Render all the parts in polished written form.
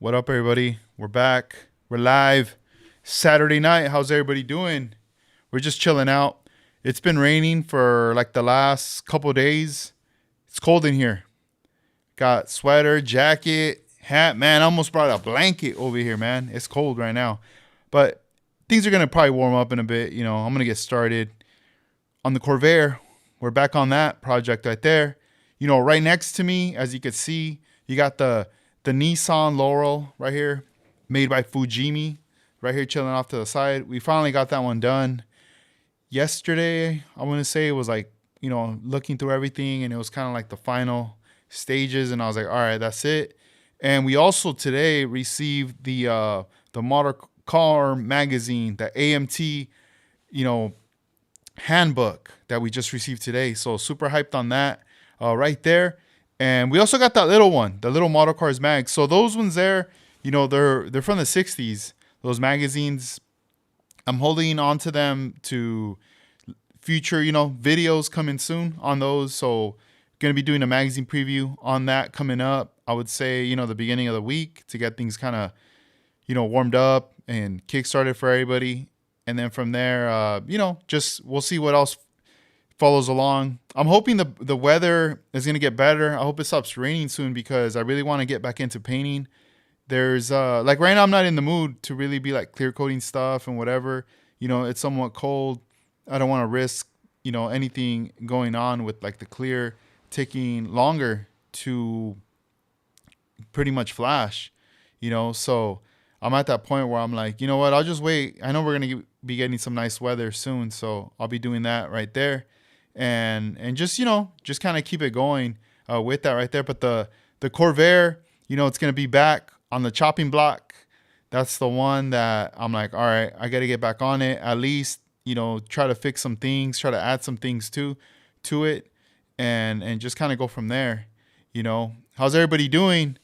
What up, everybody? We're back. We're live. Saturday night. How's everybody doing? We're just chilling out. It's been raining for like the last couple days. It's cold in here. Got sweater, jacket, hat. Man, I almost brought a blanket over here, man. It's cold right now. But things are going to probably warm up in a bit. I'm going to get started on the Corvair. We're back on that project right there. Right next to me, as you can see, you got the Nissan Laurel right here, made by Fujimi, right here chilling off to the side. We finally got that one done yesterday. I want to say it was like, looking through everything, and it was kind of like the final stages, and I was like, all right, that's it. And we also today received the Motor Car magazine, the AMT, handbook that we just received today. So super hyped on that right there. And we also got that little one, the little Model Cars mag. So those ones there, they're from the 60s. Those magazines, I'm holding on to them to future, videos coming soon on those. So going to be doing a magazine preview on that coming up. I would say, the beginning of the week to get things kind of, warmed up and kickstarted for everybody. And then from there, just we'll see what else follows along. I'm hoping the weather is going to get better. I hope it stops raining soon because I really want to get back into painting. There's like right now I'm not in the mood to really be like clear coating stuff and whatever. It's somewhat cold. I don't want to risk, anything going on with like the clear taking longer to pretty much flash, so I'm at that point where I'm like, you know what, I'll just wait. I know we're going to be getting some nice weather soon, so I'll be doing that right there. And just just kind of keep it going with that right there. But the Corvair, it's gonna be back on the chopping block. That's the one that I'm like, all right, I got to get back on it. At least try to fix some things, try to add some things to it, and just kind of go from there. How's everybody doing?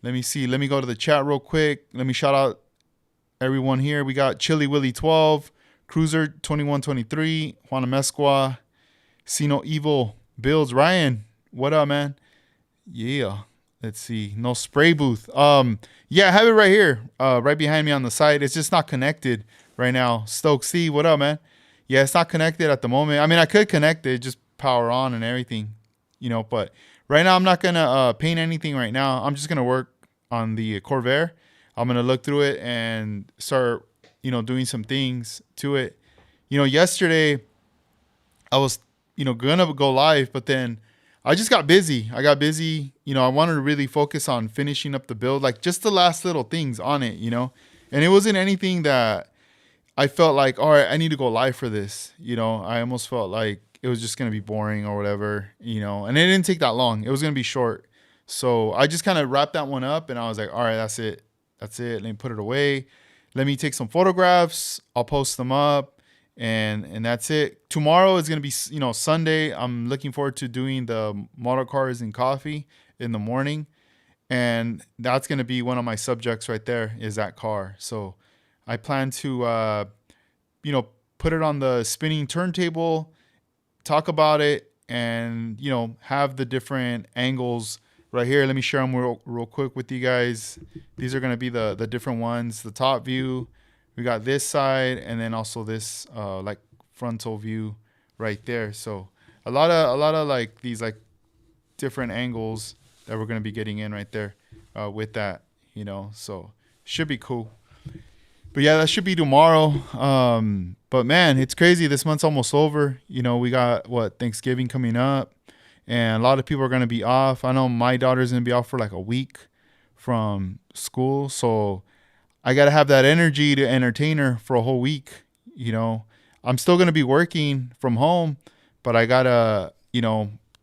Let me see. Let me go to the chat real quick. Let me shout out everyone here. We got Chili Willie 12, Cruiser 2123, Juana Mesqua, Sino Evil Builds, Ryan, what up, man? Yeah, let's see. No spray booth. Yeah, I have it right here, right behind me on the side. It's just not connected right now. Stoke C, what up, man? Yeah, it's not connected at the moment. I mean, I could connect it, just power on and everything, but right now I'm not gonna paint anything right now. I'm just gonna work on the Corvair. I'm gonna look through it and start, doing some things to it. Yesterday I was gonna go live, but then I just got busy. I wanted to really focus on finishing up the build, like just the last little things on it, and it wasn't anything that I felt like, all right, I need to go live for this. I almost felt like it was just gonna be boring or whatever, and it didn't take that long. It was gonna be short. So I just kind of wrapped that one up and I was like, all right, that's it. Let me put it away. Let me take some photographs. I'll post them up. And that's it. Tomorrow is going to be, Sunday. I'm looking forward to doing the model cars and coffee in the morning. And that's going to be one of my subjects right there is that car. So I plan to, put it on the spinning turntable, talk about it, and, have the different angles right here. Let me share them real quick with you guys. These are going to be the different ones. The top view. We got this side and then also this like frontal view right there. So a lot of like these like different angles that we're gonna be getting in right there with that, so should be cool. But yeah, that should be tomorrow. But man, it's crazy. This month's almost over. We got Thanksgiving coming up, and a lot of people are gonna be off. I know my daughter's gonna be off for like a week from school, so I got to have that energy to entertain her for a whole week. I'm still going to be working from home, but I got to,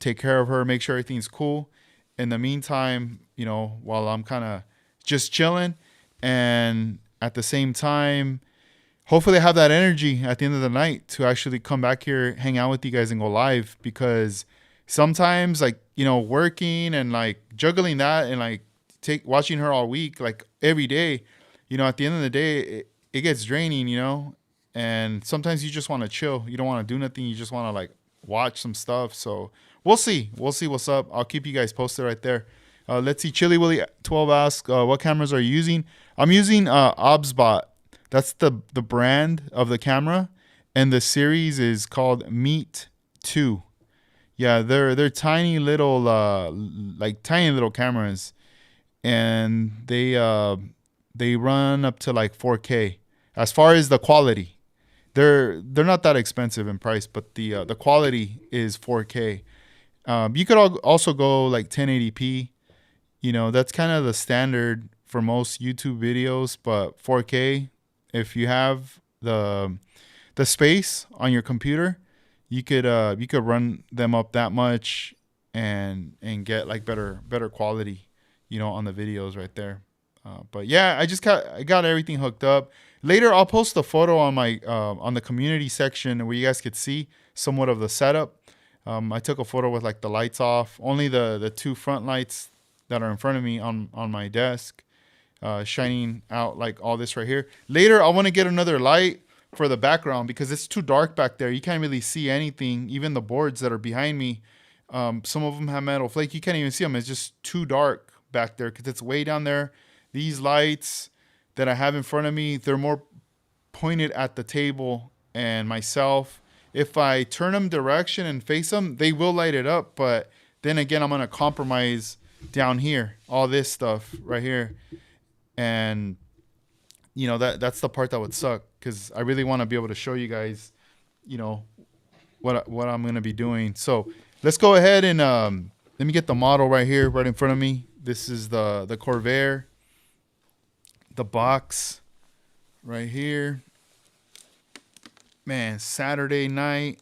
take care of her, make sure everything's cool. In the meantime, while I'm kind of just chilling, and at the same time, hopefully I have that energy at the end of the night to actually come back here, hang out with you guys and go live, because sometimes like, working and like juggling that and like watching her all week, like every day, at the end of the day, it gets draining, and sometimes you just want to chill. You don't want to do nothing. You just want to like watch some stuff. So we'll see. We'll see what's up. I'll keep you guys posted right there Let's see. Chili Willy 12 asks, what cameras are you using? I'm using Obsbot. That's the brand of the camera, and the series is called Meet 2. Yeah, they're tiny little like tiny little cameras, and they run up to like 4K as far as the quality. They're not that expensive in price, but the quality is 4K. You could also go like 1080p. You know, that's kind of the standard for most YouTube videos, but 4K, if you have the space on your computer, you could run them up that much and get like better quality, you know, on the videos right there. But yeah, I got everything hooked up. Later, I'll post a photo on my on the community section where you guys could see somewhat of the setup. I took a photo with like the lights off, only the two front lights that are in front of me on my desk, shining out like all this right here. Later, I want to get another light for the background because it's too dark back there. You can't really see anything, even the boards that are behind me. Some of them have metal flake. You can't even see them. It's just too dark back there because it's way down there. These lights that I have in front of me, they're more pointed at the table and myself. If I turn them direction and face them, they will light it up. But then again, I'm going to compromise down here, all this stuff right here. And, you know, that's the part that would suck because I really want to be able to show you guys, you know, what I'm going to be doing. So let's go ahead and let me get the model right here, right in front of me. This is the Corvair. The box right here. Man, Saturday night.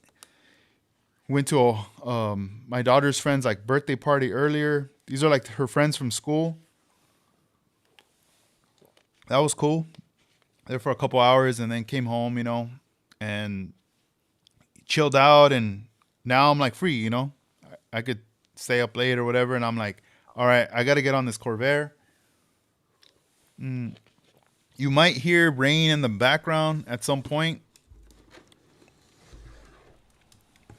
Went to my daughter's friend's like birthday party earlier. These are like her friends from school. That was cool. There for a couple hours and then came home, you know, and chilled out. And now I'm like free, you know. I could stay up late or whatever. And I'm like, all right, I got to get on this Corvair. You might hear rain in the background at some point,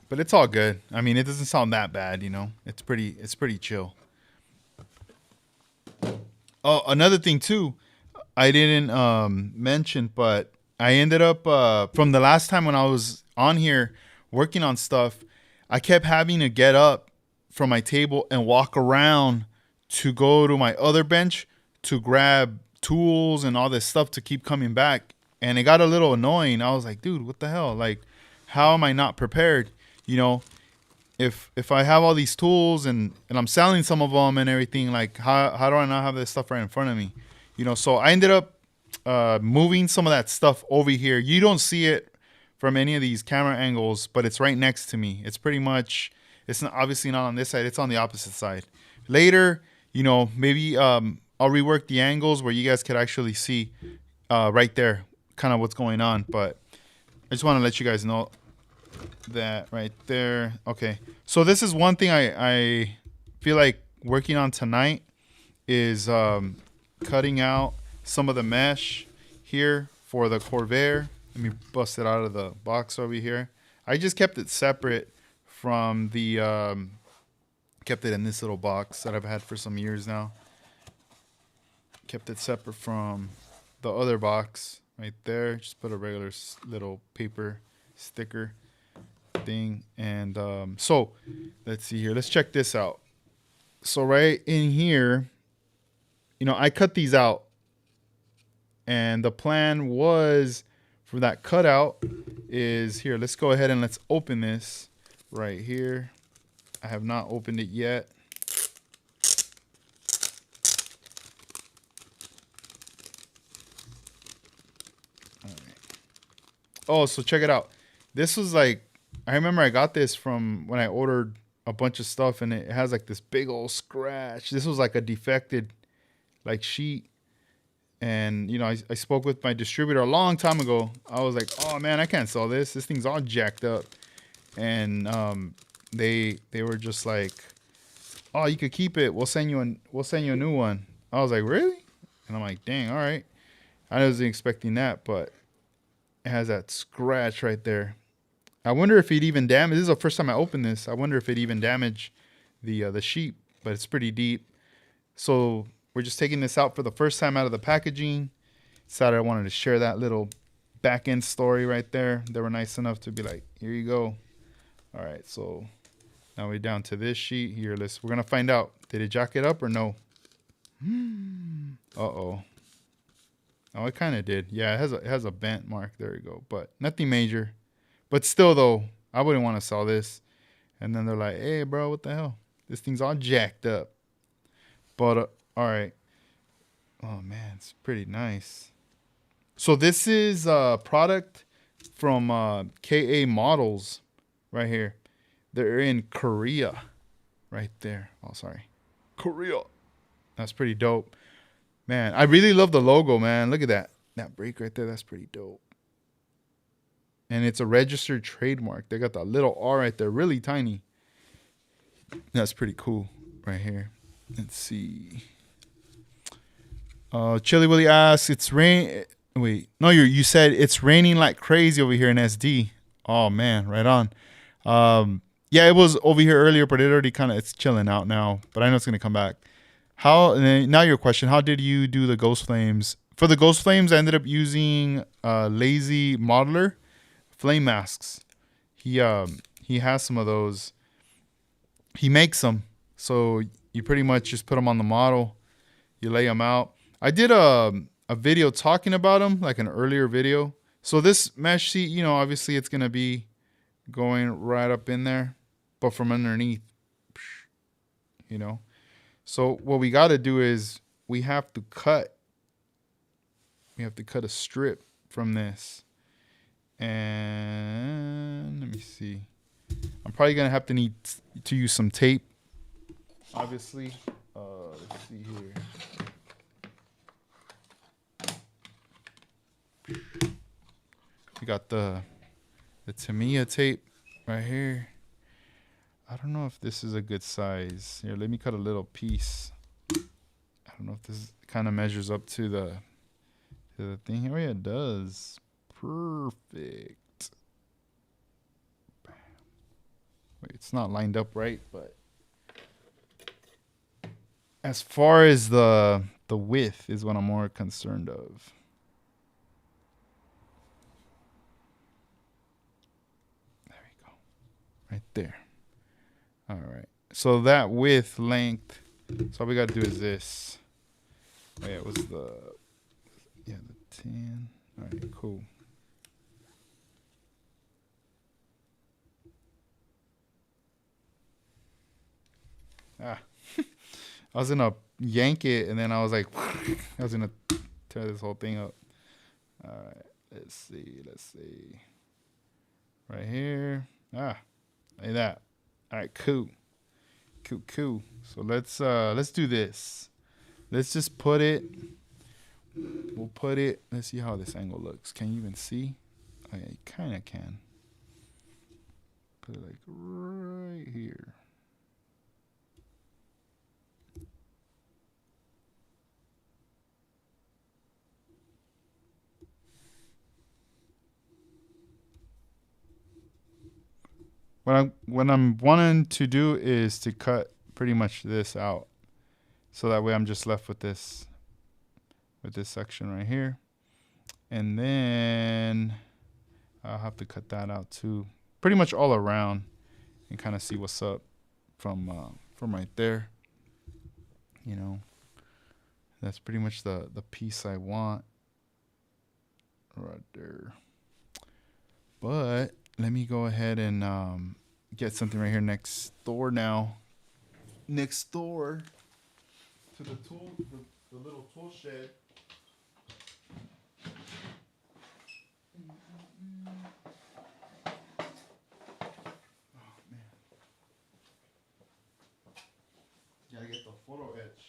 but it's all good. I mean, it doesn't sound that bad, you know. It's pretty chill. Oh, another thing too, I didn't mention, but I ended up from the last time when I was on here working on stuff, I kept having to get up from my table and walk around to go to my other bench to grab tools and all this stuff to keep coming back. And it got a little annoying. I was like, dude, what the hell? Like, how am I not prepared? You know, if I have all these tools and I'm selling some of them and everything, like how do I not have this stuff right in front of me? You know, so I ended up moving some of that stuff over here. You don't see it from any of these camera angles, but it's right next to me. It's pretty much, it's not, obviously not on this side. It's on the opposite side. Later, you know, maybe I'll rework the angles where you guys could actually see right there kind of what's going on. But I just want to let you guys know that right there. Okay. So this is one thing I feel like working on tonight is cutting out some of the mesh here for the Corvair. Let me bust it out of the box over here. I just kept it separate from the, kept it in this little box that I've had for some years now. Kept it separate from the other box right there. Just put a regular little paper sticker thing. And so let's see here. Let's check this out. So right in here, you know, I cut these out. And the plan was for that cutout is here. Let's go ahead and let's open this right here. I have not opened it yet. Oh, so check it out. This was like, I remember I got this from when I ordered a bunch of stuff and it has like this big old scratch. This was like a defected like sheet. And, you know, I spoke with my distributor a long time ago. I was like, oh man, I can't sell this. This thing's all jacked up. And they were just like, oh, you could keep it. We'll send you a new one. I was like, really? And I'm like, dang, all right. I wasn't expecting that, but it has that scratch right there. I wonder if it even damaged. This is the first time I opened this. I wonder if it even damaged the sheet, but it's pretty deep. So we're just taking this out for the first time out of the packaging. Decided I wanted to share that little back end story right there. They were nice enough to be like, here you go. All right, so now we're down to this sheet here. We're gonna find out. Did it jack it up or no? Uh-oh. Oh, it kind of did. Yeah, it has a bent mark. There you go. But nothing major. But still, though, I wouldn't want to sell this. And then they're like, hey, bro, what the hell? This thing's all jacked up. But, all right. Oh, man, it's pretty nice. So this is a product from KA Models right here. They're in Korea right there. Oh, sorry. Korea. That's pretty dope. Man, I really love the logo, man. Look at that. That break right there, that's pretty dope. And it's a registered trademark. They got that little R right there, really tiny. That's pretty cool right here. Let's see. Chili Willie asks, it's rain. Wait, no, you said it's raining like crazy over here in SD. Oh, man, right on. Yeah, it was over here earlier, but it already it's chilling out now. But I know it's going to come back. Now your question, how did you do the Ghost Flames? For the Ghost Flames, I ended up using Lazy Modeler flame masks. He has some of those. He makes them. So you pretty much just put them on the model. You lay them out. I did a video talking about them, like an earlier video. So this mesh sheet, you know, obviously it's going to be going right up in there, but from underneath, you know. So what we got to do is we have to cut a strip from this. And let me see. I'm probably going to have to need to use some tape, obviously. Let's see here. We got the Tamiya tape right here. I don't know if this is a good size. Here, let me cut a little piece. I don't know if this kind of measures up to the thing. Oh, yeah, it does. Perfect. Wait, it's not lined up right, but as far as the width is what I'm more concerned of. There we go. Right there. All right. So that width, length. So all we got to do is this. Oh, yeah, it was the 10. All right, cool. I was going to yank it, and then I was like, I was going to tear this whole thing up. All right. Let's see. Right here. Like that. All right, cool. So let's do this. Let's just put it. We'll put it. Let's see how this angle looks. Can you even see? Oh, yeah, you kind of can. Put it like right here. What I'm wanting to do is to cut pretty much this out, so that way I'm just left with this section right here, and then I'll have to cut that out too, pretty much all around, and kind of see what's up from right there. You know, that's pretty much the piece I want right there. But let me go ahead and get something right here next door now. Next door to the little tool shed. Oh, man. Gotta get the photo-etch.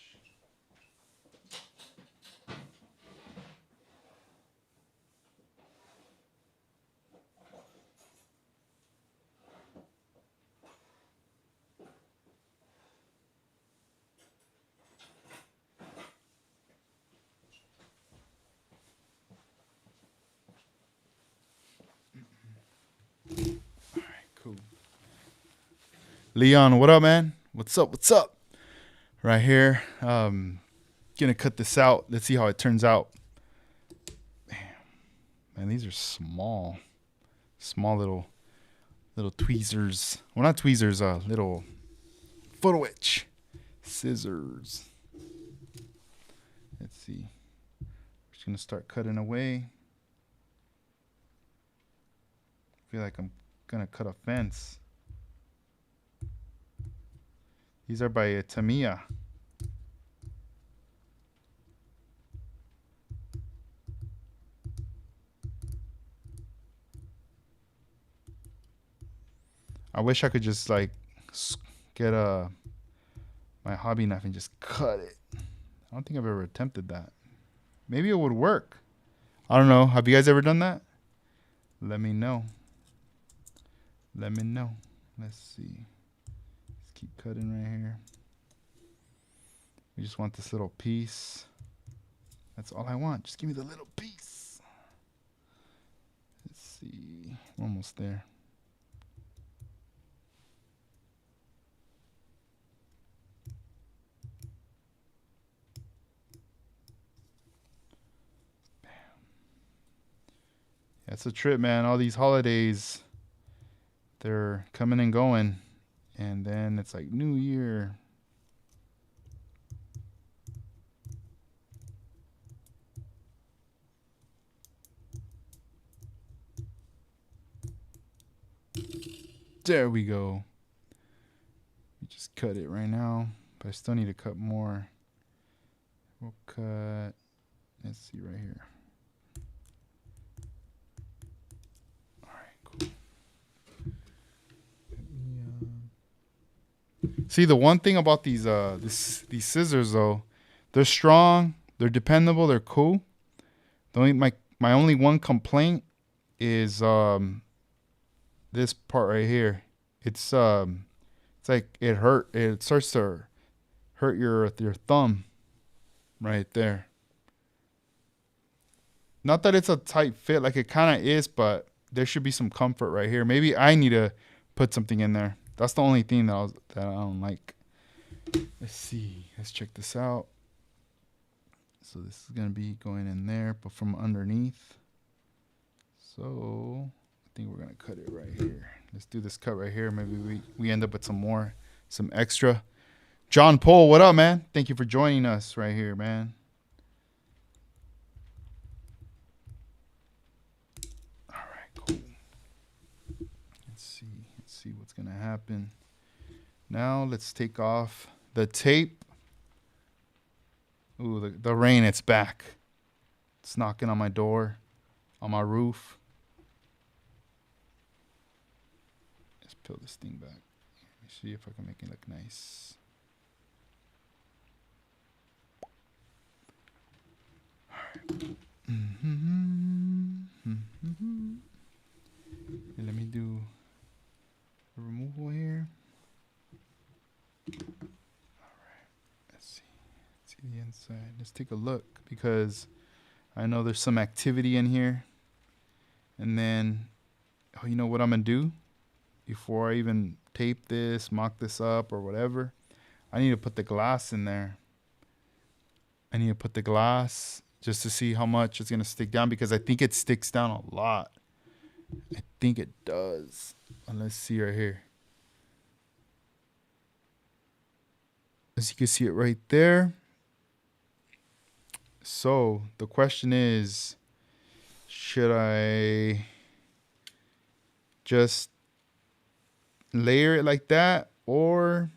Leon, what up, man? What's up? right here. Gonna cut this out. Let's see how it turns out. Man, these are small little tweezers. Well, not tweezers. Little photo-etch scissors. Let's see. Just gonna start cutting away. Feel like I'm gonna cut a fence. These are by Tamiya. I wish I could just like get my hobby knife and just cut it. I don't think I've ever attempted that. Maybe it would work. I don't know. Have you guys ever done that? Let me know. Let me know. Let's see. Let's keep cutting right here. We just want this little piece. That's all I want. Just give me the little piece. Let's see. We're almost there. That's a trip, man. All these holidays, they're coming and going. And then it's like New Year. There we go. We just cut it right now. But I still need to cut more. We'll cut, let's see right here. See, the one thing about these scissors though, they're strong, they're dependable, they're cool. The only my only one complaint is this part right here. It's like it starts to hurt your thumb right there. Not that it's a tight fit, like it kind of is, but there should be some comfort right here. Maybe I need to put something in there. That's the only thing that I don't like. Let's see. Let's check this out. So this is going to be going in there, but from underneath. So I think we're going to cut it right here. Let's do this cut right here. Maybe we end up with some extra. John Pohl, what up, man? Thank you for joining us right here, man. All right, cool. Let's see what's going to happen. Now let's take off the tape. Ooh, the rain, it's back. It's knocking on my door, on my roof. Let's peel this thing back. Let me see if I can make it look nice. All right. And let me do a removal here. The inside. Let's take a look because I know there's some activity in here. And then, oh, you know what I'm gonna do before I even tape this, mock this up or whatever? I need to put the glass in there. I need to put the glass just to see how much it's gonna stick down because I think it sticks down a lot. I think it does. Let's see right here. As you can see it right there. So the question is, should I just layer it like that, or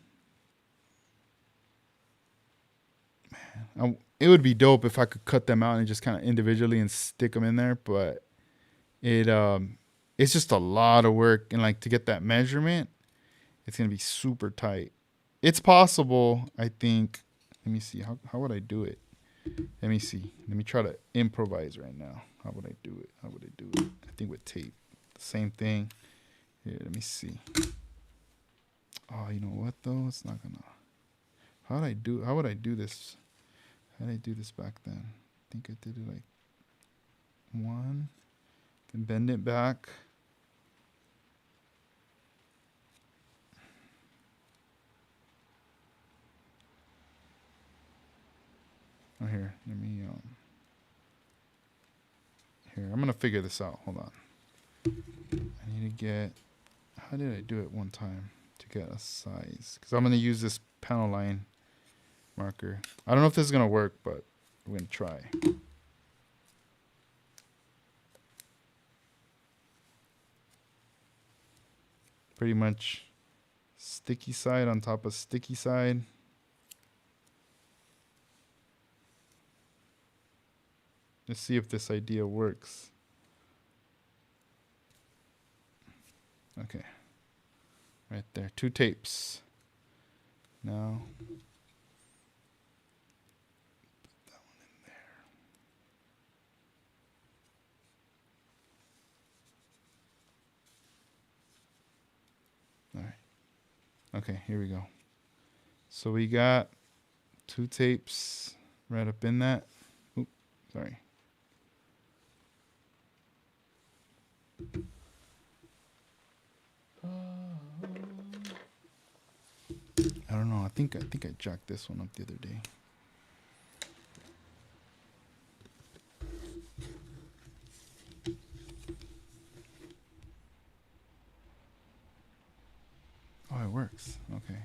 man, it would be dope if I could cut them out and just kind of individually and stick them in there, but it's just a lot of work, and like to get that measurement, it's gonna be super tight. It's possible, I think. Let me see, how would I do it? Let me see. Let me try to improvise right now. How would I do it? I think with tape. The same thing. Here, let me see. Oh, you know what though? It's not gonna. How would I do this? How did I do this back then? I think I did it like one. Then bend it back. Oh, here, let me, here, I'm gonna figure this out. Hold on. I need to get, how did I do it one time to get a size? Because I'm gonna use this panel line marker. I don't know if this is gonna work, but we're gonna try. Pretty much sticky side on top of sticky side. Let's see if this idea works. Okay. Right there. 2 tapes. Now, put that one in there. All right. Okay, here we go. So we got 2 tapes right up in that. Oop, sorry. I don't know. I think I jacked this one up the other day. Oh, it works. Okay.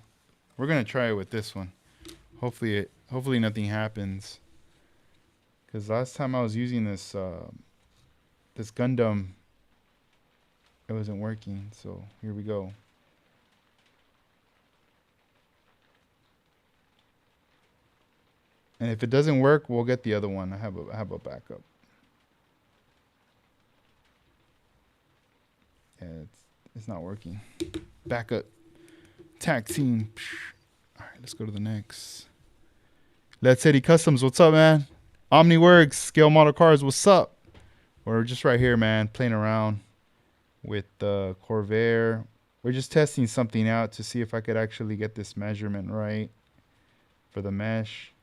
We're gonna try it with this one. Hopefully nothing happens. Cause last time I was using this this Gundam, it wasn't working. So here we go. And if it doesn't work, we'll get the other one. I have a backup. Yeah, it's not working. Backup. Tag team. All right, let's go to the next. Let's City Customs. What's up, man? OmniWorks, Scale Model Cars. What's up? We're just right here, man, playing around with the Corvair. We're just testing something out to see if I could actually get this measurement right for the mesh.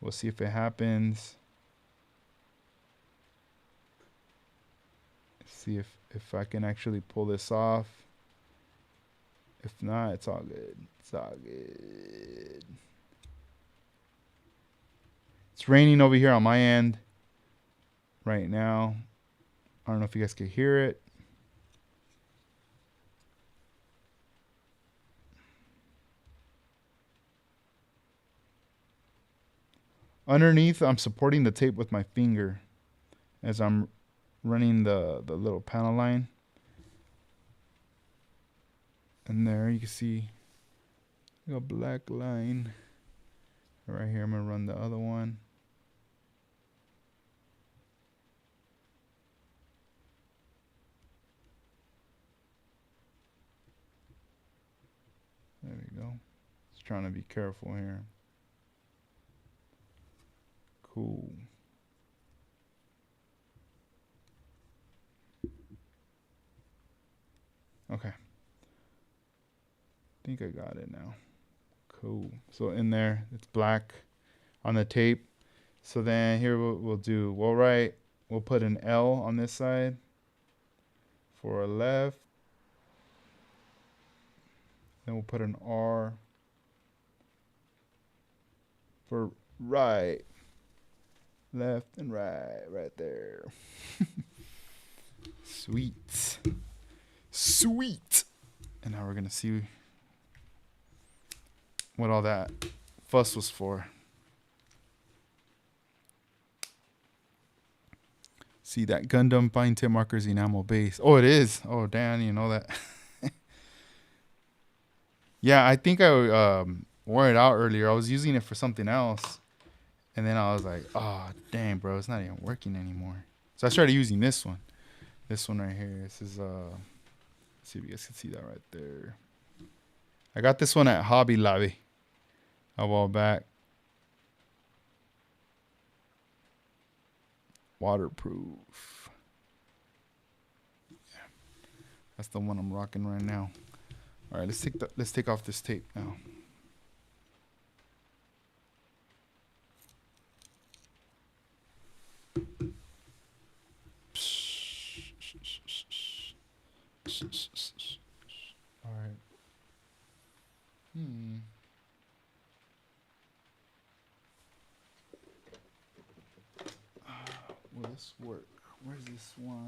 We'll see if it happens. See if I can actually pull this off. If not, it's all good. It's all good. It's raining over here on my end right now. I don't know if you guys can hear it. Underneath, I'm supporting the tape with my finger as I'm running the little panel line. And there you can see a black line. Right here, I'm going to run the other one. There we go. Just trying to be careful here. Cool. Okay. I think I got it now. Cool. So in there, it's black on the tape. So then here we'll do, we'll put an L on this side for a left. Then we'll put an R for right. Left and right there. Sweet. Sweet. And now we're going to see what all that fuss was for. See that Gundam fine tip markers enamel base. Oh, it is. Oh, damn, you know that. Yeah, I think I wore it out earlier. I was using it for something else. And then I was like, oh, dang, bro, it's not even working anymore. So I started using this one. This one right here. This is, let's see if you guys can see that right there. I got this one at Hobby Lobby a while back. Waterproof. Yeah, that's the one I'm rocking right now. All right, let's take off this tape now. All right. this work? Where's this one?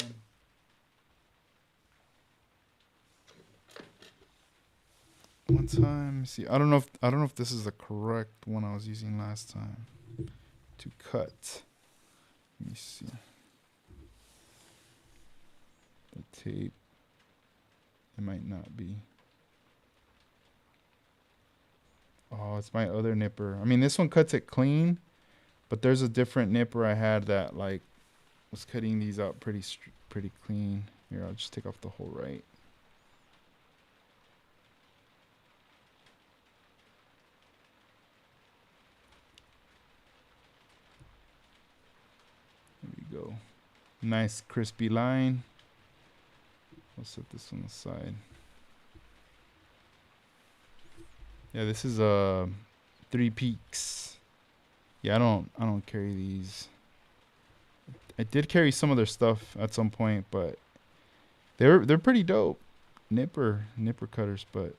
One time, see, I don't know if this is the correct one I was using last time to cut. Let me see. The tape. It might not be. Oh, it's my other nipper. I mean, this one cuts it clean, but there's a different nipper I had that like was cutting these out pretty clean. Here, I'll just take off the whole right. There we go. Nice crispy line. I'll set this on the side. Yeah, this is a 3 Peaks. Yeah, I don't carry these. I did carry some of their stuff at some point, but they're pretty dope. Nipper cutters, but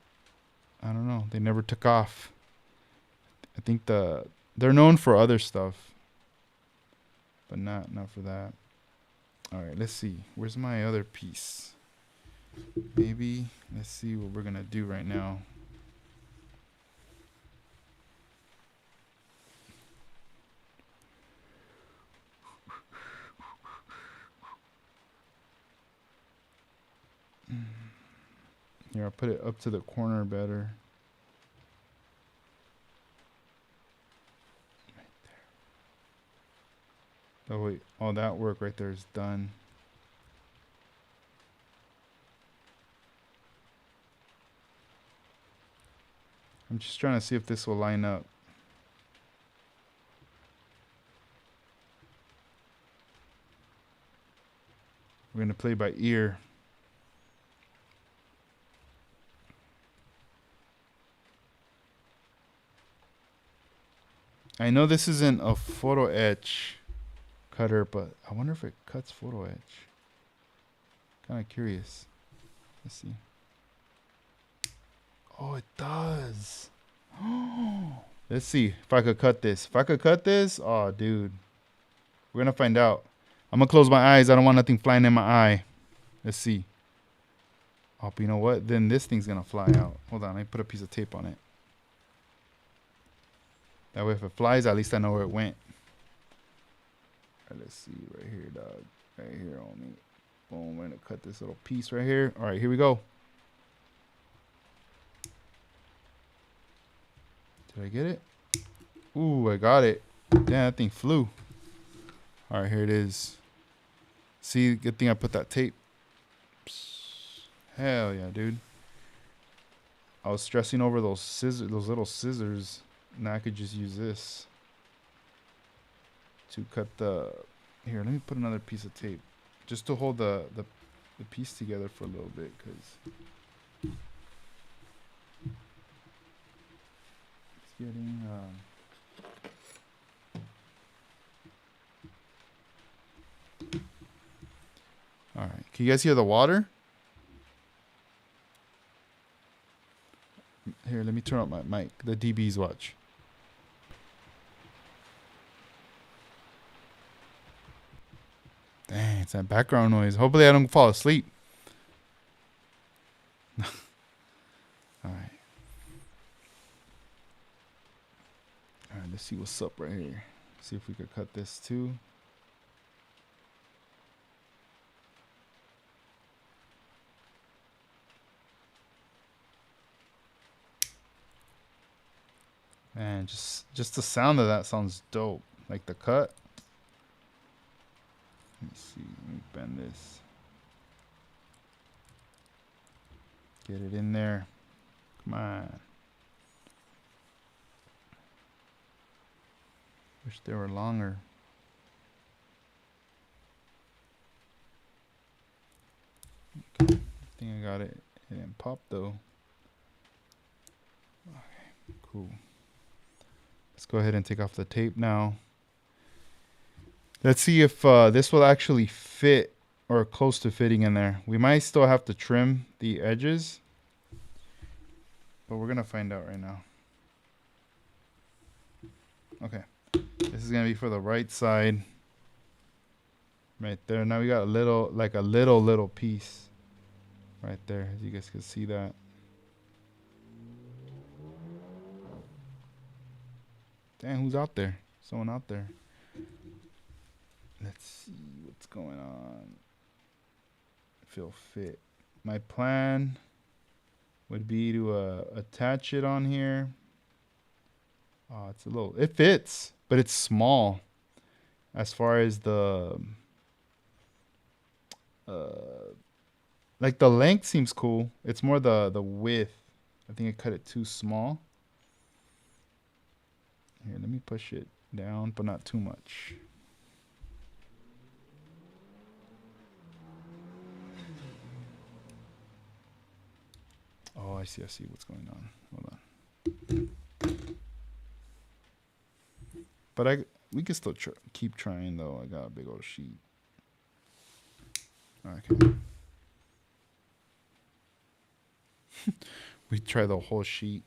I don't know. They never took off. I think they're known for other stuff, but not for that. All right, let's see. Where's my other piece? Maybe let's see what we're gonna do right now. Here, I'll put it up to the corner better. Right there. Oh wait, all that work right there is done. I'm just trying to see if this will line up. We're gonna play by ear. I know this isn't a photo-etch cutter, but I wonder if it cuts photo-etch. Kind of curious. Let's see. Oh, it does. Let's see if I could cut this. If I could cut this, oh, dude. We're going to find out. I'm going to close my eyes. I don't want nothing flying in my eye. Let's see. Oh, but you know what? Then this thing's going to fly out. Hold on. Let me put a piece of tape on it. That way if it flies, at least I know where it went. All right, let's see. Right here, dog. Right here on me. Boom. We're going to cut this little piece right here. All right, here we go. Did I get it? Ooh, I got it. Damn, that thing flew. All right, here it is. See, good thing I put that tape. Hell yeah, dude. I was stressing over those scissors, those little scissors. Now I could just use this to cut the... Here, let me put another piece of tape just to hold the piece together for a little bit, because it's getting... All right, can you guys hear the water? Here, let me turn up my mic. The DBs watch. Dang, it's that background noise. Hopefully I don't fall asleep. All right. All right, let's see what's up right here. See if we could cut this too. Man, just the sound of that sounds dope. Like the cut. Let me see. Let me bend this. Get it in there. Come on. Wish they were longer. Okay. I think I got it. It didn't pop though. Okay, cool. Let's go ahead and take off the tape now. Let's see if this will actually fit or close to fitting in there. We might still have to trim the edges, but we're gonna find out right now. Okay, this is gonna be for the right side. right there. Now we got a little, like a little piece right there. As you guys can see that. Damn, who's out there? Someone out there. Let's see what's going on. Feel fit. My plan would be to attach it on here. Oh, it's a little, it fits, but it's small as far as the like the length seems cool. It's more the width. I think I cut it too small. Here, let me push it down, but not too much. Oh, I see what's going on. Hold on. But we can still keep trying though. I got a big old sheet. Okay. We try the whole sheet.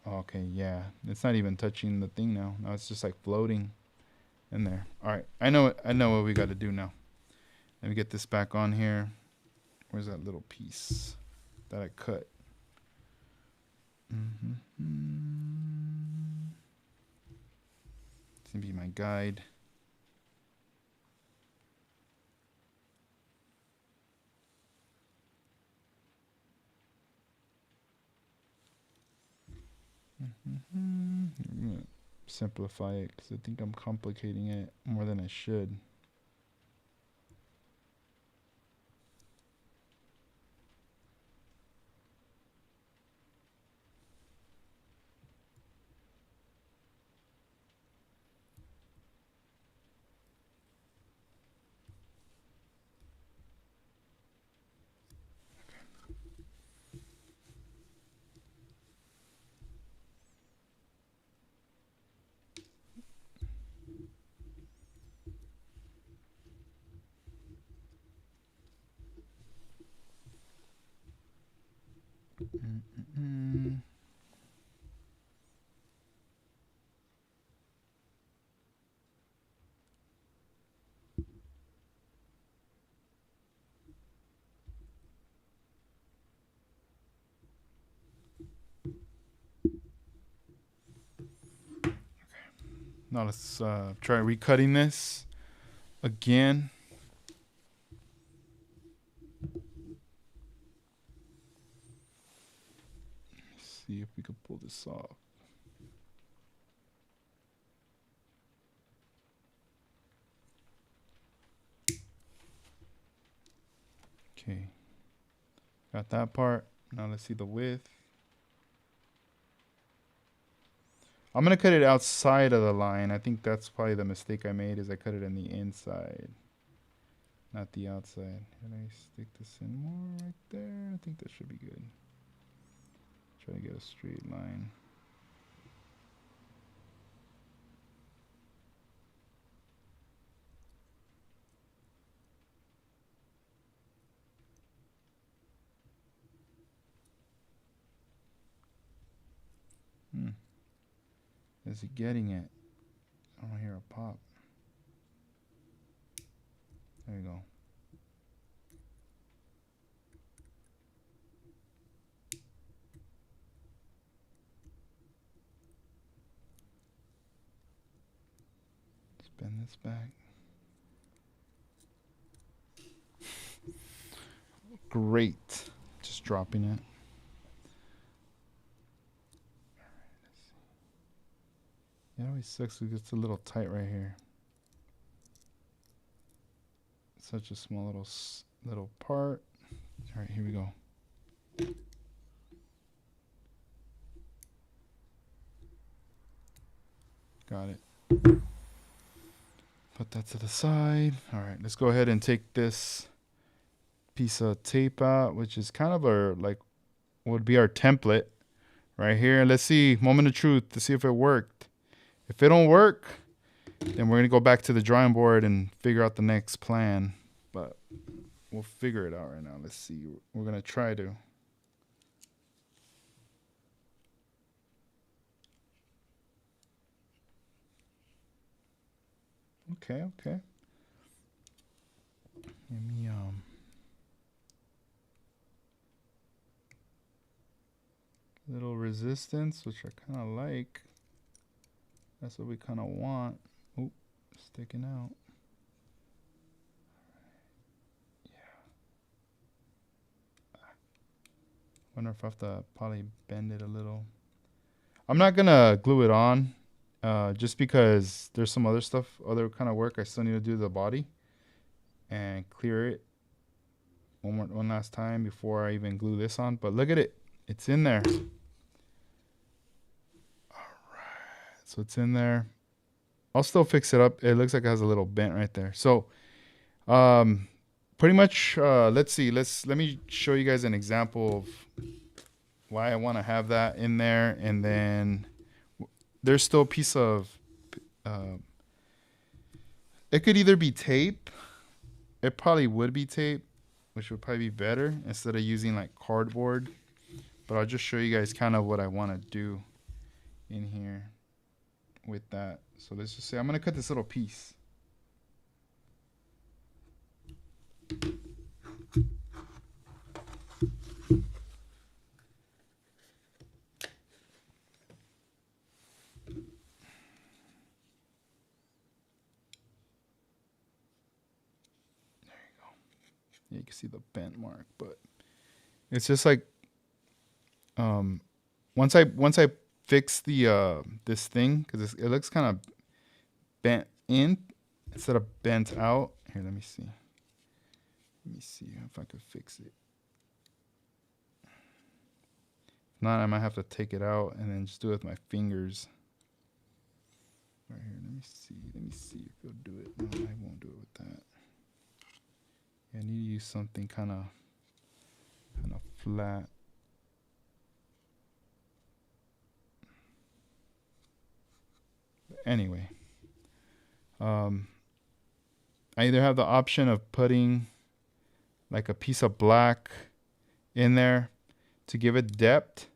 Okay, yeah. It's not even touching the thing now. Now it's just like floating in there. All right. I know what we got to do now. Let me get this back on here. Where's that little piece that I cut? It's going to be my guide. I'm going to simplify it because I think I'm complicating it more than I should. Now let's try recutting this again. Let's see if we can pull this off. Okay. Got that part. Now let's see the width. I'm going to cut it outside of the line. I think that's probably the mistake I made is I cut it in the inside, not the outside. Can I stick this in more right there? I think that should be good. Try to get a straight line. Is he getting it? I don't hear a pop. There you go. Spin this back. Great. Just dropping it. It always sucks because it's a little tight right here. Such a small little part. All right, here we go. Got it. Put that to the side. All right, let's go ahead and take this piece of tape out, which is kind of our, like, would be our template right here. Let's see, moment of truth to see if it worked. If it don't work, then we're gonna go back to the drawing board and figure out the next plan. But we'll figure it out right now. Let's see. We're gonna try to. Okay, okay. Let me little resistance, which I kind of like. That's what we kind of want. Oh, sticking out. Wonder if I have to probably bend it a little. I'm not gonna glue it on, just because there's some other stuff, other kind of work I still need to do to the body, and clear it one last time before I even glue this on. But look at it, it's in there. All right, so it's in there. I'll still fix it up. It looks like it has a little bent right there. So, pretty much, let's see. Let me show you guys an example of why I want to have that in there. And then there's still a piece of, it could either be tape. It probably would be tape, which would probably be better instead of using like cardboard. But I'll just show you guys kind of what I want to do in here with that. So let's just say I'm going to cut this little piece. You can see the bent mark, but it's just like once I fix the this thing, because it looks kind of bent in instead of bent out. Here, let me see if I could fix it. If not, I might have to take it out and then just do it with my fingers. Right here, let me see if it'll do it. No, I won't do it with that. I need to use something kind of flat. But anyway, I either have the option of putting like a piece of black in there to give it depth,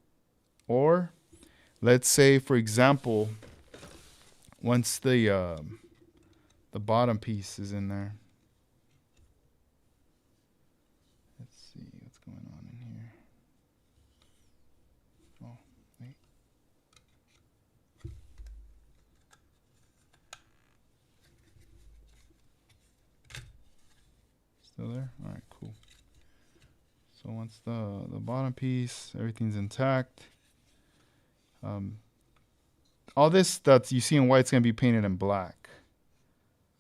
or let's say, for example, once the bottom piece is in there. See what's going on in here. Oh, wait. Still there? All right, cool. So once the bottom piece, everything's intact. All this that you see in white is going to be painted in black.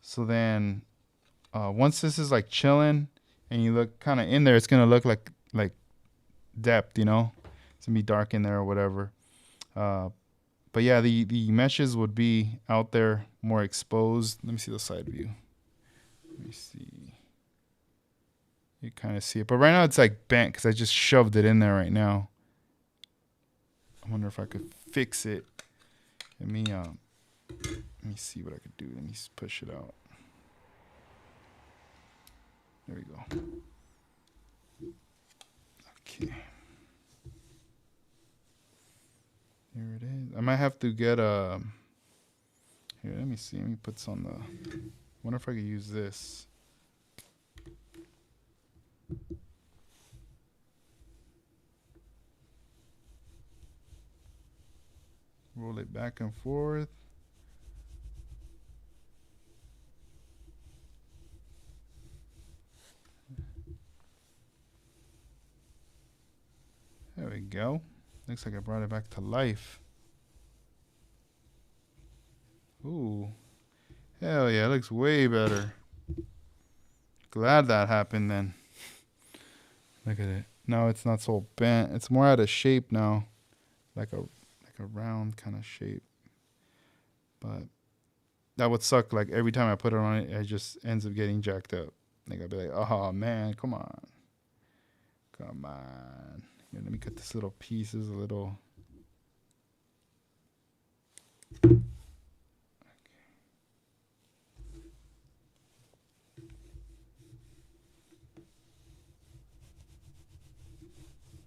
So then once this is like chilling, and you look kind of in there, it's gonna look like depth, you know. It's gonna be dark in there or whatever. But yeah, the meshes would be out there more exposed. Let me see the side view. Let me see. You kind of see it, but right now it's like bent because I just shoved it in there right now. I wonder if I could fix it. Let me see what I could do. Let me push it out. There we go. Okay. Here it is. I might have to get a... Here, let me see. Let me put some on the... I wonder if I could use this. Roll it back and forth. There we go. Looks like I brought it back to life. Ooh. Hell yeah, it looks way better. Glad that happened then. Look at it. Now it's not so bent. It's more out of shape now. Like a round kind of shape. But that would suck. Like every time I put it on it, it just ends up getting jacked up. Like I'd be like, oh man, come on. Come on. Here, let me cut this little pieces a little. Okay.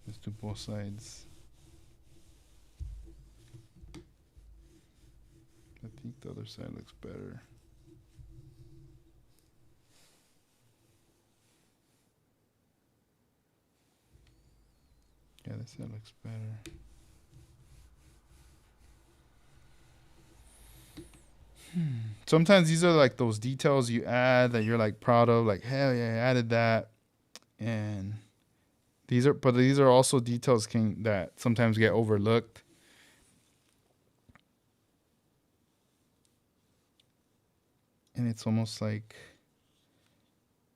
Let's do both sides. I think the other side looks better. Yes, that looks better. Sometimes these are like those details you add that you're like proud of, like hell yeah, I added that. And these are also details that sometimes get overlooked. And it's almost like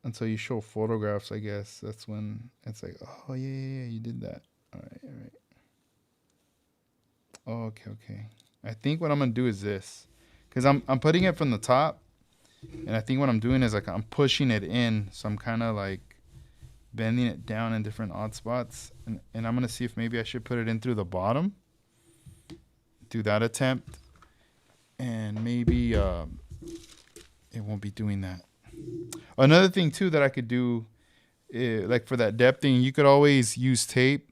until you show photographs, I guess that's when it's like, oh yeah, you did that. All right. Oh, okay. I think what I'm gonna do is this, because I'm putting it from the top, and I think what I'm doing is like I'm pushing it in, so I'm kind of like bending it down in different odd spots, and I'm gonna see if maybe I should put it in through the bottom. Do that attempt, and maybe it won't be doing that. Another thing too that I could do, like for that depth thing, you could always use tape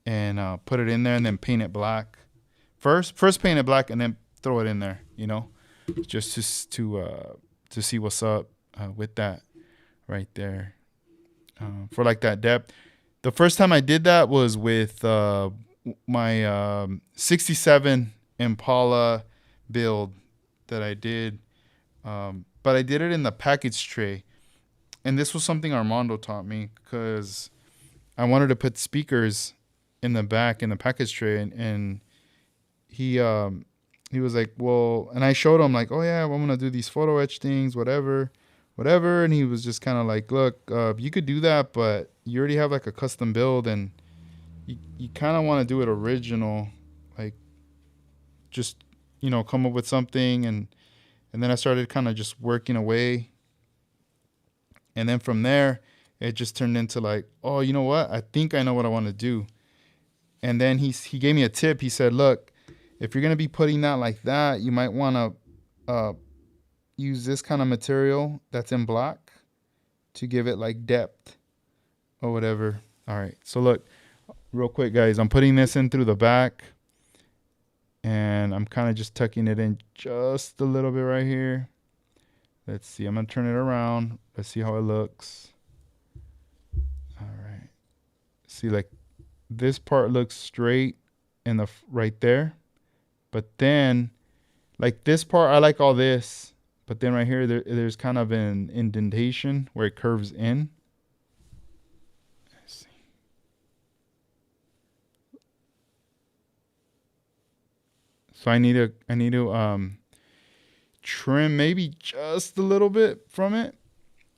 and put it in there and then paint it black. First paint it black and then throw it in there. Just to see what's up with that right there. For like that depth. The first time I did that was with my 67 Impala build that I did. But I did it in the package tray. And this was something Armando taught me because I wanted to put speakers in the back in the package tray. And he was like, well, and I showed him like, oh yeah, I'm going to do these photo etch things, whatever. And he was just kind of like, look, you could do that, but you already have like a custom build and you kind of want to do it original. Like just, come up with something. And then I started kind of just working away. And then from there, it just turned into like, oh, you know what? I think I know what I want to do. And then he gave me a tip. He said, look, if you're going to be putting that like that, you might want to use this kind of material that's in black to give it like depth or whatever. All right. So look, real quick, guys, I'm putting this in through the back. And I'm kind of just tucking it in just a little bit right here. Let's see. I'm going to turn it around. Let's see how it looks. All right. See, like this part looks straight in the right there. But then, like this part, I like all this. But then right here, there's kind of an indentation where it curves in. Let's see. So I need to trim maybe just a little bit from it,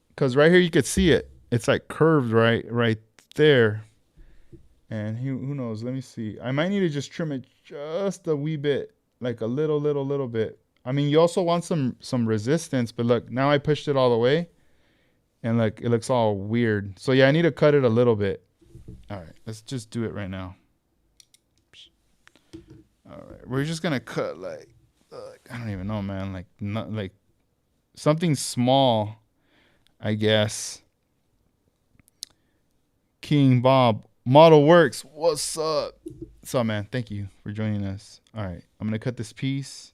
because right here you could see it. It's like curved right there. And who knows? Let me see. I might need to just trim it just a wee bit, like a little bit. I mean, you also want some resistance, but look, now I pushed it all the way, and look, it looks all weird. So yeah, I need to cut it a little bit. All right, let's just do it right now. All right, we're just gonna cut like I don't even know, man. Like not like something small, I guess. King Bob, Model Works, what's up? What's up, man? Thank you for joining us. All right, I'm gonna cut this piece.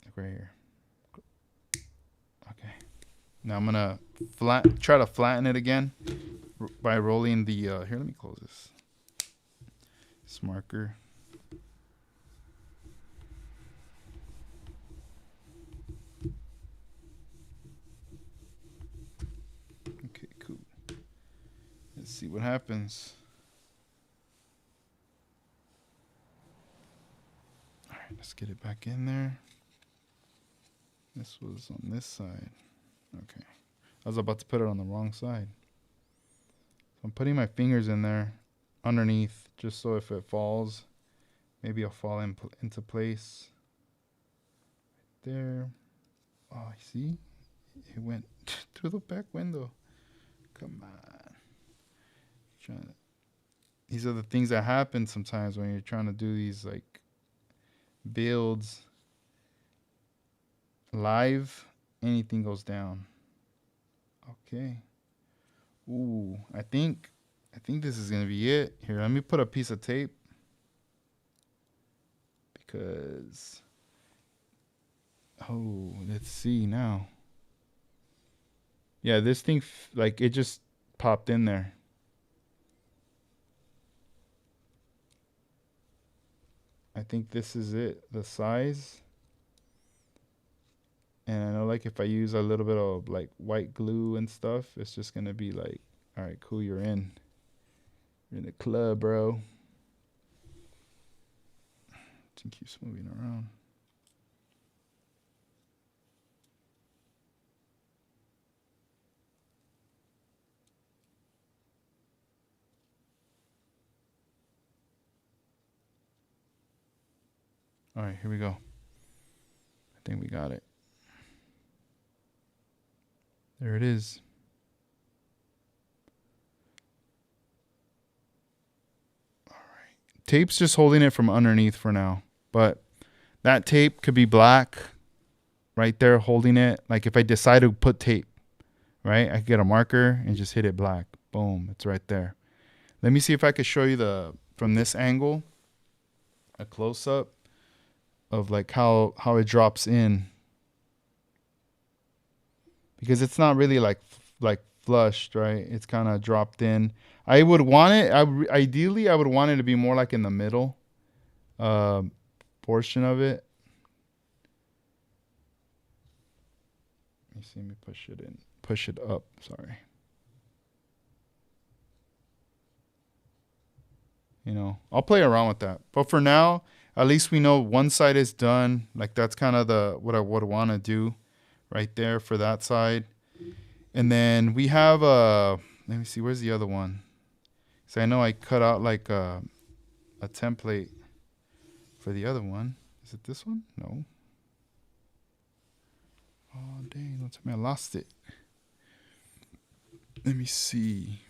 Like right here. Okay. Now I'm gonna try to flatten it again by rolling the. Here, let me close this. Marker. Okay, cool. Let's see what happens. All right, let's get it back in there. This was on this side. Okay. I was about to put it on the wrong side. So I'm putting my fingers in there underneath, just so if it falls, maybe it'll fall into place. Right there. Oh, see? It went through the back window. Come on. These are the things that happen sometimes when you're trying to do these like builds live. Anything goes down. Okay. Ooh, I think this is gonna be it. Here, let me put a piece of tape, because let's see now. Yeah, this thing like it just popped in there. I think this is it, the size. And I know like if I use a little bit of like white glue and stuff, it's just gonna be like, all right, cool, you're in. You're in the club, bro. It keeps moving around. All right, here we go. I think we got it. There it is. All right. Tape's just holding it from underneath for now. But that tape could be black right there holding it. Like if I decide to put tape, right? I could get a marker and just hit it black. Boom, it's right there. Let me see if I could show you from this angle, a close-up of like how it drops in, because it's not really like flushed, right? It's kind of dropped in. I would want it, ideally I would want it to be more like in the middle portion of it. Let me see, let me push it up, sorry. You know, I'll play around with that, but for now, at least we know one side is done. Like that's kind of what I would want to do right there for that side. And then we have let me see, where's the other one? So I know I cut out like a template for the other one. Is it this one? No. Oh dang, don't tell me I lost it. Let me see.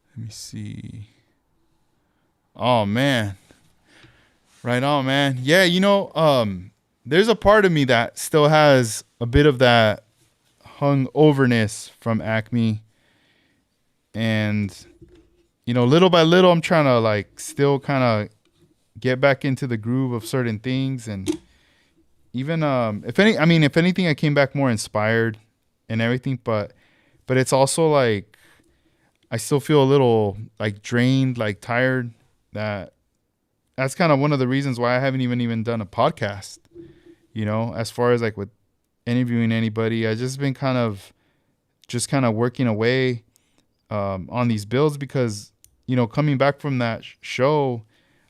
Let me see. Oh man. Right on, man. Yeah, you know, there's a part of me that still has a bit of that hungoverness from Acme. And, you know, little by little, I'm trying to like still kind of get back into the groove of certain things. And even, if anything, I came back more inspired and everything, but it's also like, I still feel a little like drained, like tired. That's kind of one of the reasons why I haven't even done a podcast, you know, as far as like with interviewing anybody. I just been kind of working away on these builds because, you know, coming back from that show,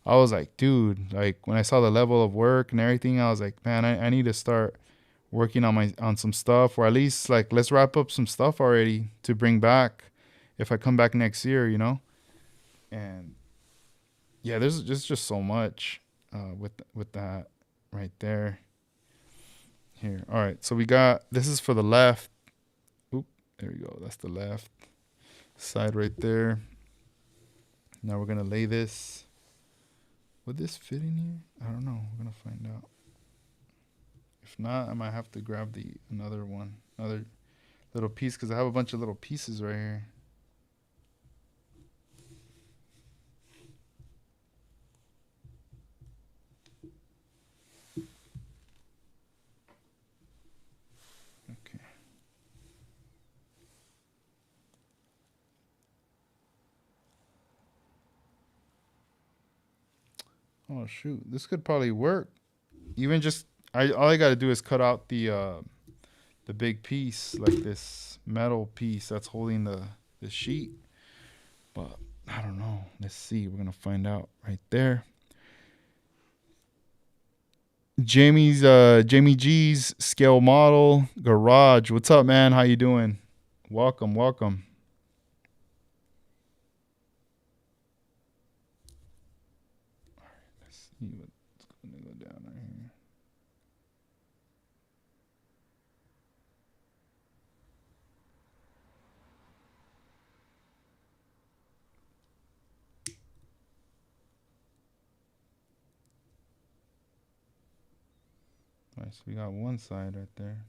I was like, dude, like when I saw the level of work and everything, I was like, man, I need to start working on some stuff, or at least like let's wrap up some stuff already to bring back if I come back next year, you know. And yeah, there's just so much with that right there. Here, all right. So we got, this is for the left. Oop, there we go. That's the left side right there. Now we're gonna lay this. Would this fit in here? I don't know. We're gonna find out. If not, I might have to grab another little piece, because I have a bunch of little pieces right here. Oh shoot, this could probably work. Even just all I gotta do is cut out the big piece, like this metal piece that's holding the sheet. But I don't know. Let's see. We're gonna find out right there. Jamie G's scale model garage. What's up, man? How you doing? Welcome. See what's going to go down right here. All right, so we got one side right there.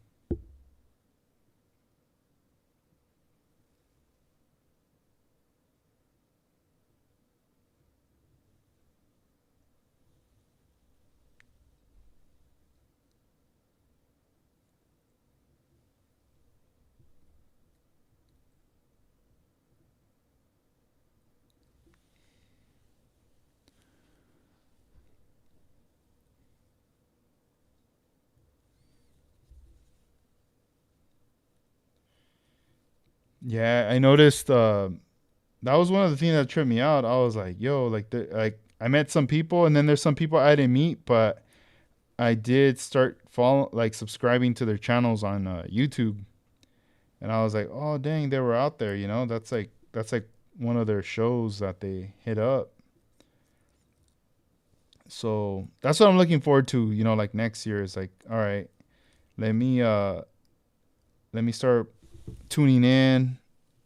Yeah, I noticed that was one of the things that tripped me out. I was like, yo, like I met some people, and then there's some people I didn't meet, but I did start follow like subscribing to their channels on YouTube, and I was like, oh dang, they were out there, you know? That's like one of their shows that they hit up. So that's what I'm looking forward to, you know, like next year is like, all right, let me uh let me start tuning in,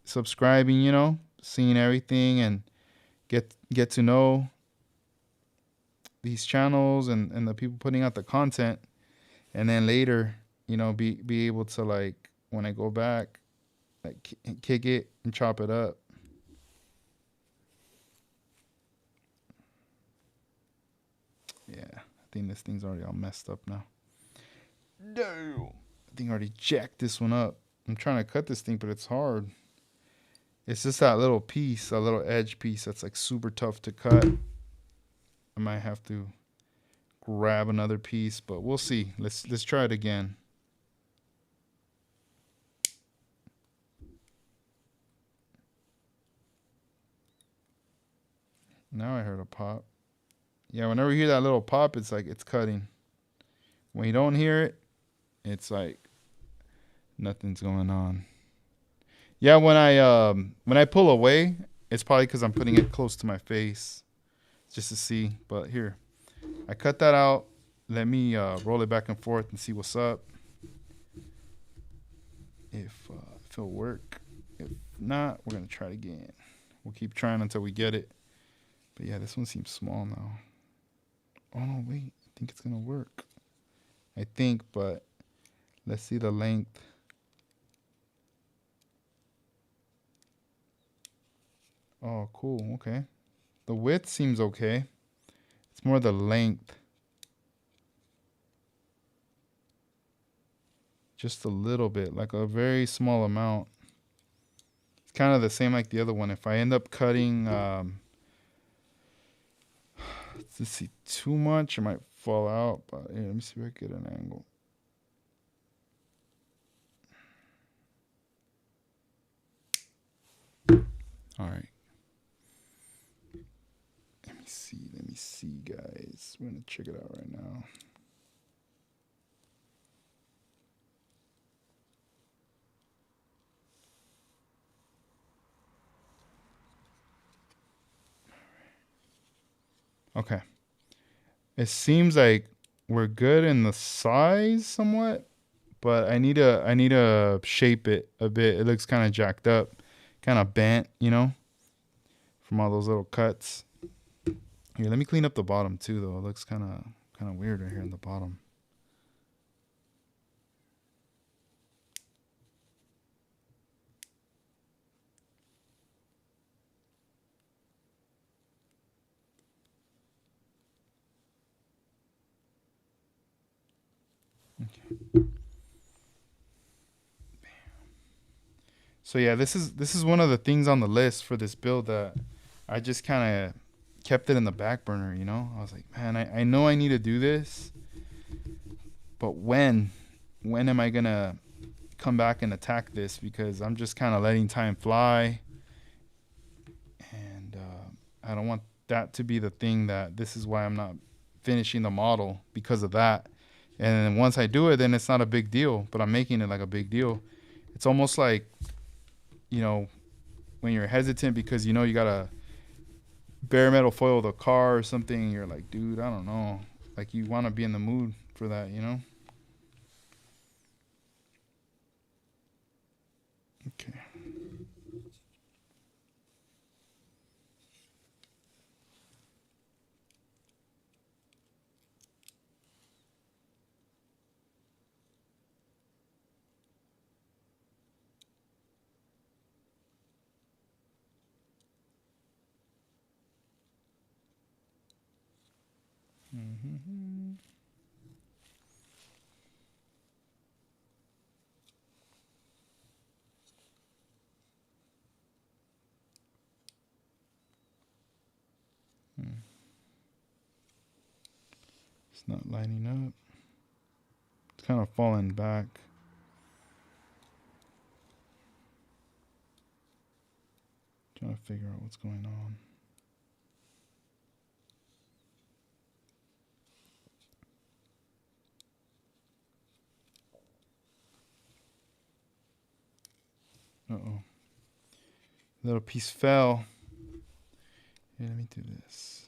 subscribing, you know, seeing everything and get to know these channels and the people putting out the content, and then later, you know, be able to like when I go back, like kick it and chop it up. Yeah, I think this thing's already all messed up now. No, I think I already jacked this one up. I'm trying to cut this thing, but it's hard. It's just that little piece, that little edge piece that's like super tough to cut. I might have to grab another piece, but we'll see. Let's try it again. Now I heard a pop. Yeah, whenever you hear that little pop, it's like it's cutting. When you don't hear it, it's like nothing's going on. Yeah, when I pull away, it's probably because I'm putting it close to my face just to see. But here, I cut that out. Let me roll it back and forth and see what's up. If it'll work. If not, we're gonna try it again. We'll keep trying until we get it. But yeah, this one seems small now. Oh no, wait. I think it's gonna work. I think, but let's see the length. Oh, cool. Okay. The width seems okay. It's more the length. Just a little bit, like a very small amount. It's kind of the same like the other one. If I end up cutting, let's see, too much, it might fall out. But here, let me see if I get an angle. All right. Let me see, guys. We're gonna check it out right now. Okay. It seems like we're good in the size somewhat, but I need to shape it a bit. It looks kind of jacked up, kind of bent, you know, from all those little cuts. Here, let me clean up the bottom too, though. It looks kind of weird right here in the bottom. Okay. So yeah, this is one of the things on the list for this build that I just kind of kept it in the back burner. You know, I was like, man, I know I need to do this, but when am I gonna come back and attack this? Because I'm just kind of letting time fly, and I don't want that to be the thing that this is why I'm not finishing the model because of that. And then once I do it, then it's not a big deal, but I'm making it like a big deal. It's almost like, you know, when you're hesitant because you know you gotta bare metal foil the car or something, and you're like, dude, I don't know. Like you want to be in the mood for that, you know? Okay. Mm-hmm. It's not lining up. It's kind of falling back. Trying to figure out what's going on. Uh-oh. Little piece fell. Here, let me do this.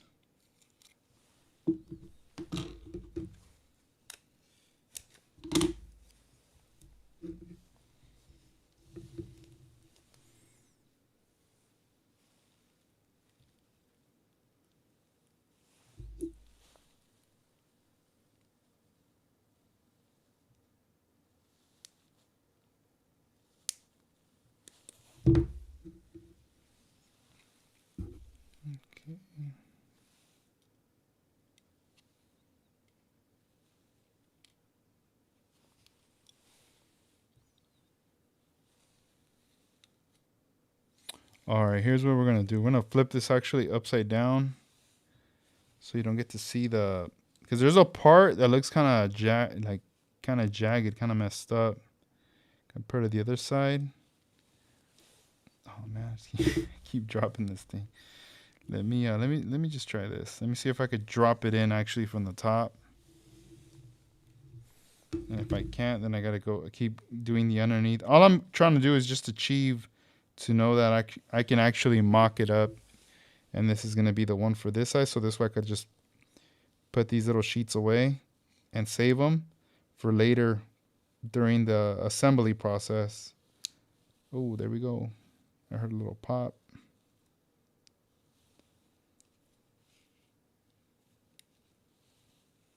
Okay. All right, here's what we're going to do. We're going to flip this actually upside down so you don't get to see the, because there's a part that looks kind of jagged, kind of messed up compared to the other side. Oh man, I keep dropping this thing. Let me just try this. Let me see if I could drop it in actually from the top. And if I can't, then I gotta keep doing the underneath. All I'm trying to do is just achieve to know that I can actually mock it up. And this is gonna be the one for this side. So this way I could just put these little sheets away and save them for later during the assembly process. Oh, there we go. I heard a little pop.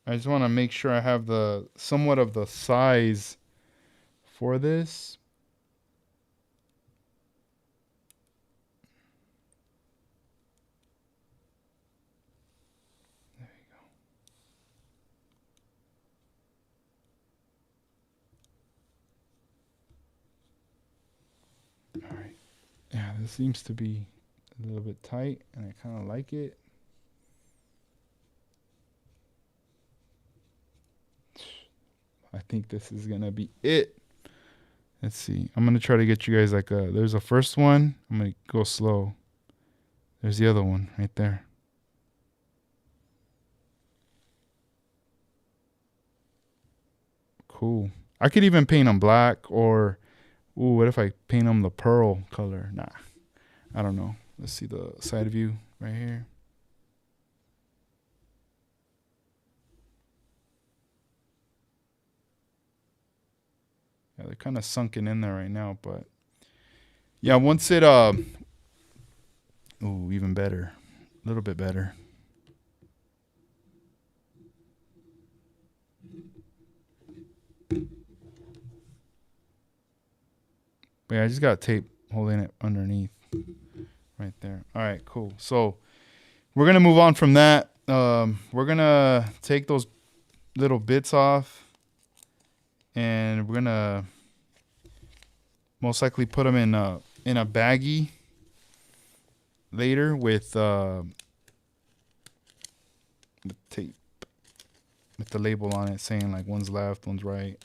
I just want to make sure I have the somewhat of the size for this. There you go. All right. Yeah, this seems to be a little bit tight, and I kind of like it. I think this is gonna be it. Let's see. I'm gonna try to get you guys like there's a first one. I'm gonna go slow. There's the other one right there. Cool. I could even paint them black, or ooh, what if I paint them the pearl color? Nah, I don't know. Let's see the side view right here. Yeah, they're kind of sunken in there right now, but yeah, once it ooh, even better, a little bit better. But yeah, I just got tape holding it underneath right there. All right, cool. So we're gonna move on from that. We're gonna take those little bits off, and we're gonna most likely put them in a baggie later with the tape with the label on it saying like one's left, one's right.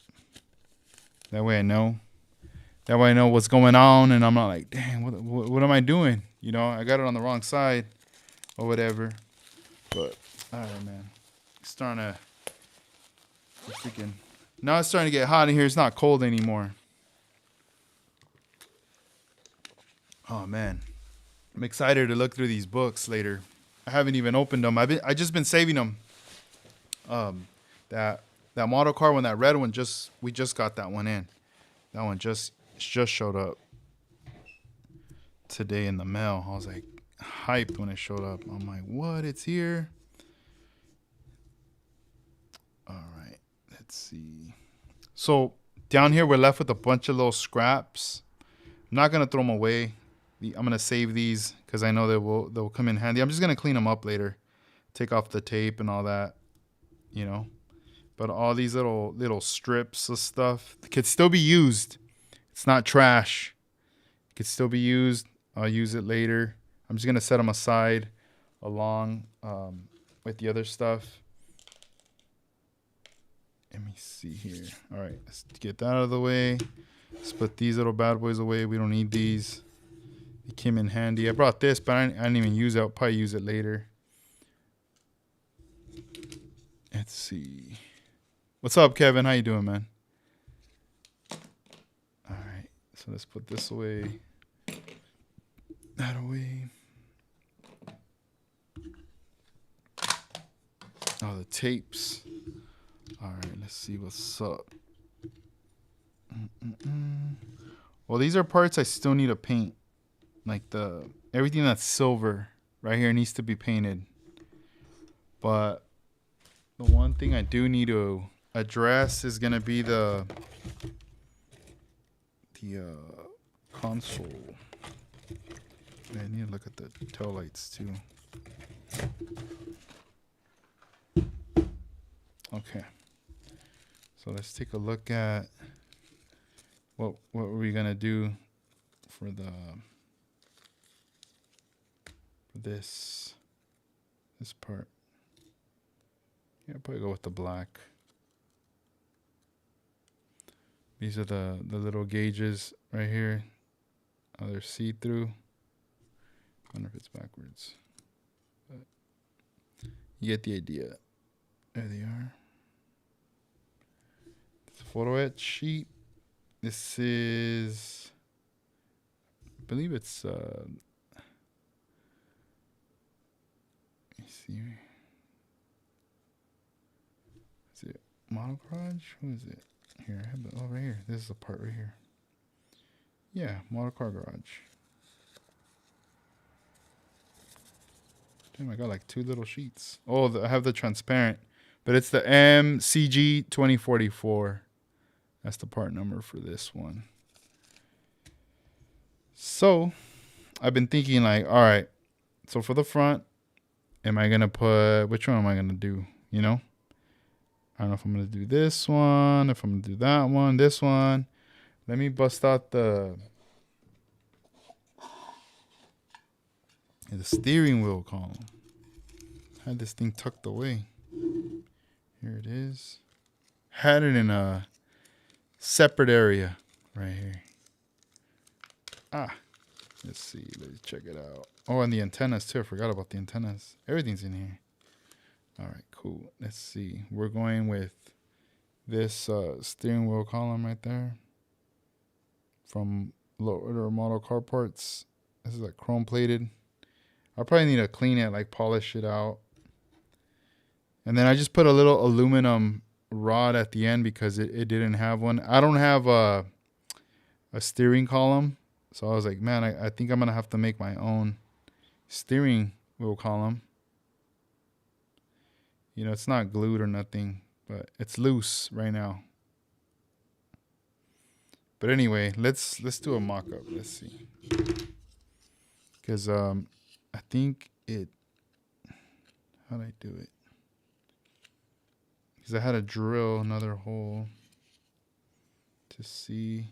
That way I know. That way I know what's going on, and I'm not like, dang, what am I doing? You know, I got it on the wrong side or whatever. But all right, man, it's starting to freaking. Now it's starting to get hot in here. It's not cold anymore. Oh man, I'm excited to look through these books later. I haven't even opened them. I just been saving them. That model car one, that red one, we just got that one in. That one just showed up today in the mail. I was like hyped when it showed up. I'm like, what? It's here. All right, let's see. So down here we're left with a bunch of little scraps. I'm not gonna throw them away. I'm gonna save these because I know they'll come in handy. I'm just gonna clean them up later, take off the tape and all that, you know. But all these little strips of stuff could still be used. It's not trash. It could still be used. I'll use it later. I'm just gonna set them aside along with the other stuff. Let me see here. All right, let's get that out of the way. Let's put these little bad boys away. We don't need these. It came in handy. I brought this, but I didn't even use it. I'll probably use it later. Let's see. What's up, Kevin? How you doing, man? All right. So let's put this away. That away. Oh, the tapes. All right. Let's see what's up. Well, these are parts I still need to paint. Like everything that's silver right here needs to be painted. But the one thing I do need to address is gonna be the console. I need to look at the tail lights too. Okay. So let's take a look at what were we gonna do for this part. Yeah, I'll probably go with the black. These are the little gauges right here. Oh, they're see-through. I wonder if it's backwards. But you get the idea. There they are. It's a photo-etched sheet. This is, I believe it's, let me see. Is it Model Garage? Who is it? Here, I have it over here. This is the part right here. Yeah, Model Car Garage. Damn, I got like 2 little sheets. Oh, I have the transparent, but it's the MCG 2044. That's the part number for this one. So, I've been thinking like, all right, so for the front, am I going to put, which one am I going to do? You know? I don't know if I'm going to do this one, if I'm going to do that one, this one. Let me bust out the steering wheel column. I had this thing tucked away. Here it is. Had it in a separate area right here. Let's see. Let's check it out. Oh, and the antennas too. I forgot about the antennas. Everything's in here. All right, cool. Let's see. We're going with this steering wheel column right there from lower model car parts. This is like chrome plated. I probably need to clean it, like polish it out. And then I just put a little aluminum rod at the end because it didn't have one. I don't have a steering column. So I was like, man, I think I'm going to have to make my own steering wheel column. You know, it's not glued or nothing, but it's loose right now. But anyway, let's do a mock-up. Let's see. Because I think how'd I do it? Because I had to drill another hole to see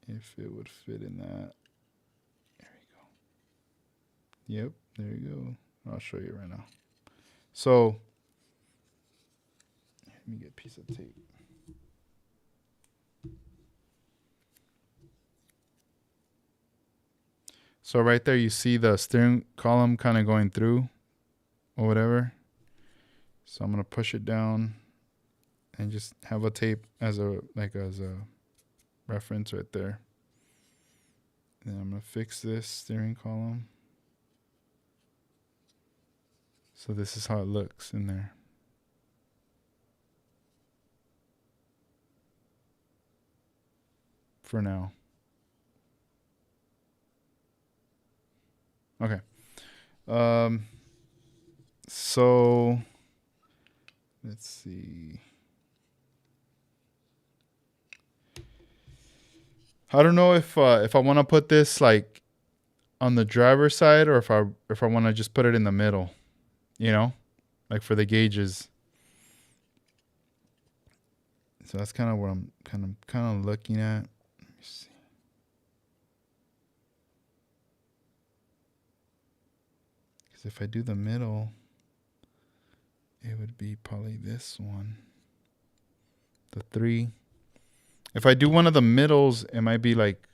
if it would fit in that. There we go. Yep, there you go. I'll show you right now. So, let me get a piece of tape. So right there, you see the steering column kind of going through or whatever. So I'm going to push it down and just have a tape as a reference right there. Then I'm going to fix this steering column. So this is how it looks in there. For now. Okay. So let's see. I don't know if I want to put this like on the driver's side or if I want to just put it in the middle, you know, like for the gauges. So that's kind of what I'm kind of looking at. Let me see. Because if I do the middle, it would be probably this one. The 3. If I do one of the middles, it might be like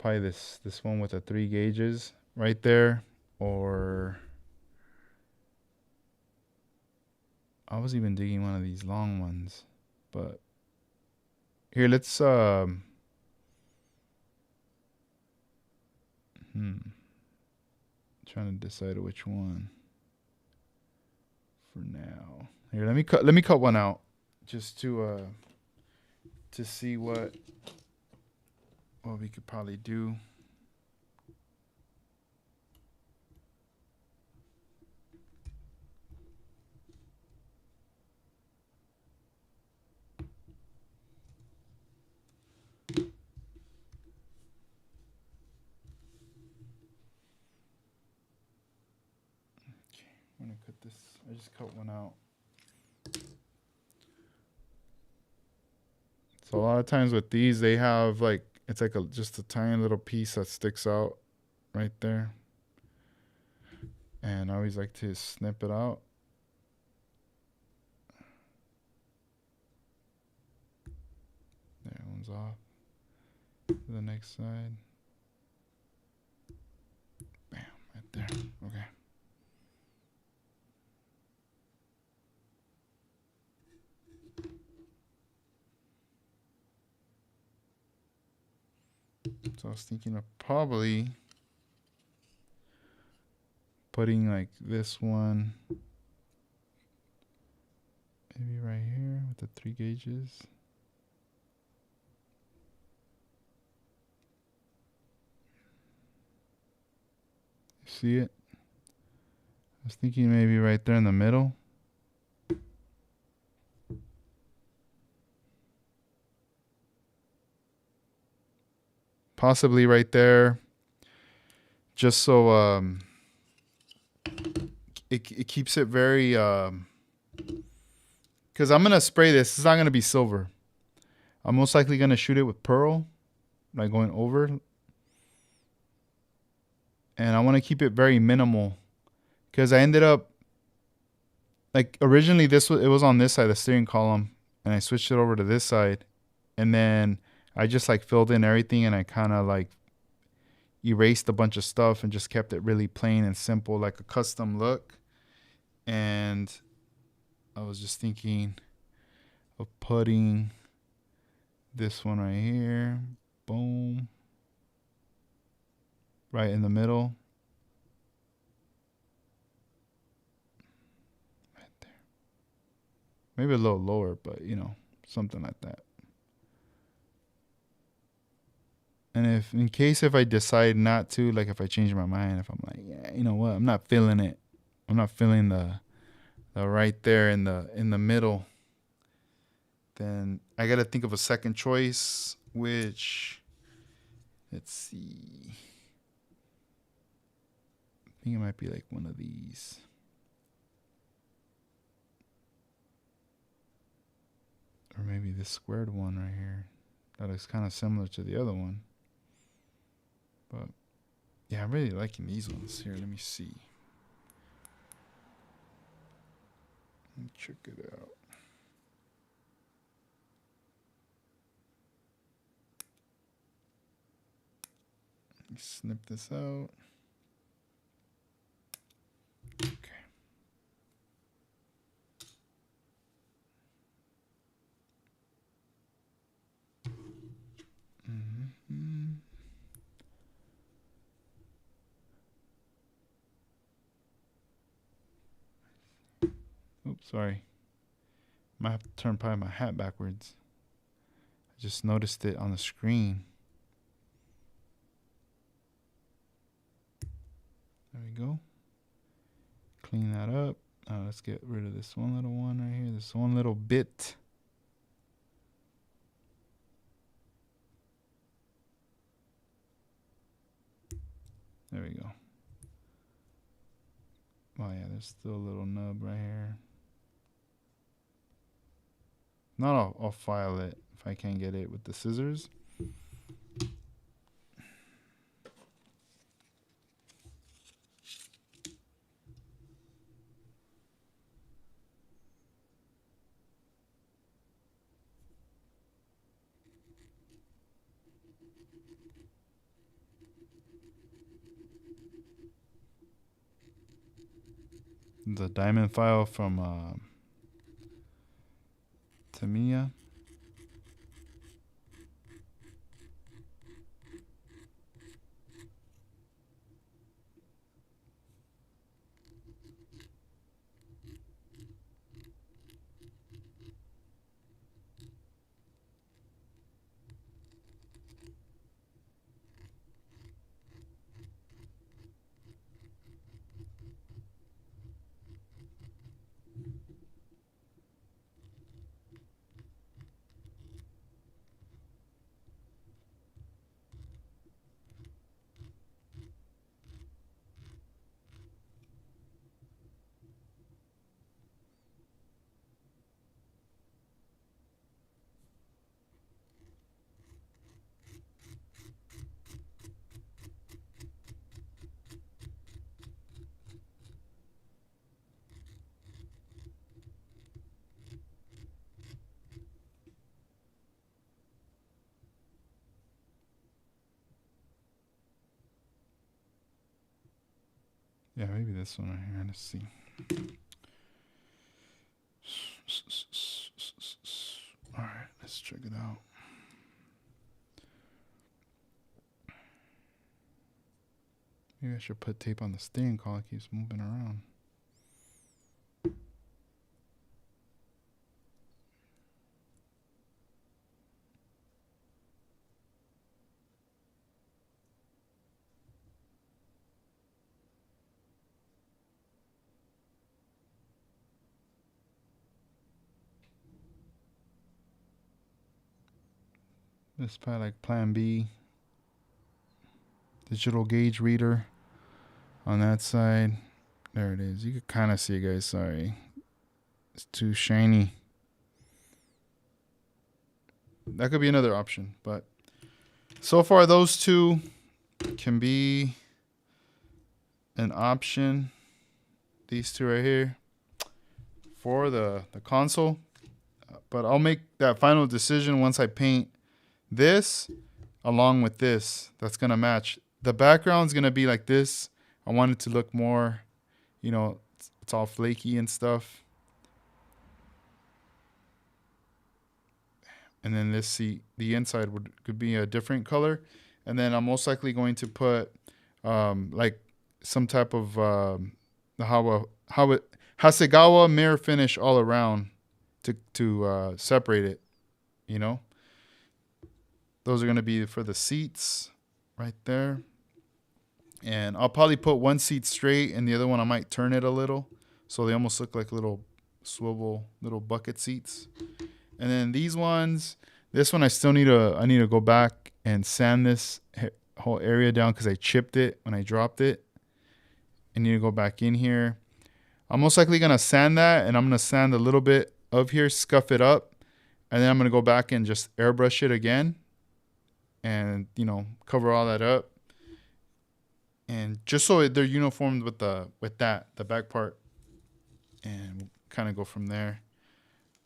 probably this one with the 3 gauges right there, or I was even digging one of these long ones, but here let's trying to decide which one for now. Here, let me cut one out just to see what we could probably do. I'm gonna cut this. I just cut one out. So a lot of times with these, they have like, it's like just a tiny little piece that sticks out right there. And I always like to snip it out. There, one's off. To the next side. Bam, right there. Okay. So I was thinking of probably putting like this one maybe right here with the 3 gauges. See it? I was thinking maybe right there in the middle. Possibly right there. Just so it keeps it very because I'm gonna spray this. It's not gonna be silver. I'm most likely gonna shoot it with pearl, like going over. And I want to keep it very minimal because I ended up like originally it was on this side, the steering column, and I switched it over to this side, and then I just like filled in everything and I kind of like erased a bunch of stuff and just kept it really plain and simple, like a custom look. And I was just thinking of putting this one right here, boom, right in the middle. Right there. Maybe a little lower, but you know, something like that. And if I decide not to, like if I change my mind, if I'm like, yeah, you know what, I'm not feeling it. I'm not feeling the right there in the middle. Then I got to think of a second choice, which, let's see. I think it might be like one of these. Or maybe this squared one right here. That is kind of similar to the other one. But yeah, I'm really liking these ones. Here, let me see. Let me check it out. Let me snip this out. Okay. Mm-hmm. Oops, sorry. Might have to turn probably my hat backwards. I just noticed it on the screen. There we go. Clean that up. Let's get rid of this one little one right here. This one little bit. There we go. Oh yeah, there's still a little nub right here. Not I'll file it if I can't get it with the scissors. The diamond file from Tamiya. Yeah, maybe this one right here. Let's see. All right, let's check it out. Maybe I should put tape on the steering column. It keeps moving around. This is probably like Plan B. Digital gauge reader on that side. There it is. You can kind of see it, guys. Sorry. It's too shiny. That could be another option, but so far those two can be an option. These two right here for the console. But I'll make that final decision once I paint this along with this. That's going to match. The background's going to be like this. I want it to look more, you know, it's all flaky and stuff. And then this seat, the inside could be a different color. And then I'm most likely going to put like some type of Hasegawa mirror finish all around to separate it, you know. Those are going to be for the seats right there. And I'll probably put one seat straight and the other one I might turn it a little. So they almost look like little swivel, little bucket seats. And then these ones, this one I still need to go back and sand this whole area down because I chipped it when I dropped it. I need to go back in here. I'm most likely going to sand that, and I'm going to sand a little bit of here, scuff it up. And then I'm going to go back and just airbrush it again. And, you know, cover all that up. And just so they're uniformed with the back part. And we'll kind of go from there.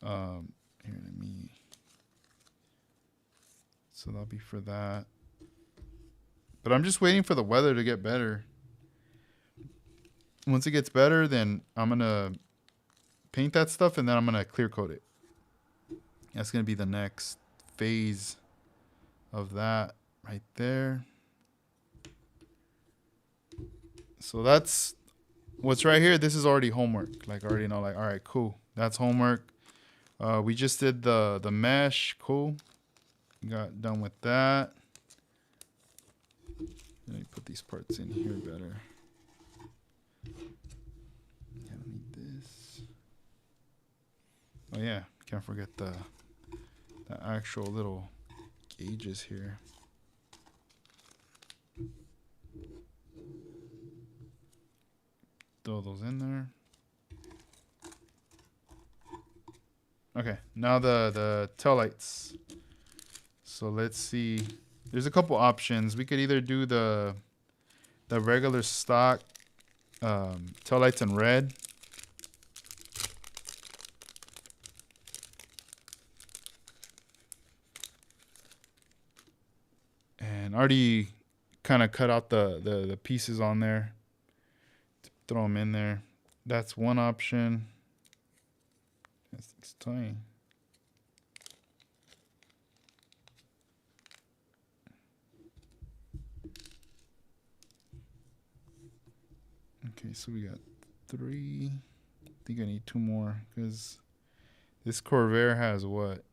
Here, let me. So that'll be for that. But I'm just waiting for the weather to get better. Once it gets better, then I'm going to paint that stuff and then I'm going to clear coat it. That's going to be the next phase of that right there. So that's what's right here. This is already homework. Like I already know, like, all right, cool. That's homework. We just did the mesh. Cool. Got done with that. Let me put these parts in here better. I don't need this. Oh yeah, can't forget the actual little gauges here. Throw those in there. Okay, now the tail lights. So let's see. There's a couple options. We could either do the regular stock tail lights in red. And I already kind of cut out the pieces on there, throw them in there. That's one option. It's tiny. Okay, so we got 3. I think I need 2 more because this Corvair has what?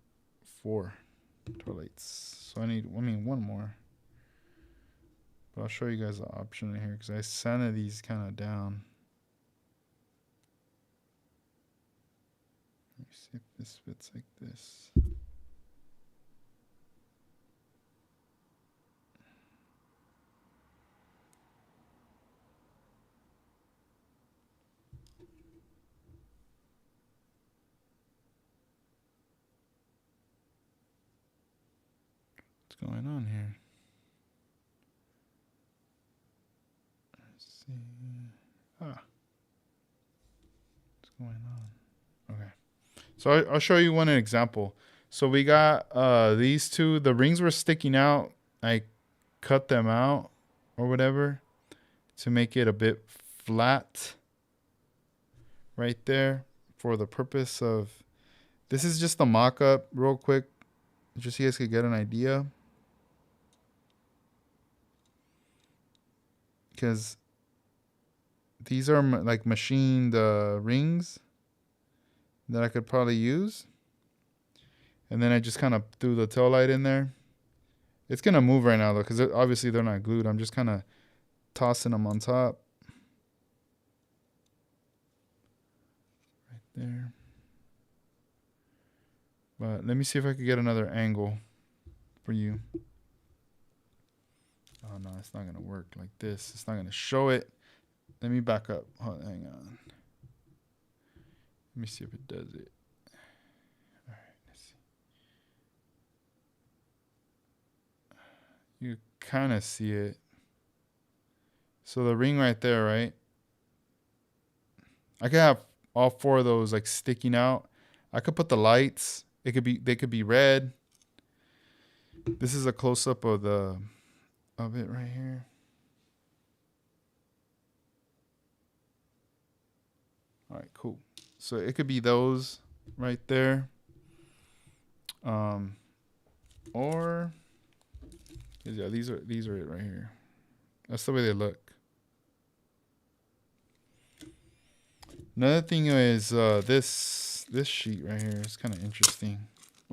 4 toilets. So I need, one more. But I'll show you guys the option in here because I sanded these kind of down. Let me see if this fits like this. What's going on here? Let's see. What's going on? Okay. So I'll show you one example. So we got these two. The rings were sticking out. I cut them out or whatever to make it a bit flat right there for the purpose of... This is just a mock-up real quick, just so you guys could get an idea. Because these are like machined rings that I could probably use. And then I just kind of threw the tail light in there. It's going to move right now though, because obviously they're not glued. I'm just kind of tossing them on top. Right there. But let me see if I could get another angle for you. Oh no, it's not going to work like this. It's not going to show it. Let me back up. Hold on, hang on. Let me see if it does it. All right, let's see. You kind of see it. So the ring right there, right? I could have all 4 of those like sticking out. I could put the lights. They could be red. This is a close up of it right here. All right, cool. So it could be those right there. Or yeah, these are it right here. That's the way they look. Another thing is this sheet right here is kind of interesting.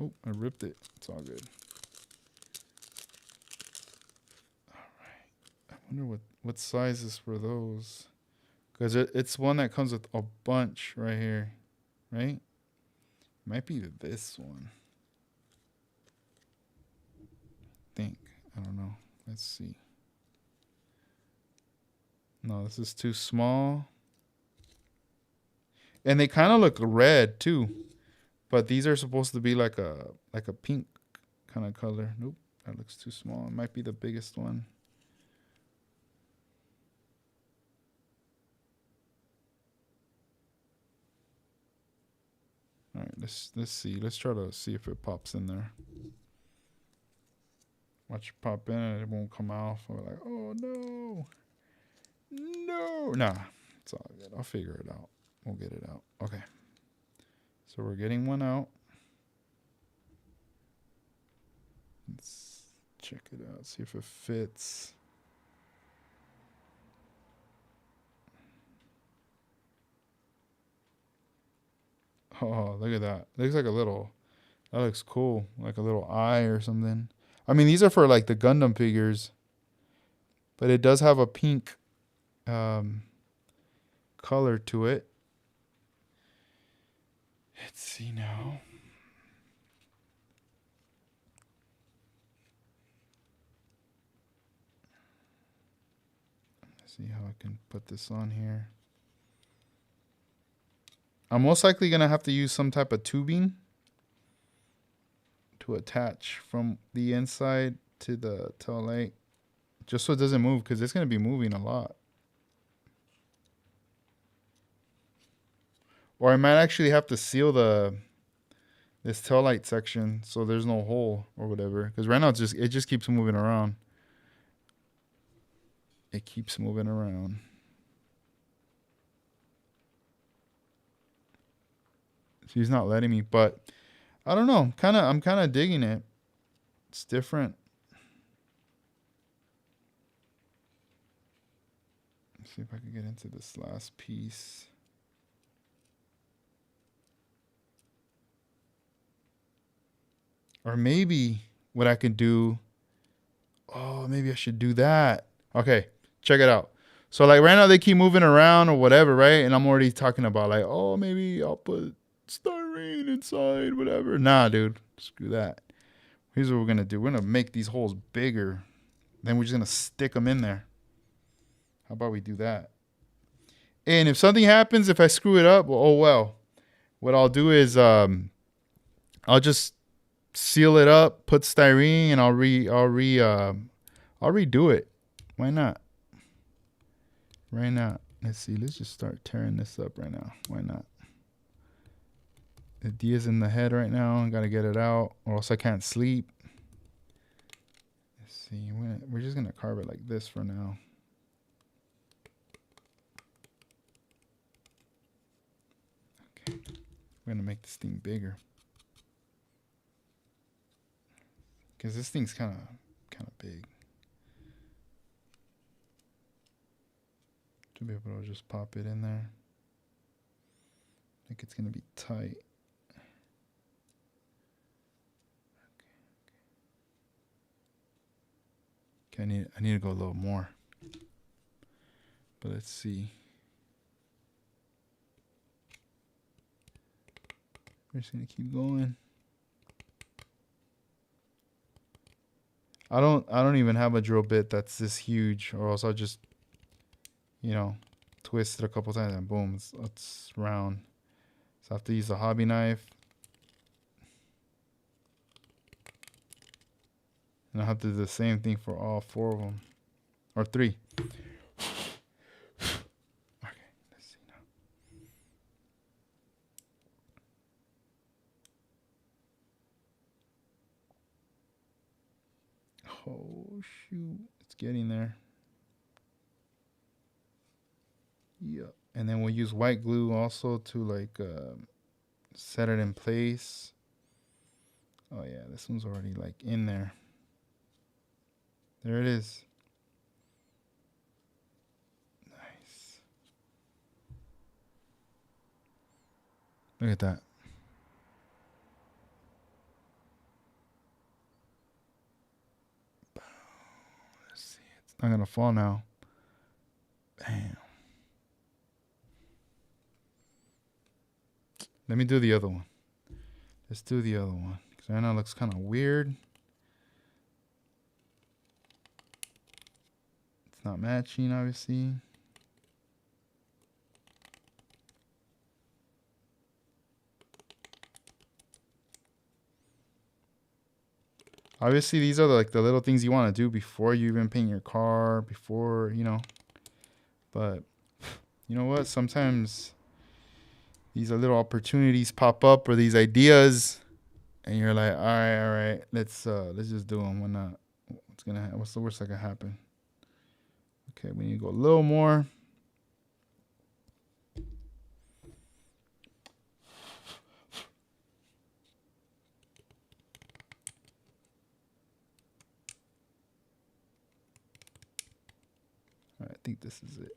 Oh, I ripped it. It's all good. All right. I wonder what size is for those. Because it's one that comes with a bunch right here, right? Might be this one. I think. I don't know. Let's see. No, this is too small. And they kind of look red too. But these are supposed to be like a pink kind of color. Nope, that looks too small. It might be the biggest one. All right, let's see. Let's try to see if it pops in there. Watch it pop in and it won't come out. We're like, oh no. No. Nah, it's all good. I'll figure it out. We'll get it out. Okay. So we're getting one out. Let's check it out. See if it fits. Oh, look at that. Looks like a little... That looks cool. Like a little eye or something. I mean, these are for like the Gundam figures. But it does have a pink color to it. Let's see now. Let's see how I can put this on here. I'm most likely going to have to use some type of tubing to attach from the inside to the tail light. Just so it doesn't move, because it's going to be moving a lot. Or I might actually have to seal this tail light section so there's no hole or whatever. Because right now it just keeps moving around. It keeps moving around. She's not letting me, but I don't know. I'm kind of digging it. It's different. Let's see if I can get into this last piece. Or maybe what I could do. Oh, maybe I should do that. Okay, check it out. So like right now they keep moving around or whatever, right? And I'm already talking about like, oh, maybe I'll put styrene inside, whatever. Nah, dude, screw that. Here's what we're gonna do. We're gonna make these holes bigger. Then we're just gonna stick them in there. How about we do that? And if something happens, if I screw it up, well, oh well. What I'll do is I'll just seal it up, put styrene, and I'll redo it. Why not? Why not? Let's see. Let's just start tearing this up right now. Why not? The D is in the head right now. I gotta get it out, or else I can't sleep. Let's see. We're just gonna carve it like this for now. Okay. We're gonna make this thing bigger. Because this thing's kind of big. To be able to just pop it in there. I think it's going to be tight. Okay, I need to go a little more. But let's see. We're just going to keep going. I don't even have a drill bit that's this huge, or else I'll just, you know, twist it a couple times and boom, it's round. So I have to use a hobby knife. And I have to do the same thing for all 4 of them. Or 3. Okay, let's see now. Oh, shoot. It's getting there. Yeah. And then we'll use white glue also to like set it in place. Oh, yeah. This one's already like in there. There it is. Nice. Look at that. Let's see. It's not going to fall now. Bam. Let me do the other one. Let's do the other one. Because right now it looks kind of weird. It's not matching, obviously. Obviously, these are like the little things you want to do before you even paint your car, before, you know. But you know what? Sometimes these are little opportunities pop up, or these ideas, and you're like, all right, let's just do them. Why not? What's the worst that can happen? Okay, we need to go a little more. All right, I think this is it.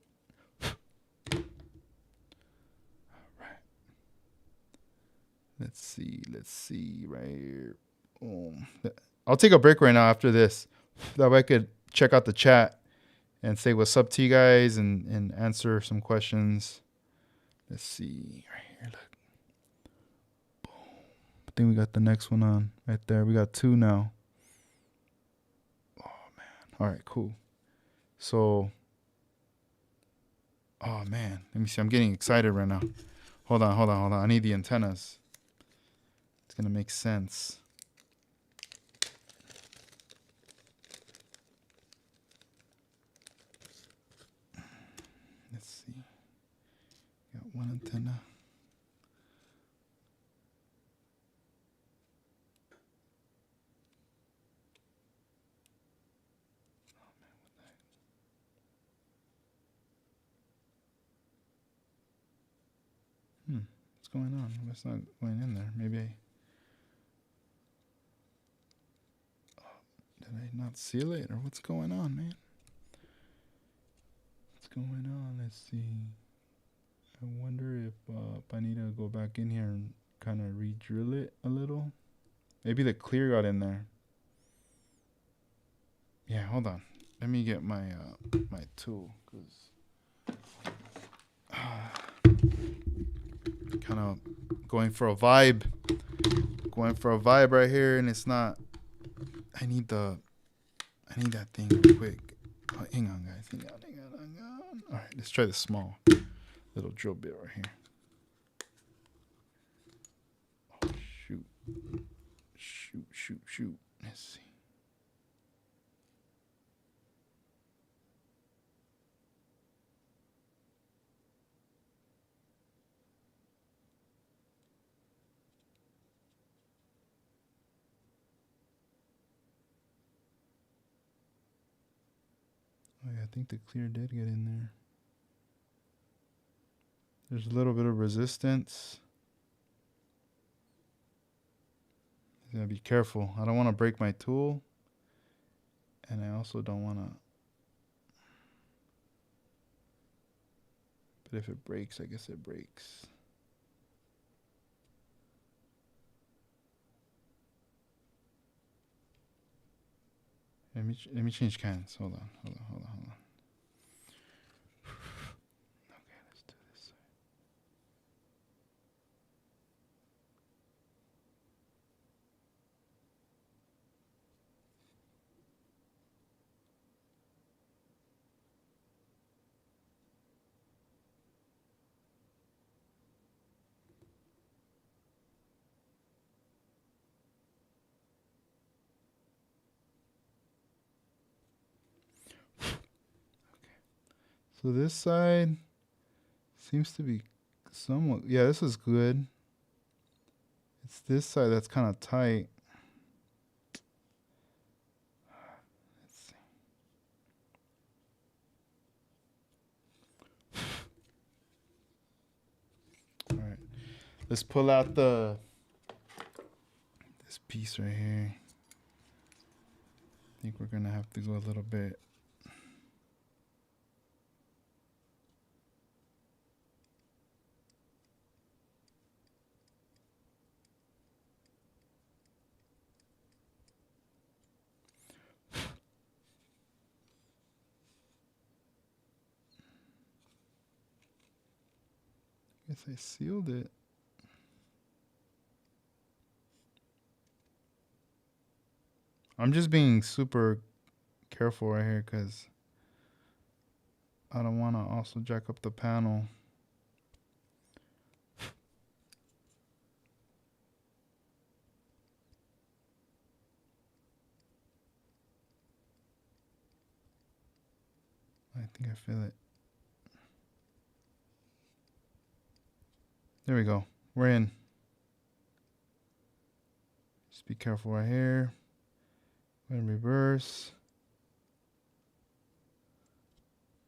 Let's see right here. I'll take a break right now after this. That way I could check out the chat and say what's up to you guys and answer some questions. Let's see right here. Look. Boom. I think we got the next one on right there. We got 2 now. Oh, man. All right, cool. So, oh, man. Let me see. I'm getting excited right now. Hold on. I need the antennas. It's going to make sense. Let's see. Got one antenna. What's going on? It's not going in there. Maybe did I not seal it, or what's going on, man? What's going on? Let's see. I wonder if I need to go back in here and kind of re-drill it a little. Maybe the clear got in there. Yeah, hold on. Let me get my my tool, cause kind of going for a vibe. Going for a vibe right here, and it's not. I need that thing real quick. Oh, hang on, guys. Hang on. All right, let's try the small little drill bit right here. Oh, shoot. Let's see. Oh, yeah, I think the clear did get in there. There's a little bit of resistance. You gotta be careful. I don't want to break my tool, and I also don't want to. But if it breaks, I guess it breaks. Let me change cans. Hold on. Okay, let's do this. So this side seems to be somewhat. Yeah, this is good. It's this side that's kind of tight. Let's see. All right, let's pull out this piece right here. I think we're gonna have to go a little bit. Guess I sealed it. I'm just being super careful right here because I don't want to also jack up the panel. I think I feel it. There we go. We're in. Just be careful right here. Go in reverse.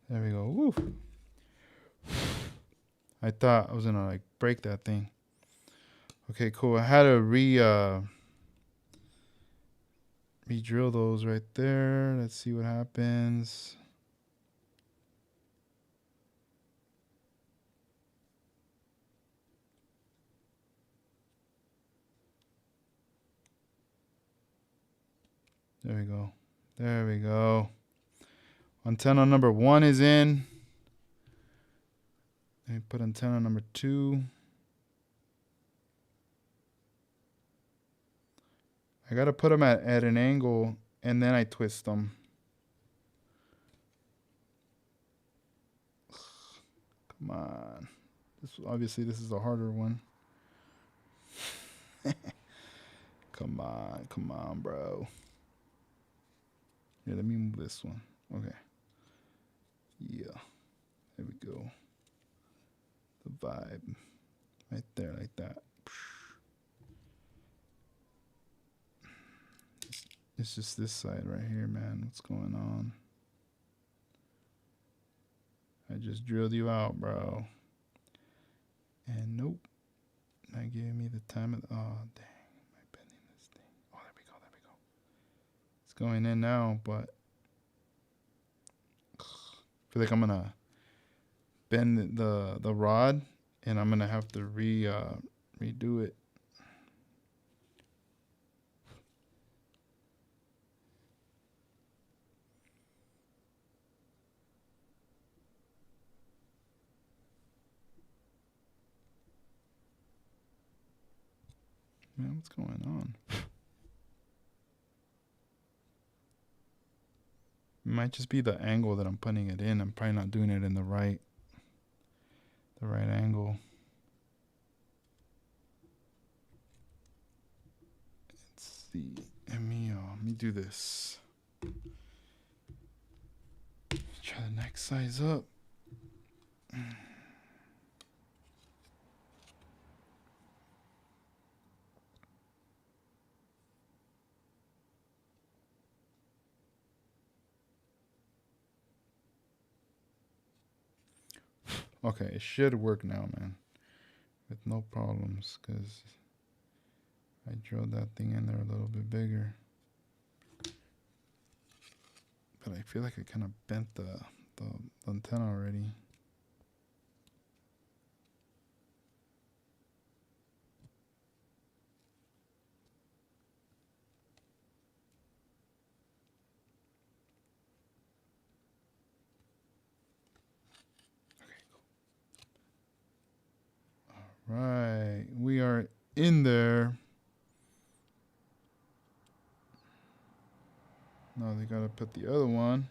There we go. Woo. I thought I was gonna like break that thing. Okay, cool. I had to re-drill those right there. Let's see what happens. There we go. Antenna number 1 is in. Let me put antenna number 2. I gotta put them at an angle, and then I twist them. Come on. Obviously this is a harder one. Come on, bro. Here, let me move this one. Okay. Yeah. There we go. The vibe. Right there, like that. It's just this side right here, man. What's going on? I just drilled you out, bro. And nope, not giving me the time of, oh dang, am I bending this thing? Oh, there we go, there we go. It's going in now, but I feel like I'm gonna bend the rod, and I'm gonna have to redo it. Man, what's going on? It might just be the angle that I'm putting it in. I'm probably not doing it in the right angle. Let's see. Let me do this. Try the next size up. Okay, it should work now, man, with no problems, because I drilled that thing in there a little bit bigger. But I feel like I kind of bent the antenna already. Right, we are in there. Now they gotta put the other one.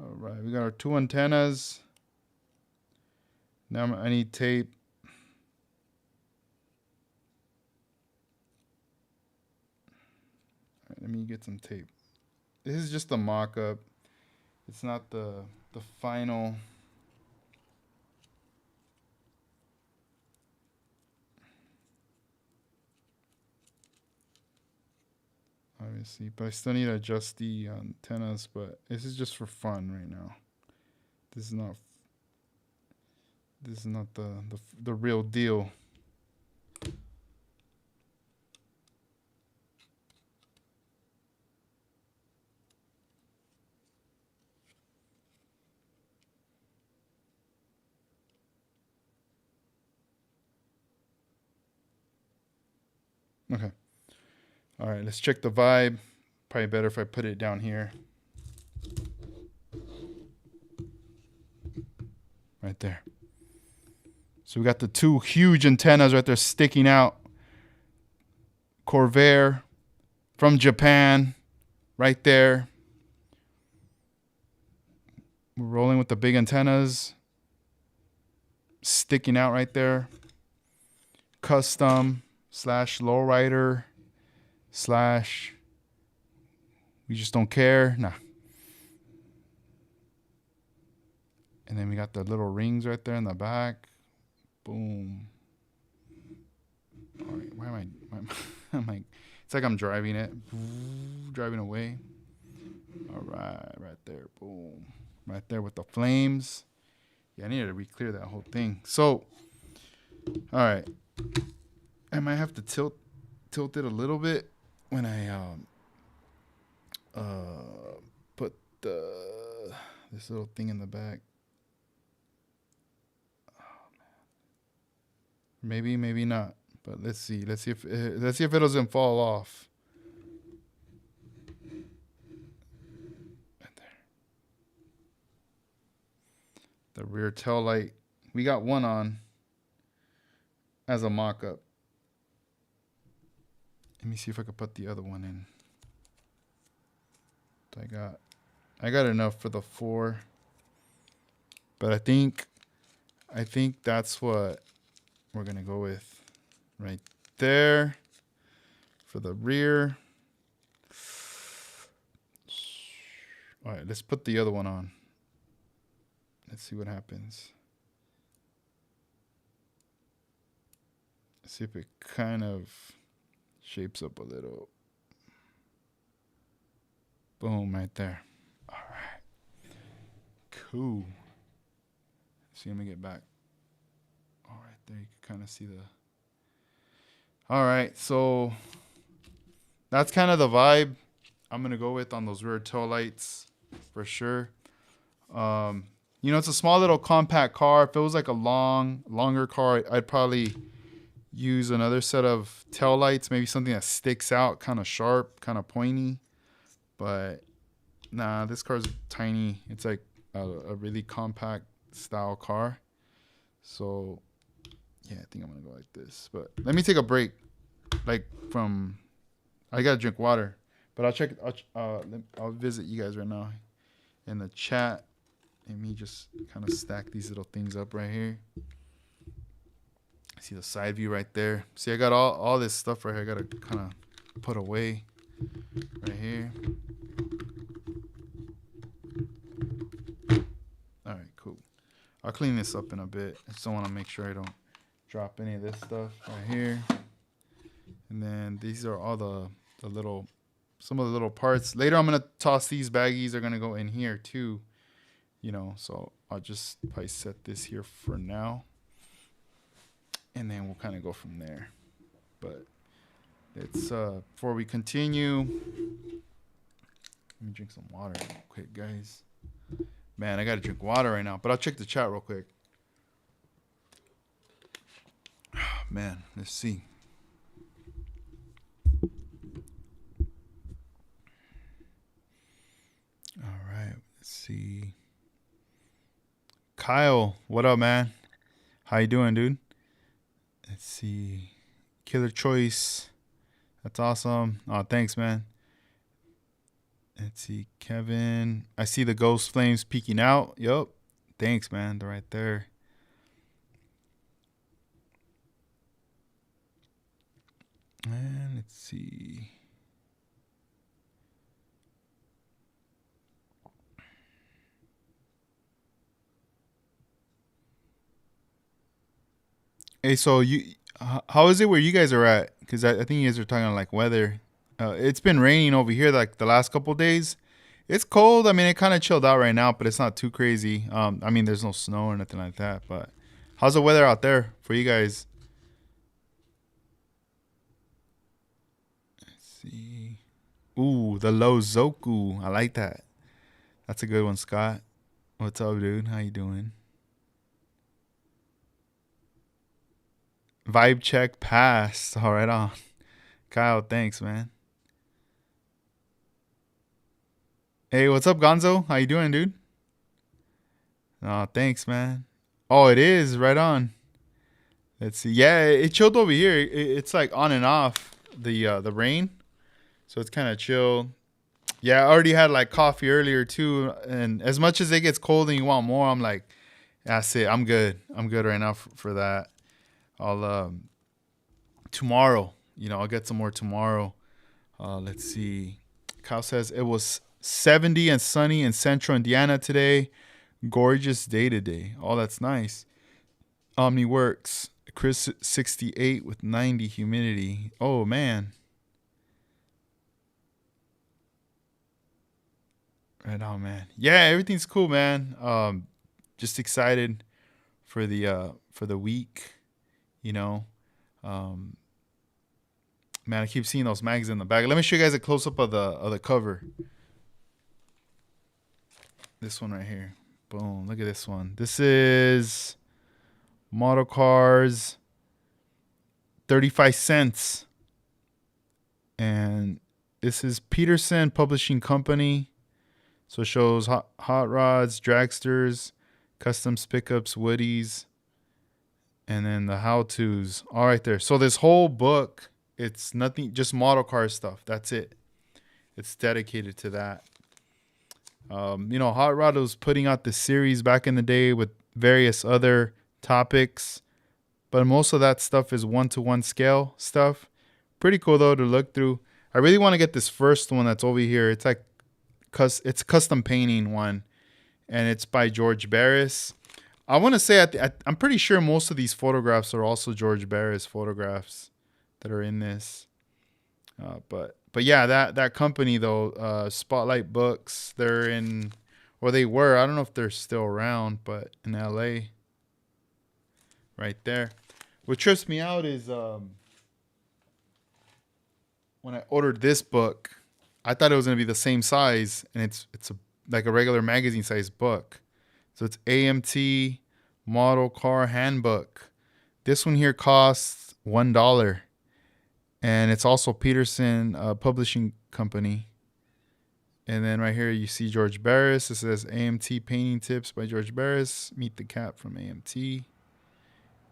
All right, we got our two antennas. Now I need tape. All right, let me get some tape. This is just the mock-up. It's not the final. Obviously, but I still need to adjust the antennas, but this is just for fun right now. This is not the real deal. Okay. All right, let's check the vibe. Probably better if I put it down here. Right there. So we got the two huge antennas right there sticking out. Corvair from Japan, right there. We're rolling with the big antennas sticking out right there. Custom / lowrider / we just don't care. Nah. And then we got the little rings right there in the back. Boom. All right, why am I it's like I'm driving it. Driving away. All right, right there. Boom. Right there with the flames. Yeah, I needed to re-clear that whole thing. So, all right. I might have to tilt it a little bit when I put this little thing in the back. Oh, man. Maybe not. But let's see. Let's see if it doesn't fall off. Right there. The rear tail light. We got one on as a mock-up. Let me see if I could put the other one in. I got enough for the 4. But I think that's what we're gonna go with. Right there for the rear. All right, let's put the other one on. Let's see what happens. Let's see if it kind of shapes up a little. Boom, right there. All right. Cool. See, let me get back. All right, there you can kind of see the. All right, so that's kind of the vibe I'm gonna go with on those rear tail lights for sure. You know, it's a small little compact car. If it was like a longer car, I'd probably use another set of tail lights, maybe something that sticks out, kind of sharp, kind of pointy. But nah, this car's tiny. It's like a really compact style car. So yeah, I think I'm gonna go like this. But let me take a break. Like from, I gotta drink water. But I'll check. I'll visit you guys right now in the chat. Let me just kind of stack these little things up right here. See the side view right there. See, I got all this stuff right here. I gotta kind of put away right here. All right, cool. I'll clean this up in a bit. I just don't want to make sure I don't drop any of this stuff right here. And then these are all the little, some of the little parts. Later, I'm gonna toss these baggies. They're gonna go in here too. You know, so I'll just probably set this here for now. And then we'll kind of go from there. But it's before we continue, let me drink some water real quick, guys. Man, I gotta drink water right now, but I'll check the chat real quick. Man, let's see. All right, let's see. Kyle, what up, man? How you doing, dude? Let's see. Killer Choice. That's awesome. Oh, thanks, man. Let's see. Kevin. I see the ghost flames peeking out. Yup. Thanks, man. They're right there. And let's see. Hey, so how is it where you guys are at? Because I think you guys are talking on like weather. It's been raining over here like the last couple of days. It's cold. I mean, it kind of chilled out right now, but it's not too crazy. I mean, there's no snow or nothing like that. But how's the weather out there for you guys? Let's see. Ooh, the Lozoku. I like that. That's a good one, Scott. What's up, dude? How you doing? Vibe check passed. All right, on. Kyle, thanks, man. Hey, what's up, Gonzo? How you doing, dude? Oh, thanks, man. Oh, it is right on. Let's see. Yeah, it chilled over here. It's like on and off the rain, so it's kind of chill. Yeah, I already had like coffee earlier too, and as much as it gets cold and you want more, I'm like, that's it. I'm good. I'm good right now for that. I'll tomorrow. You know, I'll get some more tomorrow. Let's see. Kyle says it was 70 and sunny in central Indiana today. Gorgeous day today. Oh, that's nice. Omni works. Chris 68 with 90 humidity. Oh man. Right on, man. Yeah, everything's cool, man. Just excited for the week. You know, man, I keep seeing those mags in the back. Let me show you guys a close up of the cover. This one right here. Boom. Look at this one. This is Model Cars 35 cents. And this is Peterson Publishing Company. So it shows hot rods, dragsters, customs pickups, woodies, and then the how-tos. All right there. So this whole book, it's nothing, just model car stuff. That's it. It's dedicated to that. You know, Hot Rod was putting out this series back in the day with various other topics, but most of that stuff is 1-to-1 scale stuff. Pretty cool though to look through. I really want to get this first one that's over here. It's like, it's custom painting one, and it's by George Barris. I want to say I'm pretty sure most of these photographs are also George Barris photographs that are in this. But yeah, that company though, Spotlight Books, they're in, or they were. I don't know if they're still around, but in LA. Right right there. What trips me out is when I ordered this book, I thought it was gonna be the same size, and it's like a regular magazine size book. So it's AMT Model Car Handbook. This one here costs $1, and it's also Peterson Publishing Company. And then right here you see George Barris. It says AMT Painting Tips by George Barris. Meet the Cap from AMT.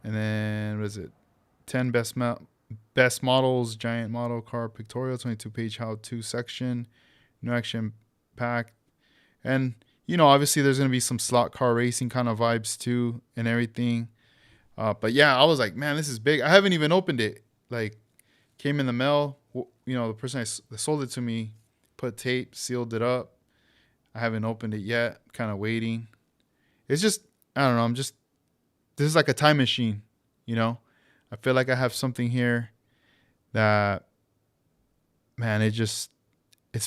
And then what is it? 10 best models, giant model car pictorial, 22-page how-to section, no action packed. And obviously there's gonna be some slot car racing kind of vibes too and everything. But yeah, I was like, man, this is big. I haven't even opened it. Like, came in the mail. The person that sold it to me put tape, sealed it up. I haven't opened it yet. Kind of waiting. It's just, I don't know. This is like a time machine. I feel like I have something here that, man, it's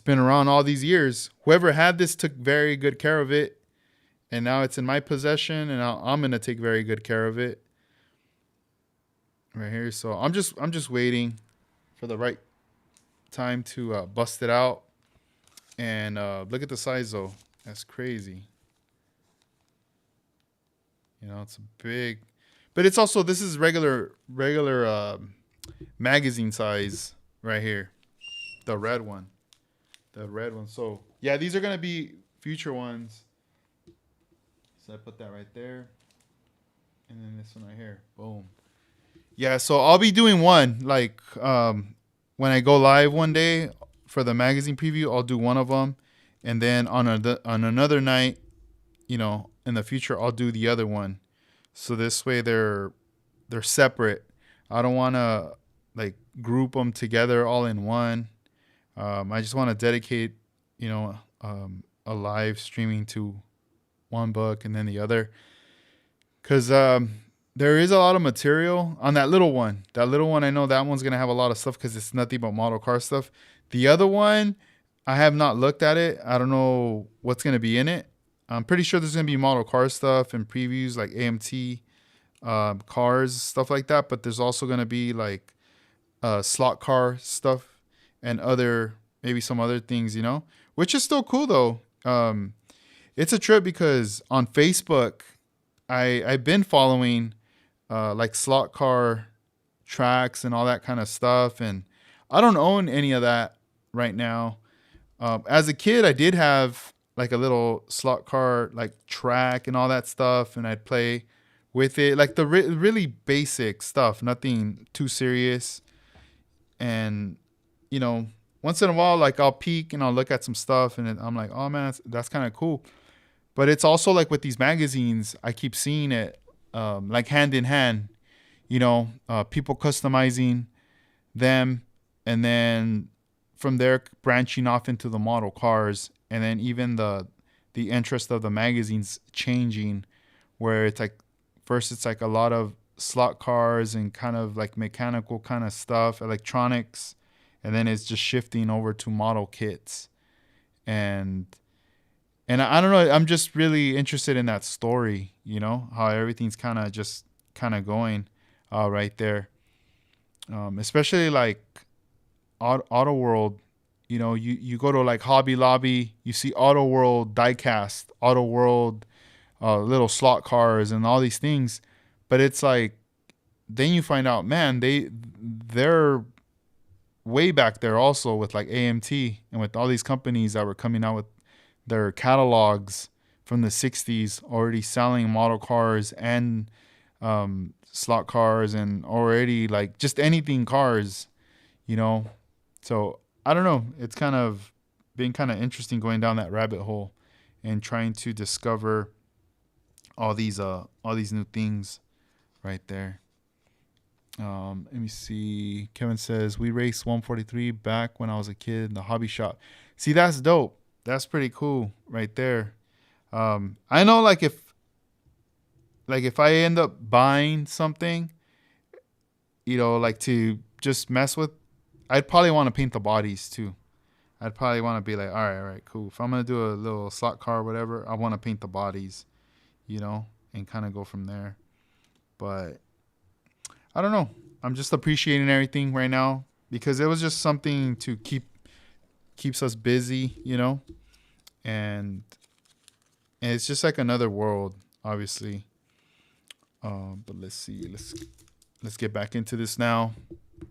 been around all these years. Whoever had this took very good care of it, and now it's in my possession, and I'm gonna take very good care of it. Right here. So I'm just waiting for the right time to bust it out. And look at the size though. That's crazy. It's a big, but it's also, this is regular magazine size right here. The red one. So yeah, these are gonna be future ones. So I put that right there, and then this one right here. Boom. Yeah, so I'll be doing one, like, when I go live one day for the magazine preview, I'll do one of them, and then on another night, in the future, I'll do the other one. So this way they're separate. I don't want to like group them together all in one. I just want to dedicate, a live streaming to one book and then the other, because there is a lot of material on that little one. That little one, I know that one's going to have a lot of stuff because it's nothing but model car stuff. The other one, I have not looked at it. I don't know what's going to be in it. I'm pretty sure there's going to be model car stuff and previews like AMT cars, stuff like that. But there's also going to be like slot car stuff and maybe some other things, which is still cool though. It's a trip because on Facebook, I've been following like slot car tracks and all that kind of stuff, and I don't own any of that right now. As a kid, I did have like a little slot car like track and all that stuff, and I'd play with it, like the really basic stuff, nothing too serious. And once in a while, like I'll peek and I'll look at some stuff, and I'm like, oh man, that's kind of cool. But it's also like with these magazines, I keep seeing it like hand in hand, people customizing them, and then from there branching off into the model cars, and then even the interest of the magazines changing, where it's like first it's like a lot of slot cars and kind of like mechanical kind of stuff, electronics, and then it's just shifting over to model kits. And I don't know, I'm just really interested in that story, how everything's kind of going right there. Especially like Auto World, you go to like Hobby Lobby, you see Auto World diecast, Auto World little slot cars and all these things. But it's like, then you find out, man, they're way back there also with like AMT and with all these companies that were coming out with their catalogs from the 60s, already selling model cars and slot cars, and already like just anything cars, So I don't know. It's kind of been kind of interesting going down that rabbit hole and trying to discover all these new things right there. Let me see. Kevin says, we raced 143 back when I was a kid in the hobby shop. See, that's dope. That's pretty cool right there. I know like if I end up buying something, like to just mess with, I'd probably want to paint the bodies too. I'd probably want to be like, all right, cool. If I'm going to do a little slot car or whatever, I want to paint the bodies, and kind of go from there. But I don't know. I'm just appreciating everything right now because it was just something to keeps us busy, you know, and it's just like another world, obviously. But let's see. Let's get back into this now.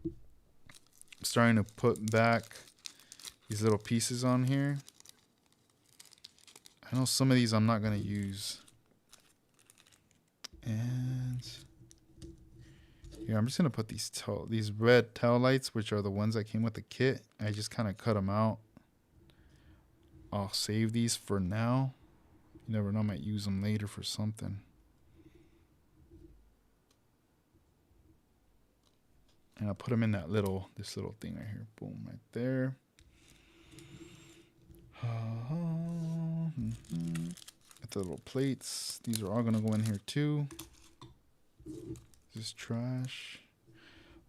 I'm starting to put back these little pieces on here. I know some of these I'm not gonna use. And here, I'm just gonna put these red tail lights, which are the ones that came with the kit. I just kind of cut them out. I'll save these for now. You never know, I might use them later for something. And I'll put them in that this little thing right here. Boom, right there. Got the little plates. These are all gonna go in here too. This is trash.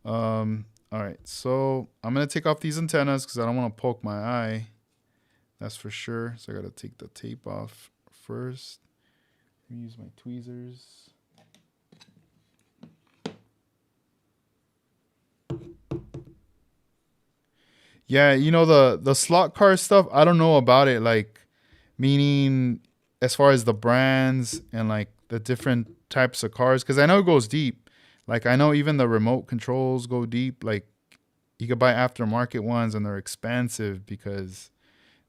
All right, so I'm gonna take off these antennas because I don't want to poke my eye. That's for sure. So I gotta take the tape off first. Let me use my tweezers. Yeah, you know the slot car stuff. I don't know about it. Like, meaning as far as the brands and like the different types of cars, because I know it goes deep. Like I know even the remote controls go deep. Like you could buy aftermarket ones and they're expensive because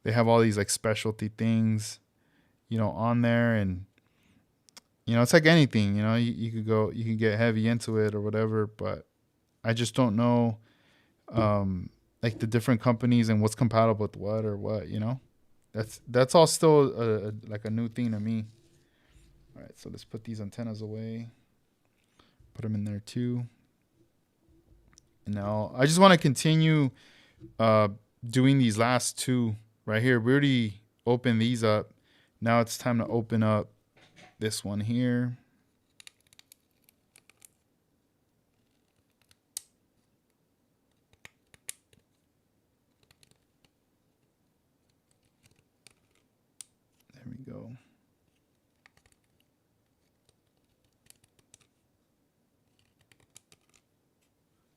they have all these like specialty things, you know, on there. And you know, it's like anything. You know, you could get heavy into it or whatever. But I just don't know. Like the different companies and what's compatible with what or what, you know, that's all still like a new thing to me. All right, so let's put these antennas away, put them in there too. And now I just want to continue doing these last two right here. We already opened these up. Now it's time to open up this one here. There we go.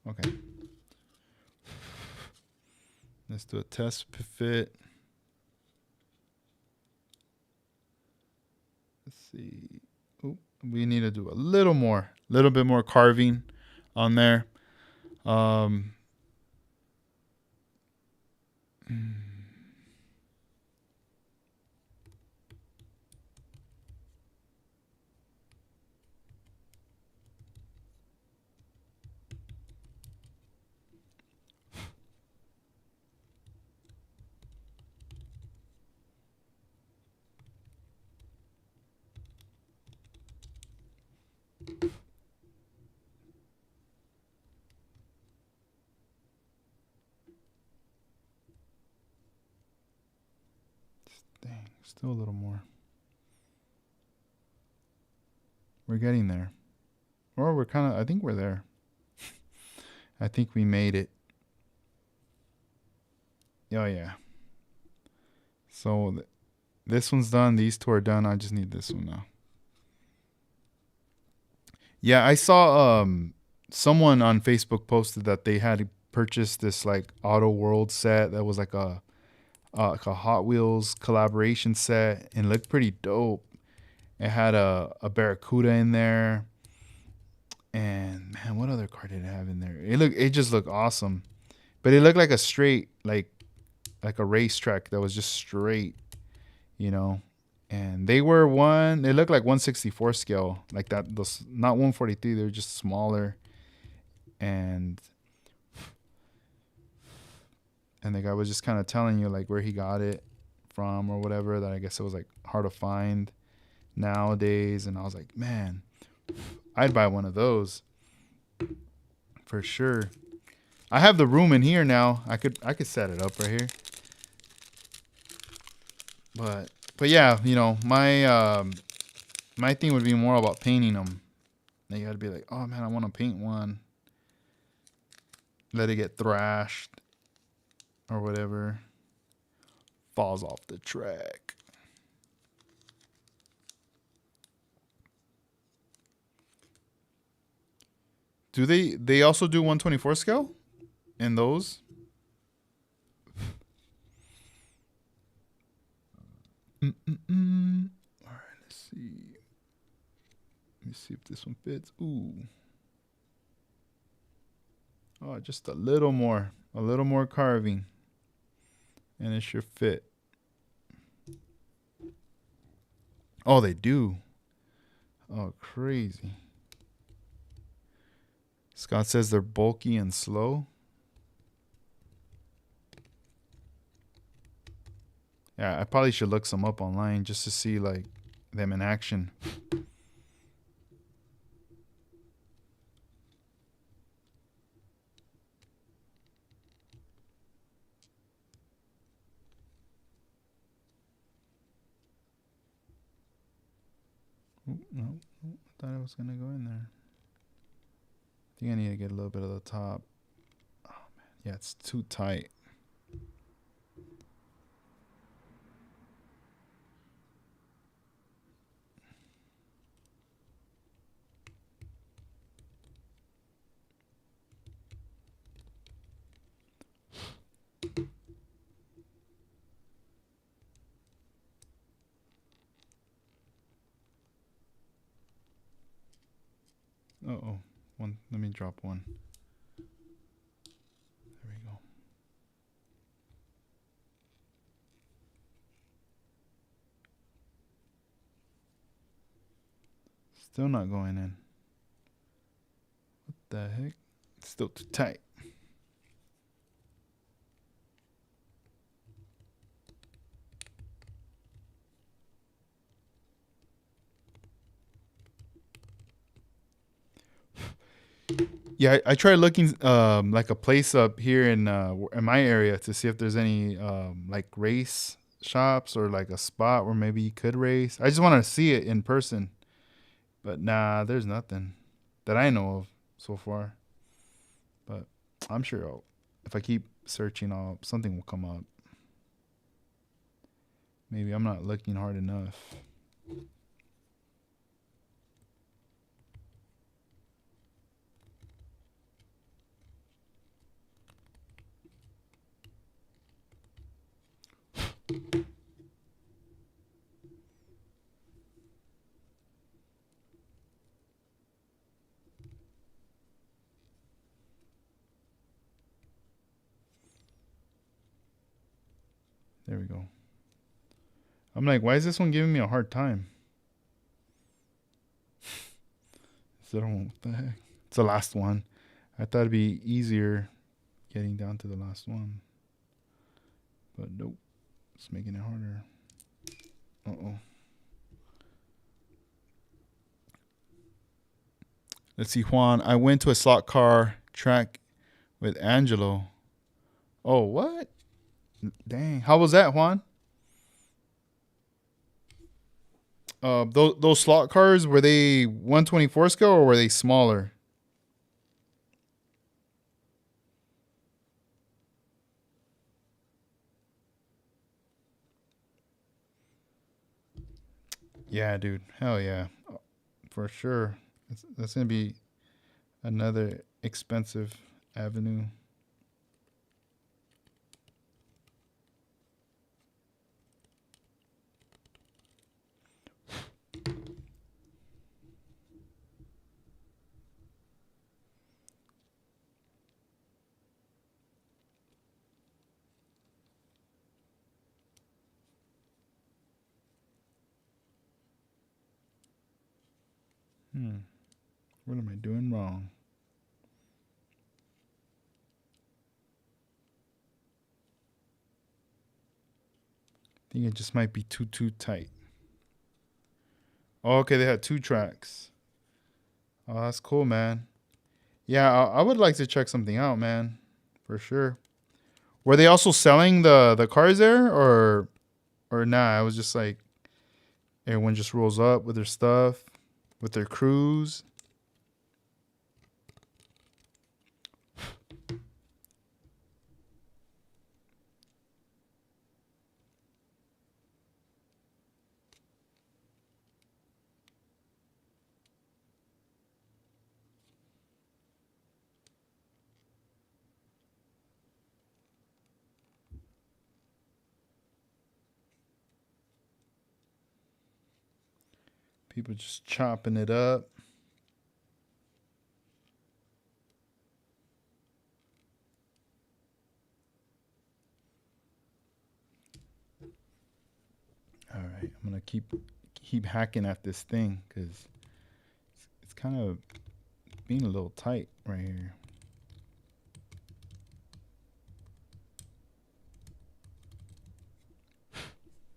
Okay. Let's do a test fit. Let's see. Ooh, we need to do a little bit more carving on there. Dang, still a little more. We're getting there. Or we're kind of, I think we're there. I think we made it. Oh, yeah. So this one's done. These two are done. I just need this one now. Yeah, I saw someone on Facebook posted that they had purchased this like Auto World set that was like a Hot Wheels collaboration set and looked pretty dope. It had a Barracuda in there. And man, what other car did it have in there? It just looked awesome. But it looked like a straight, like a racetrack that was just straight, you know. And they looked like 164 scale, like that. Those, not 143. They were just smaller. And the guy was just kind of telling you like where he got it from or whatever. That I guess it was like hard to find nowadays. And I was like, man, I'd buy one of those for sure. I have the room in here now. I could set it up right here. But yeah, you know, my thing would be more about painting them. You gotta be like, oh man, I want to paint one. Let it get thrashed or whatever. Falls off the track. Do they also do 124 scale in those? Mm-mm-mm. All right, let's see. Let me see if this one fits. Ooh. Oh, just a little more carving, and it should fit. Oh, they do. Oh, crazy. Scott says they're bulky and slow. Yeah, I probably should look some up online just to see like them in action. Ooh, no, I thought it was gonna go in there. I think I need to get a little bit of the top. Oh man, yeah, it's too tight. Uh-oh. Let me drop one. There we go. Still not going in. What the heck? It's still too tight. Yeah, I tried looking like a place up here in my area to see if there's any like race shops or like a spot where maybe you could race. I just wanted to see it in person, but nah, there's nothing that I know of so far. But I'm sure if I keep searching, something will come up. Maybe I'm not looking hard enough. There we go. I'm like, why is this one giving me a hard time? So, what the heck? It's the last one. I thought it'd be easier getting down to the last one. But nope. It's making it harder. Uh-oh. Let's see, Juan. I went to a slot car track with Angelo. Oh, what? Dang. How was that, Juan? Those slot cars, were they 124 scale or were they smaller? Yeah, dude. Hell yeah. For sure. That's going to be another expensive avenue. What am I doing wrong? I think it just might be too tight. Oh, okay, they had 2 tracks. Oh, that's cool, man. Yeah, I would like to check something out, man. For sure. Were they also selling the cars there or nah? It was just like everyone just rolls up with their stuff, with their crews. People just chopping it up. All right, I'm gonna keep hacking at this thing because it's kind of being a little tight right here.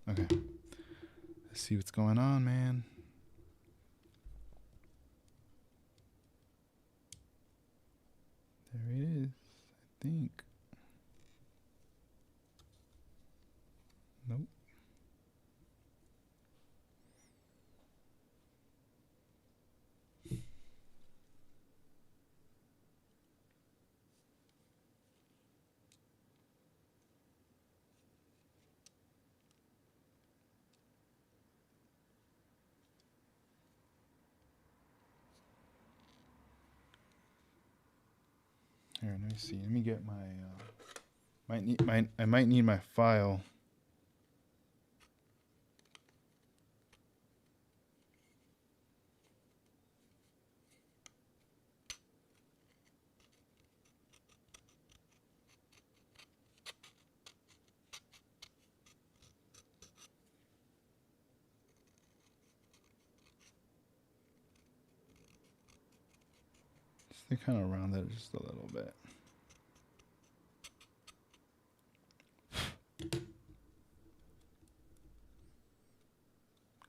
Okay, let's see what's going on, man. There it is, I think. Nope. Here, let me see. Let me get my I might need my file. They kind of round that just a little bit. I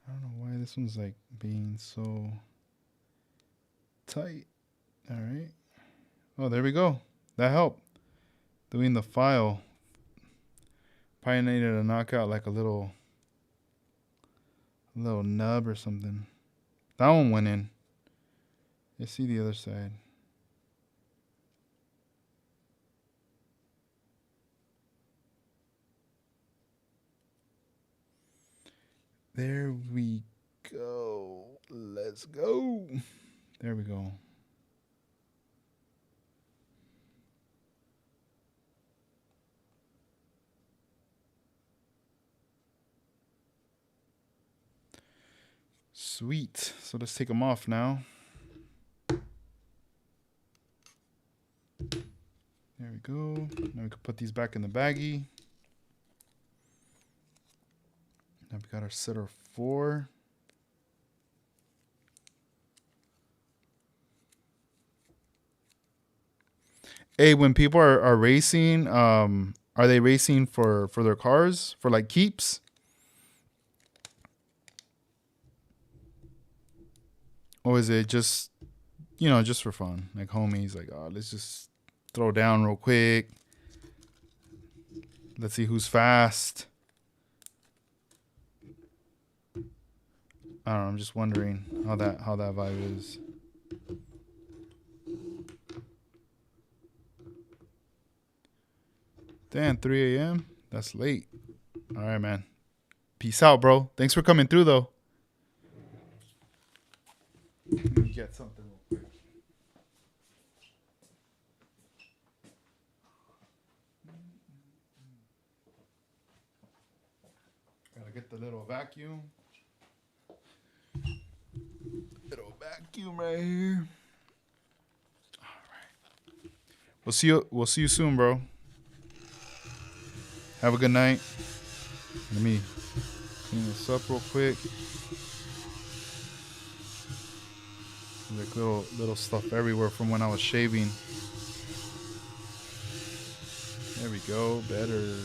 don't know why this one's like being so tight. All right. Oh, there we go. That helped. Doing the file. Probably needed to knock out like a little nub or something. That one went in. Let's see the other side. There we go. Let's go. There we go. Sweet. So let's take them off now. There we go. Now we can put these back in the baggie. Now we got our setter 4. Hey, when people are racing, are they racing for their cars, for like keeps? Or is it just, just for fun? Like homies, like, oh, let's just throw down real quick. Let's see who's fast. I don't know, I'm just wondering how that vibe is. Damn, 3 a.m. That's late. All right, man. Peace out, bro. Thanks for coming through, though. Let me get something real quick. Gotta get the little vacuum. Little vacuum right here. All right. We'll see you soon, bro. Have a good night. Let me clean this up real quick. Like little stuff everywhere from when I was shaving. There we go. Better.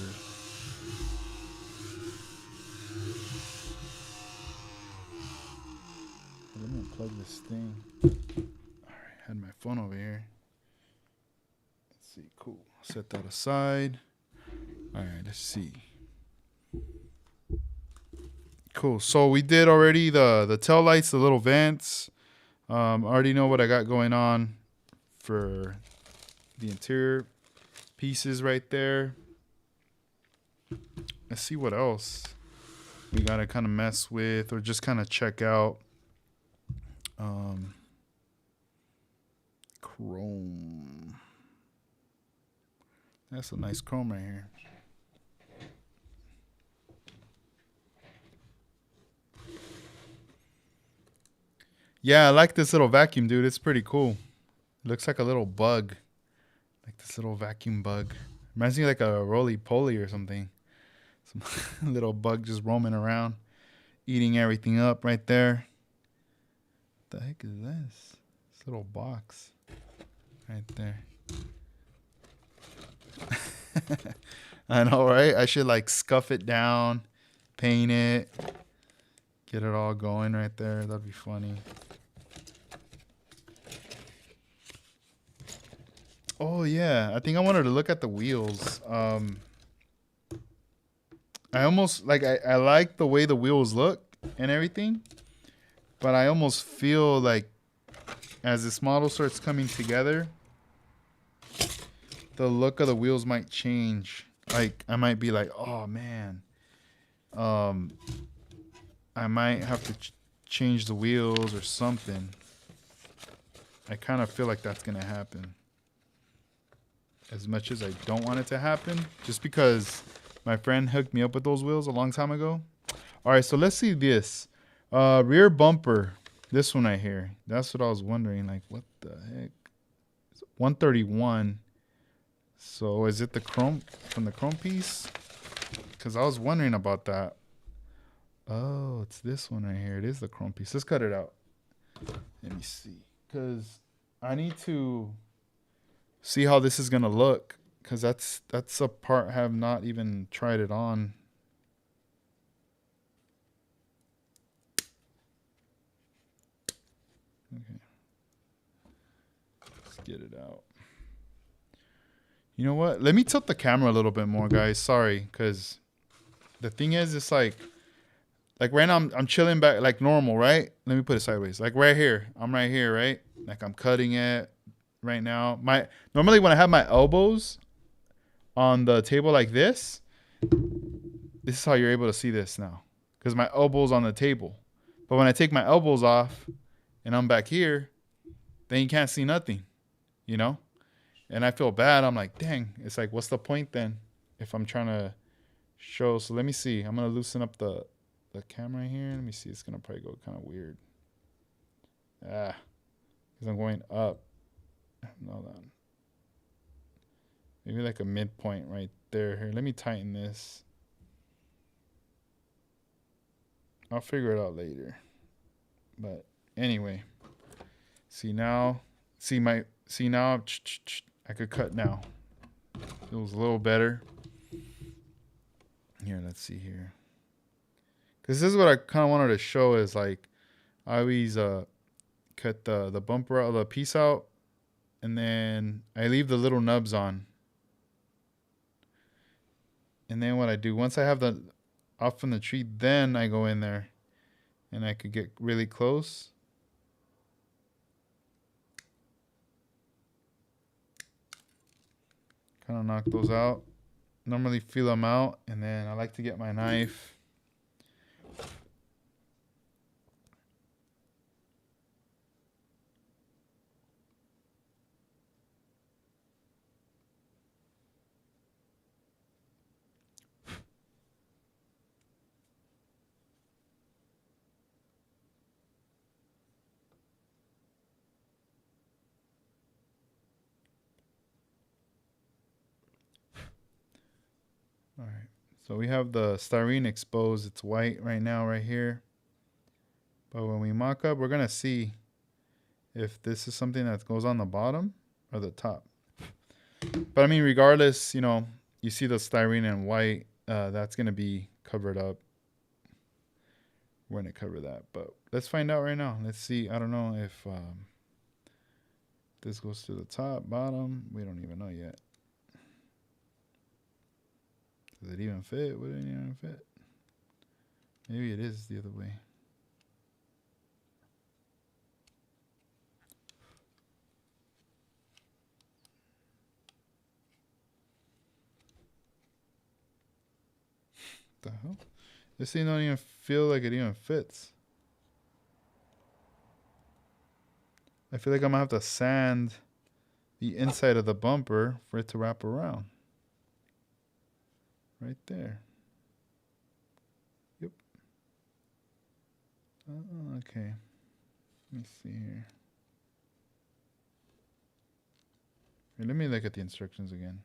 Let me unplug this thing. All right, had my phone over here. Let's see. Cool. Set that aside. All right, let's see. Cool. So we did already the tail lights, the little vents. I already know what I got going on for the interior pieces right there. Let's see what else we gotta kind of mess with or just kind of check out. Chrome. That's a nice chrome right here. Yeah, I like this little vacuum, dude. It's pretty cool. It looks like a little bug. Like this little vacuum bug. Reminds me like a roly-poly or something. Some little bug just roaming around, eating everything up right there. What the heck is this? This little box right there. I know, right? I should like scuff it down, paint it, get it all going right there. That'd be funny. Oh yeah, I think I wanted to look at the wheels. I almost like I like the way the wheels look and everything, but I almost feel like as this model starts coming together, the look of the wheels might change. Like I might be like, oh man, I might have to change the wheels or something. I kind of feel like that's gonna happen. As much as I don't want it to happen, just because my friend hooked me up with those wheels a long time ago. All right, so let's see this. Rear bumper. This one right here. That's what I was wondering. Like, what the heck? It's 131. So is it the chrome from the chrome piece? Because I was wondering about that. Oh, it's this one right here. It is the chrome piece. Let's cut it out. Let me see. Because I need to see how this is gonna look, because that's a part I have not even tried it on. Okay, let's get it out. You know what? Let me tilt the camera a little bit more, guys. Sorry, because the thing is, it's like right now I'm chilling back like normal, right? Let me put it sideways. Like right here, I'm right here, right? Like I'm cutting it right now. Normally when I have my elbows on the table like this is how you're able to see this now, because my elbow's on the table. But when I take my elbows off and I'm back here, then you can't see nothing, you know? And I feel bad. I'm like, dang, it's like, what's the point then if I'm trying to show? So let me see. I'm going to loosen up the camera here. Let me see. It's going to probably go kind of weird. Because I'm going up. Hold on. Maybe like a midpoint right there. Here, let me tighten this. I'll figure it out later. But anyway, see now I could cut now. Feels a little better. Here, let's see here. Because this is what I kind of wanted to show is like I always cut the bumper out, the piece out, and then I leave the little nubs on. And then what I do, once I have the off from the tree, then I go in there and I could get really close. Kind of knock those out. Normally feel them out, and then I like to get my knife. All right, so we have the styrene exposed. It's white right now, right here. But when we mock up, we're gonna see if this is something that goes on the bottom or the top. But I mean, regardless, you know, you see the styrene in white, that's gonna be covered up. We're gonna cover that, but let's find out right now. Let's see. I don't know if this goes to the top, bottom. We don't even know yet. Does it even fit? Would it even fit? Maybe it is the other way. What the hell? This thing don't even feel like it even fits. I feel like I'm gonna have to sand the inside of the bumper for it to wrap around. Right there. Yep. Okay. Let me see here. Here, let me look at the instructions again.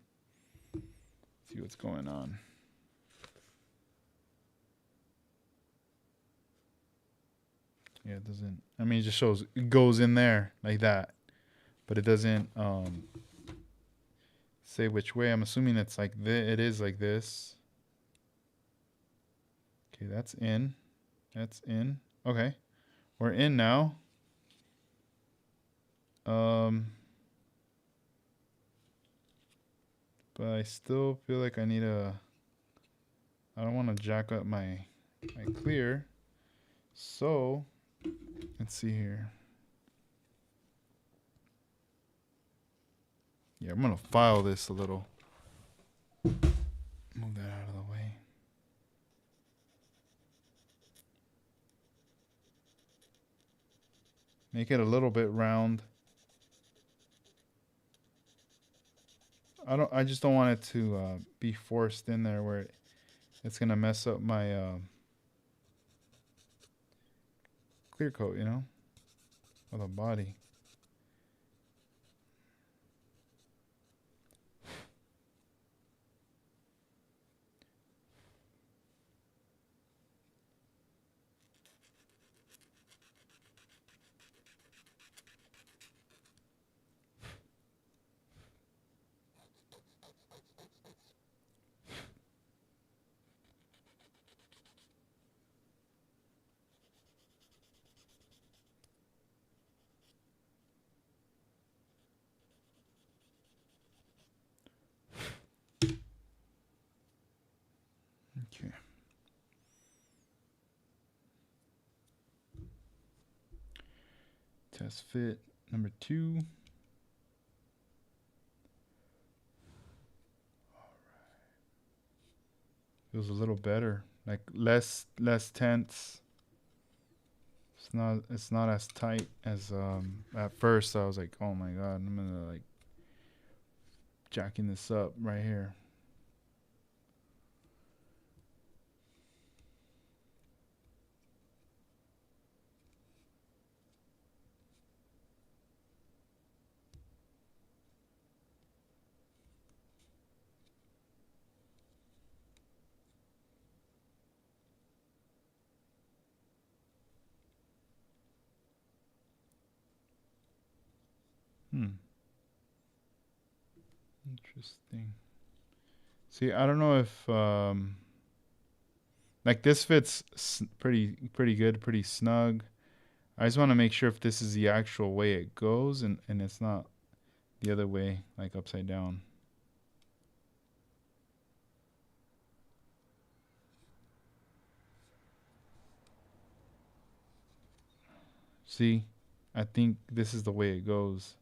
See what's going on. Yeah, it doesn't. I mean, it just shows it goes in there like that, but it doesn't say which way. I'm assuming it's like this. It is like this. Okay, that's in. That's in. Okay, we're in now. But I still feel like I need a. I don't want to jack up my clear. So let's see here. Yeah, I'm gonna file this a little. Move that out of the way. Make it a little bit round. I just don't want it to be forced in there where it's gonna mess up my clear coat, you know, or the body. Okay. Test fit number 2. Feels a little better, like less tense. It's not as tight as at first. I was like, oh my god, I'm gonna like jacking this up right here. Interesting. See, I don't know if like this fits pretty good, pretty snug. I just want to make sure if this is the actual way it goes and it's not the other way, like upside down. See, I think this is the way it goes.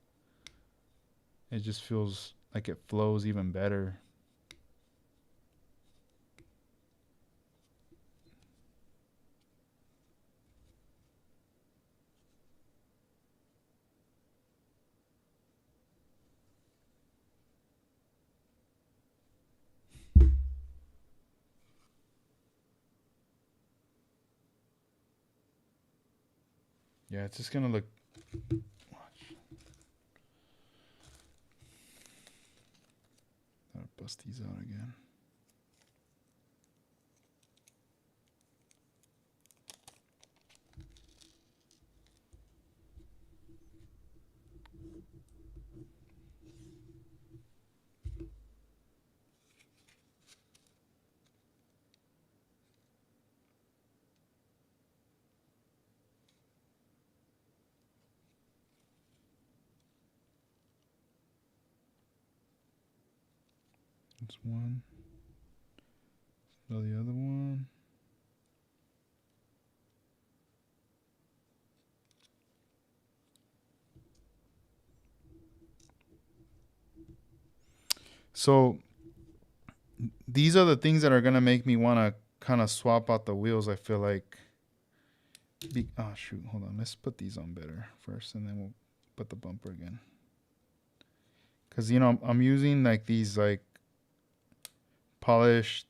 It just feels like it flows even better. Yeah, it's just gonna look. Watch. Gotta bust these out again. That's one. Now the other one. So these are the things that are gonna make me want to kind of swap out the wheels. I feel like. Oh shoot! Hold on. Let's put these on better first, and then we'll put the bumper again. Cause you know I'm using like these like polished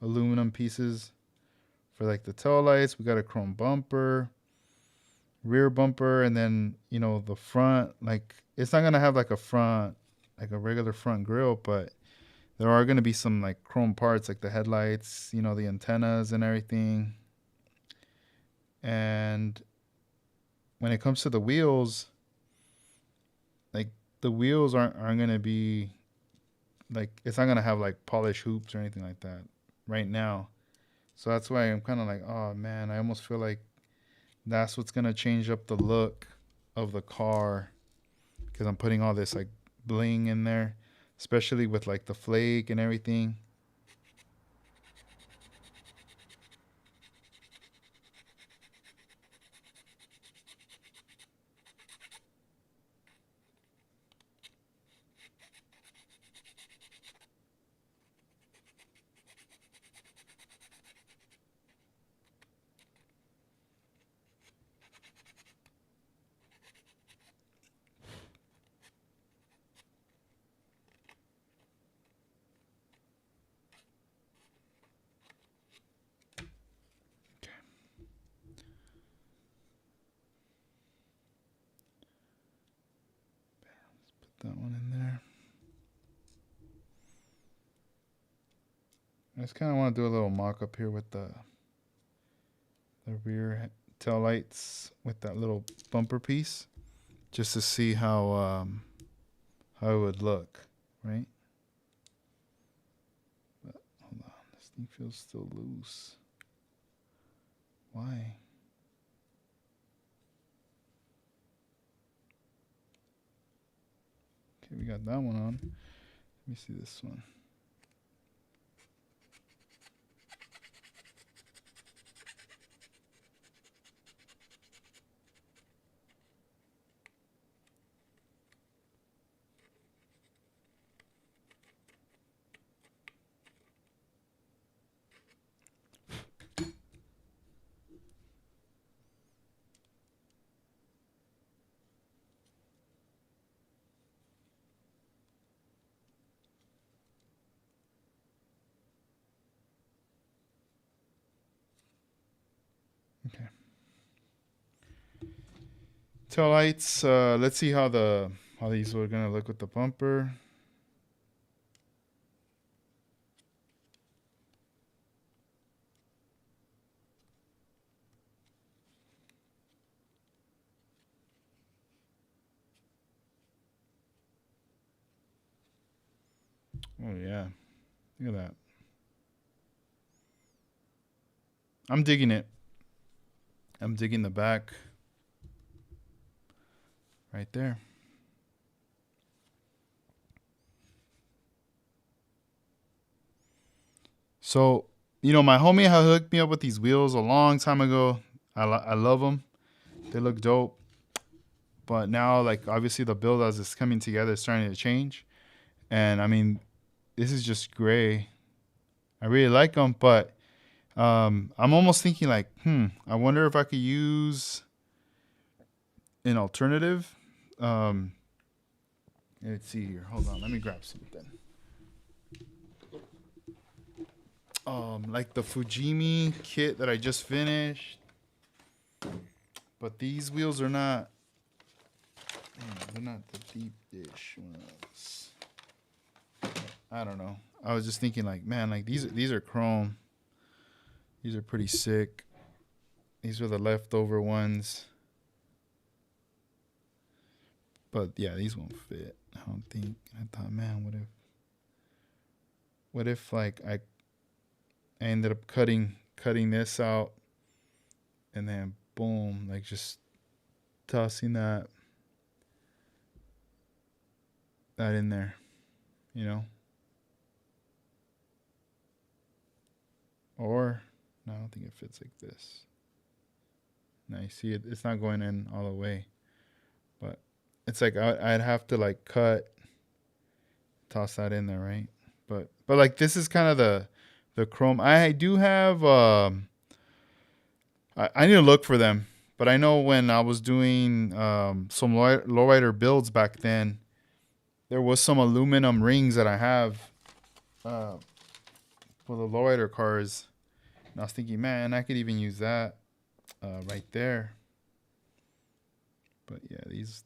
aluminum pieces for like the tail lights. We got a chrome bumper. rear bumper, and then you know the front. Like it's not gonna have like a front, like a regular front grille, but there are gonna be some like chrome parts, like the headlights, you know, the antennas and everything. And when it comes to the wheels, like the wheels aren't gonna be like, it's not gonna have like polished hoops or anything like that right now. So that's why I'm kind of like, oh man, I almost feel like that's what's gonna change up the look of the car, because I'm putting all this like bling in there, especially with like the flake and everything. Put that one in there. I just kind of want to do a little mock up here with the rear tail lights with that little bumper piece, just to see how it would look, right? But hold on, this thing feels still loose. Why? Okay, we got that one on. Let me see this one. Okay. Tail lights. Let's see how these are gonna look with the bumper. Oh yeah, look at that. I'm digging it. I'm digging the back right there. So, you know, my homie had hooked me up with these wheels a long time ago. I love them. They look dope. But now, like, obviously the build as it's coming together is starting to change. And I mean, this is just gray. I really like them, but I'm almost thinking like, I wonder if I could use an alternative. Um, let's see here. Hold on. Let me grab something. Like the Fujimi kit that I just finished. But these wheels are not, they're not the deep dish ones. I don't know. I was just thinking like, man, like these are chrome. These are pretty sick. These are the leftover ones. But yeah, these won't fit. I don't think. I thought, man, what if like I ended up cutting this out, and then boom, like just tossing that in there, you know? Or no, I don't think it fits like this. Now you see it, it's not going in all the way. But it's like I'd have to like toss that in there, right? But like this is kind of the chrome. I do have I need to look for them. But I know when I was doing some lowrider builds back then, there was some aluminum rings that I have for the lowrider cars. And I was thinking, man, I could even use that right there. But yeah, these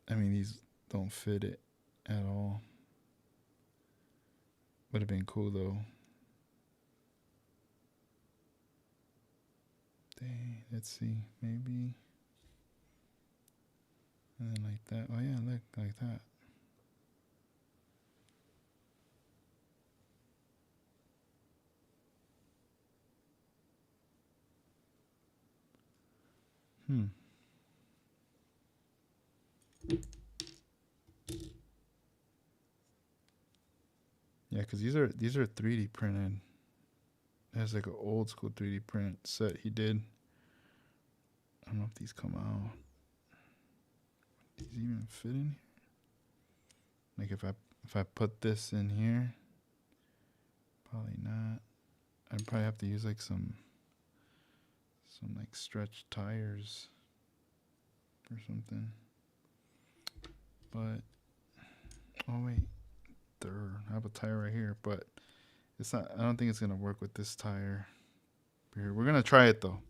I mean, these don't fit it at all. Would have been cool though. Dang, let's see, maybe. And then like that. Oh yeah, look, like that. Yeah, because these are 3D printed. There's like an old school 3D print set he did. I don't know if these come out. These even fit in here? Like if I put this in here, probably not. I'd probably have to use like some like stretch tires or something. But oh wait, I have a tire right here, but it's not. I don't think it's gonna work with this tire. Here, we're gonna try it though.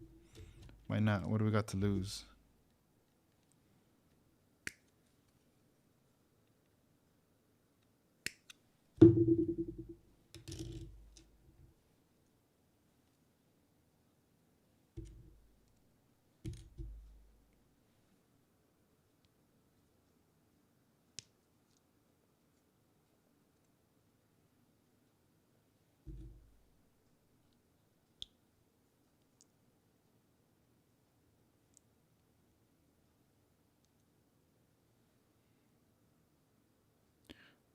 Why not? What do we got to lose?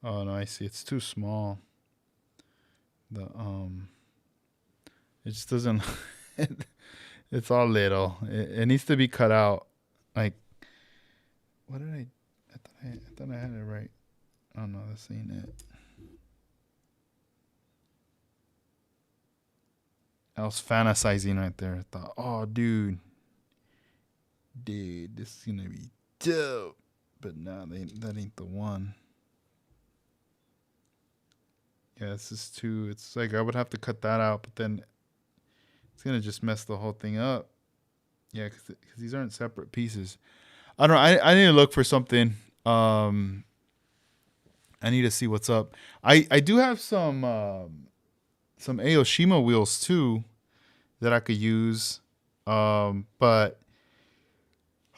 Oh no, I see. It's too small. The it just doesn't. It's all little. It needs to be cut out. Like, what did I? I thought I had it right. Oh no, this ain't it. I was fantasizing right there. I thought, oh dude, this is gonna be dope. But no, that ain't the one. Yeah, this is too. It's like I would have to cut that out, but then it's gonna just mess the whole thing up. Yeah, because these aren't separate pieces. I don't know. I need to look for something. I need to see what's up. I do have some Aoshima wheels too that I could use. But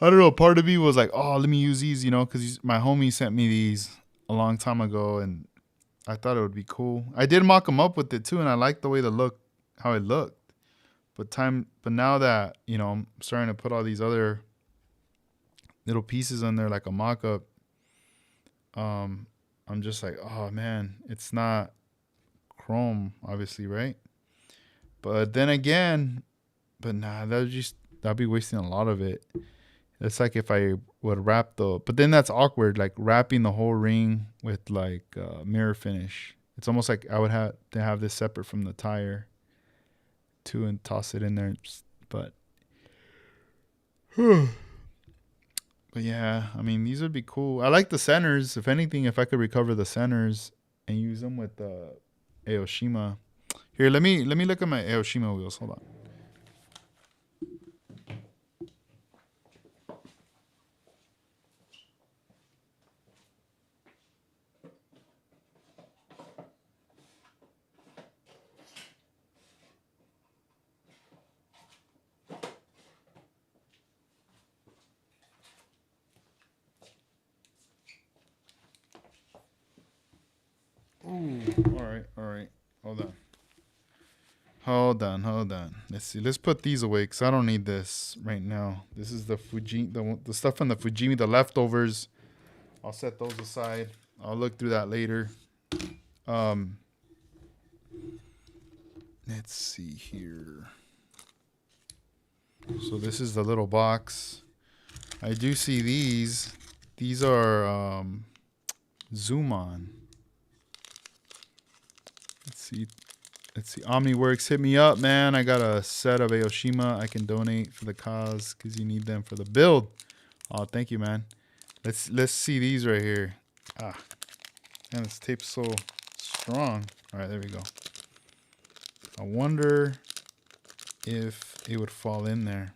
I don't know. Part of me was like, oh, let me use these, because my homie sent me these a long time ago, and I thought it would be cool. I did mock them up with it too, and I liked the way how it looked. But now that I'm starting to put all these other little pieces on there like a mock-up, I'm just like, oh man, it's not chrome, obviously, right? But then again, nah, that'd be wasting a lot of it. It's like if I would but then that's awkward, like wrapping the whole ring with like mirror finish. It's almost like I would have to have this separate from the tire too and toss it in there. But yeah, I mean, these would be cool. I like the centers. If anything, if I could recover the centers and use them with the Aoshima. Here, let me look at my Aoshima wheels. Hold on. Ooh, all right. Hold on. Let's see. Let's put these away because I don't need this right now. This is the the stuff from the Fujimi, the leftovers. I'll set those aside. I'll look through that later. Let's see here. So this is the little box. I do see these. These are Zoom on. Let's see. OmniWorks, hit me up, man. I got a set of Aoshima I can donate for the cause because you need them for the build. Oh, thank you, man. Let's see these right here. Man, this tape's so strong. All right, there we go. I wonder if it would fall in there.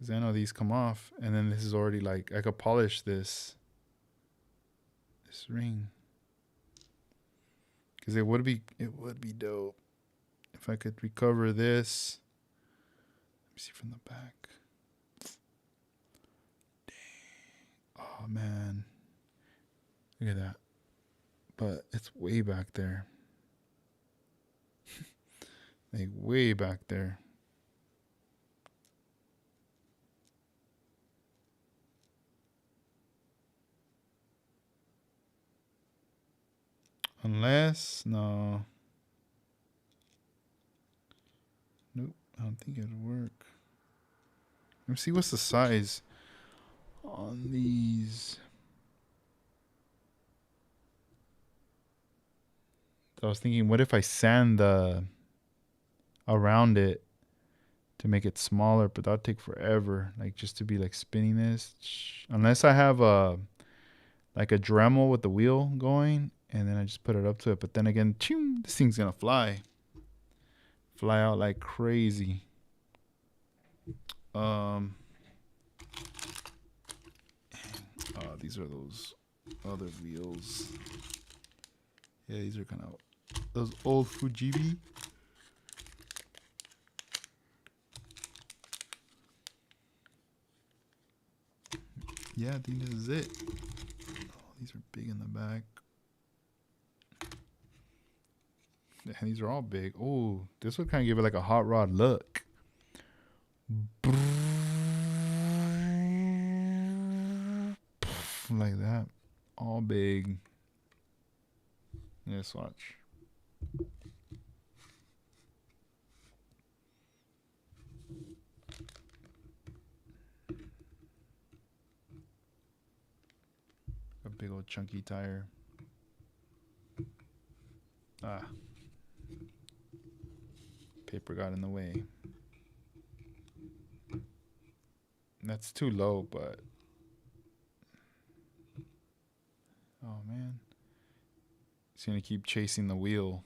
Because I know these come off, and then this is already like, I could polish this ring. Because it would be dope if I could recover this. Let me see from the back. Dang. Oh man. Look at that. But it's way back there. Like way back there. Unless, no. Nope, I don't think it'll work. Let me see what's the size on these. So I was thinking, what if I sand the around it to make it smaller, but that'll take forever, like just to be like spinning this. Unless I have a like a Dremel with the wheel going, and then I just put it up to it. But then again, this thing's gonna fly out like crazy. These are those other wheels. Yeah, these are kind of those old Fujibi. Yeah, I think this is it. Oh, these are big in the back. Yeah, these are all big. Oh, this would kind of give it like a hot rod look. Like that. All big. Yes, watch. A big old chunky tire. Ah. Paper got in the way. That's too low, but oh man. It's gonna keep chasing the wheel.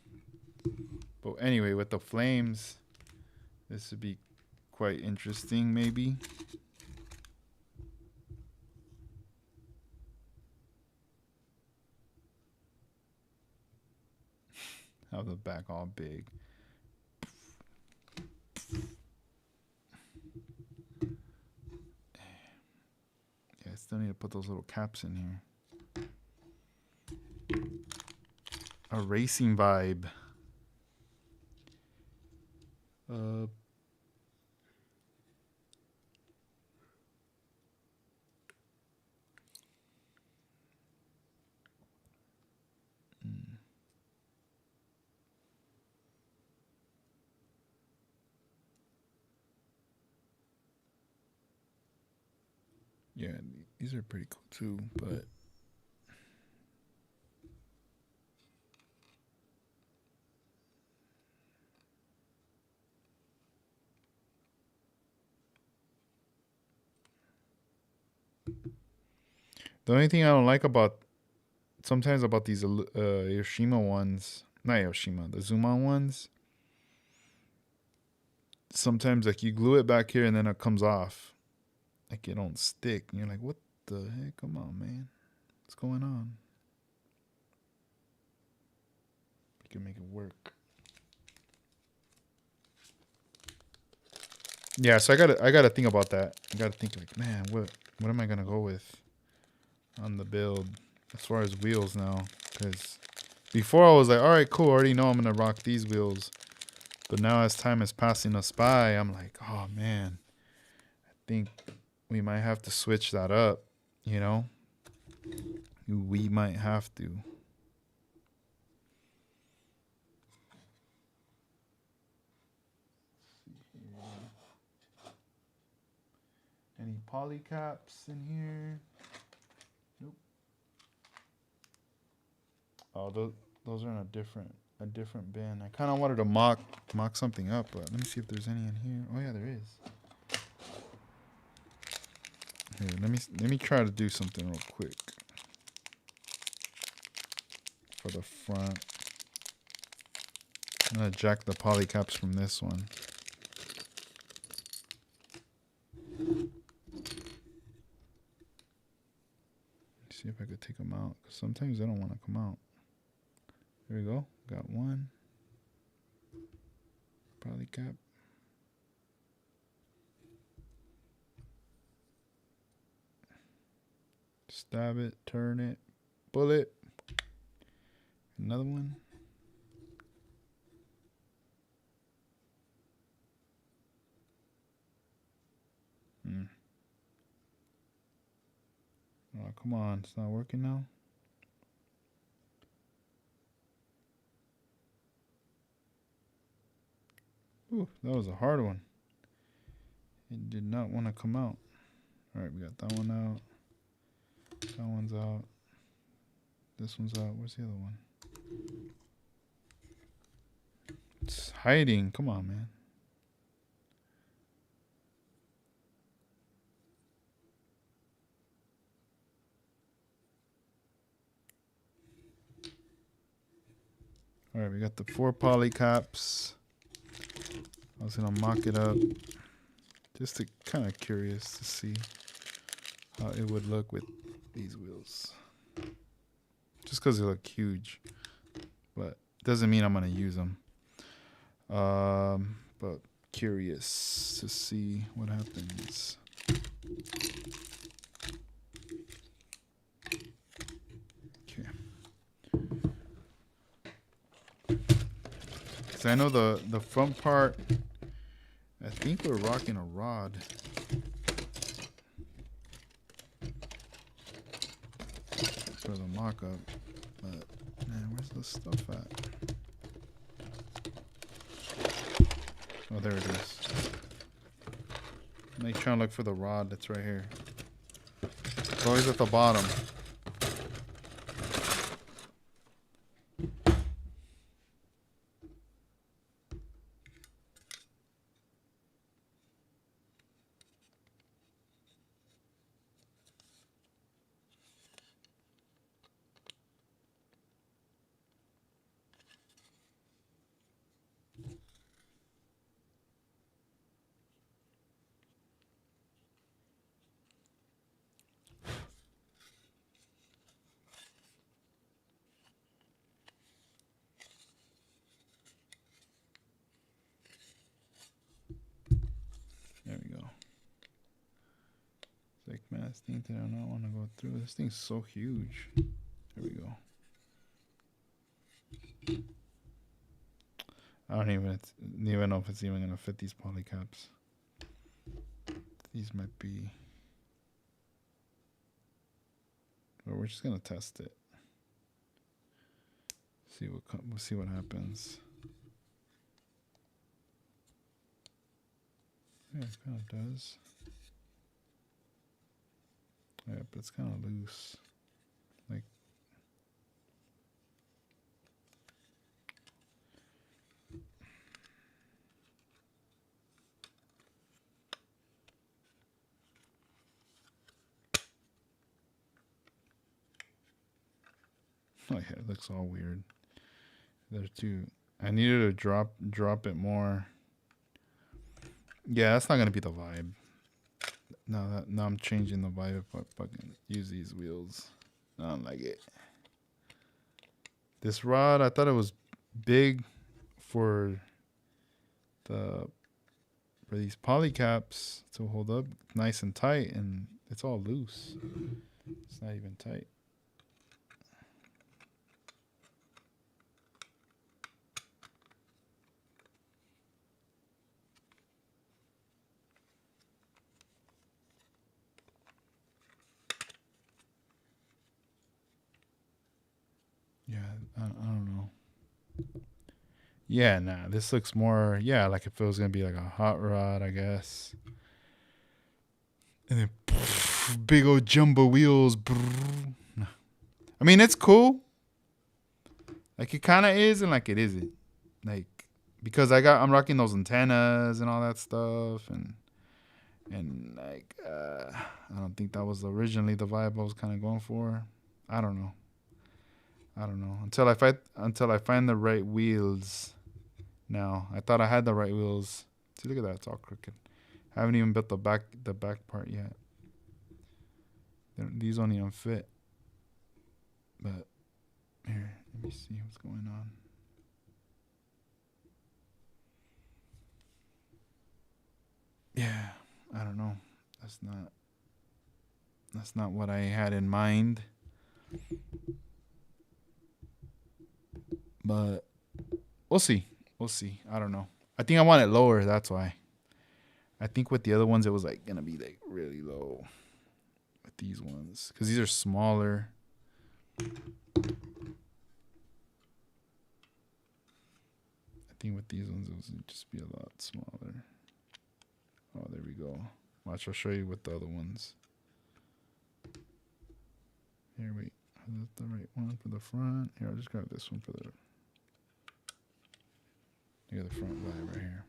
But anyway, with the flames, this would be quite interesting maybe. Have the back all big. Yeah, I still need to put those little caps in here. A racing vibe. Yeah, these are pretty cool too, but the only thing I don't like about sometimes about these Yoshima ones, not Yoshima, the Zuma ones, sometimes like you glue it back here and then it comes off. Like it don't stick. And you're like, what the heck? Come on, man. What's going on? You can make it work. Yeah, so I gotta think about that. I gotta think like, man, what am I gonna go with on the build as far as wheels now? Because before I was like, all right, cool, I already know I'm gonna rock these wheels. But now as time is passing us by, I'm like, oh man, I think we might have to switch that up, you know? We might have to. Any poly caps in here? Nope. Oh, those are in a different bin. I kind of wanted to mock something up, but let me see if there's any in here. Oh yeah, there is. Here, let me try to do something real quick for the front. I'm gonna jack the poly caps from this one. See if I could take them out. 'Cause sometimes they don't want to come out. There we go. Got one. Poly cap. Stab it, turn it, bullet. Another one. Oh, come on. It's not working now. Ooh, that was a hard one. It did not want to come out. All right, we got that one out. That one's out. This one's out. Where's the other one? It's hiding. Come on, man. All right, we got the 4 poly caps. I was gonna mock it up, just to kind of curious to see how it would look with these wheels. Just because they look huge, but doesn't mean I'm gonna use them. But curious to see what happens. Okay. Cause I know the front part. I think we're rocking a rod. For the mock-up, but man, where's the stuff at? Oh, there it is. I'm like trying to look for the rod that's right here. It's always at the bottom. There we go. It's like, man, this thing did I not want to go through. This thing's so huge. There we go. I don't even know if it's even gonna fit these poly caps. These might be, but we're just gonna test it. We'll see what happens. Yeah, it kind of does. Yeah, but it's kind of loose. Like, oh yeah, it looks all weird. There's two. I needed to drop it more. Yeah, that's not gonna be the vibe. Now I'm changing the vibe if I fucking use these wheels. I don't like it. This rod, I thought it was big for these poly caps to hold up nice and tight, and it's all loose. It's not even tight. Yeah, I don't know. Yeah, nah, this looks more, yeah, like if it was going to be like a hot rod, I guess. And then big old jumbo wheels. I mean, it's cool. Like it kind of is and like it isn't. Like, because I'm rocking those antennas and all that stuff. And like, I don't think that was originally the vibe I was kind of going for. I don't know. Until I find the right wheels. Now, I thought I had the right wheels. See, look at that. It's all crooked. I haven't even built the back part yet. These don't even fit. But here, let me see what's going on. Yeah, I don't know. That's not what I had in mind. But we'll see. We'll see. I don't know. I think I want it lower, that's why. I think with the other ones it was like gonna be like really low with these ones. Cause these are smaller. I think with these ones it would just be a lot smaller. Oh, there we go. Watch, I'll show you with the other ones. Here, wait. Is that the right one for the front? Here, I'll just grab this one for the... Look at the front light right here.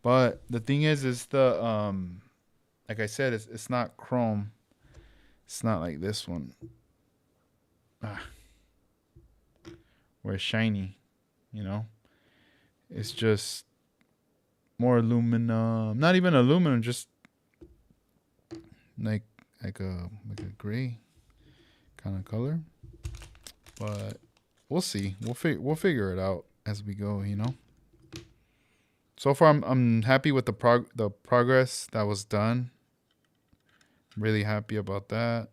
But the thing is the... like I said, it's not chrome. It's not like this one. Where it's shiny, you know? It's just more aluminum. Not even aluminum, just like a gray kind of color. But we'll see. We'll figure it out as we go, you know? So far I'm happy with the progress that was done. Really happy about that.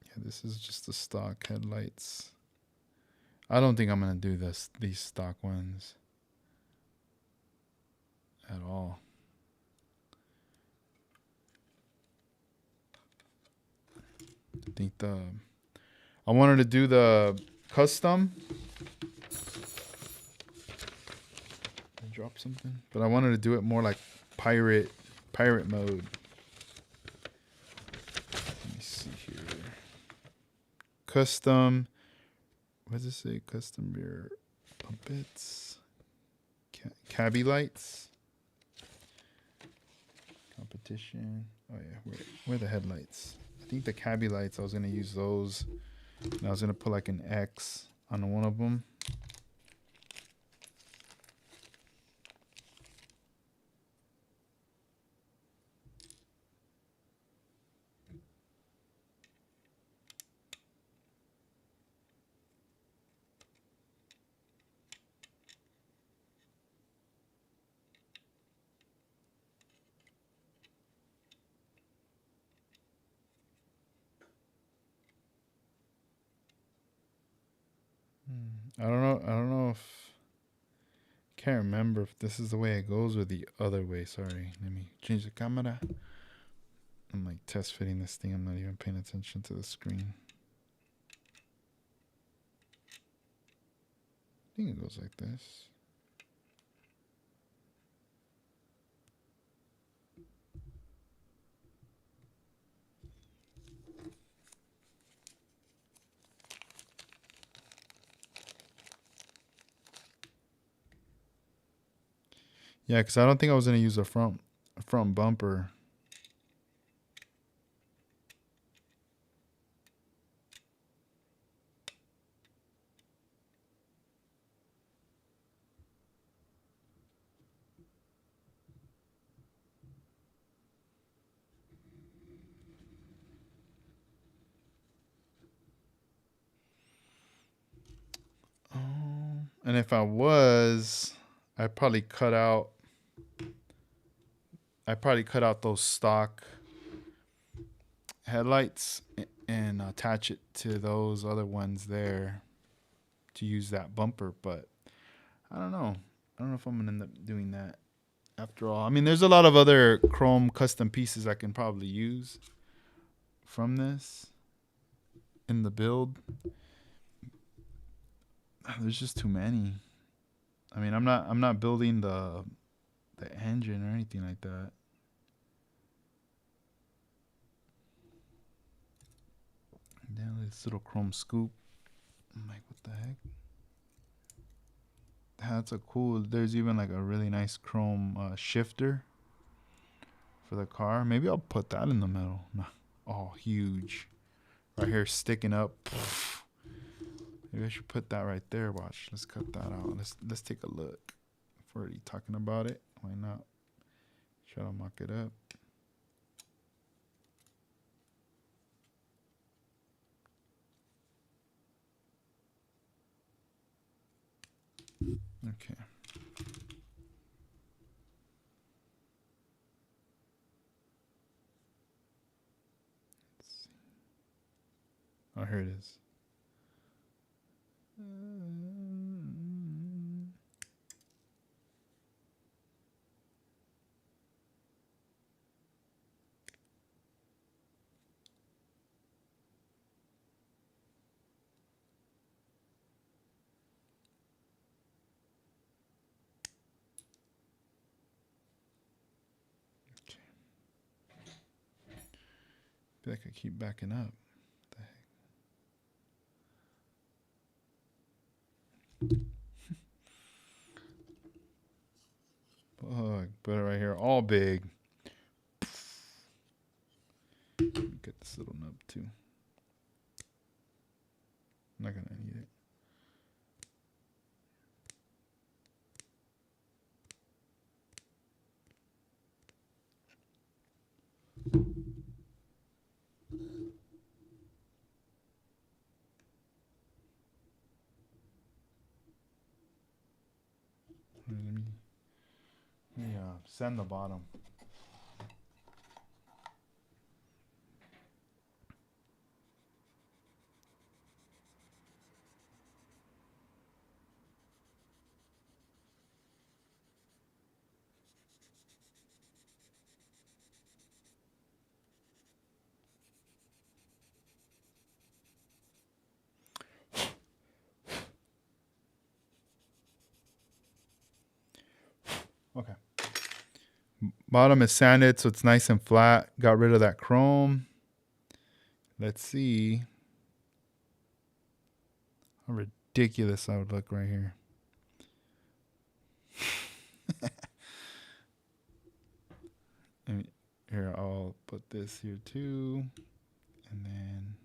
Yeah, this is just the stock headlights. I don't think I'm gonna do these stock ones at all. I think I wanted to do the custom. I dropped something, but I wanted to do it more like pirate mode. Let me see here. Custom. What does it say? Custom rear bits. Cabby lights. Competition. Oh yeah, where are the headlights? I think the cabby lights, I was gonna use those. And I was gonna put like an X on one of them. I don't know if... Can't remember if this is the way it goes or the other way. Sorry. Let me change the camera. I'm like test fitting this thing. I'm not even paying attention to the screen. I think it goes like this. Yeah, because I don't think I was going to use a front bumper. And if I was, I'd probably cut out those stock headlights and attach it to those other ones there to use that bumper. But I don't know. I don't know if I'm gonna end up doing that after all. I mean, there's a lot of other chrome custom pieces I can probably use from this in the build. There's just too many. I mean, I'm not building the engine or anything like that. Down this little chrome scoop. I'm like, what the heck? That's a cool. There's even like a really nice chrome shifter for the car. Maybe I'll put that in the middle. Oh, huge. Right here sticking up. Maybe I should put that right there. Watch. Let's cut that out. Let's take a look. we're already talking about it, why not try to mock it up? Okay. Oh, here it is. I feel like I keep backing up. What the heck? Oh, put it right here, all big. Get this little nub too. I'm not gonna need it. Let me sand the bottom. Okay. Bottom is sanded, so it's nice and flat. Got rid of that chrome. Let's see how ridiculous that would look right here. And here, I'll put this here too. And then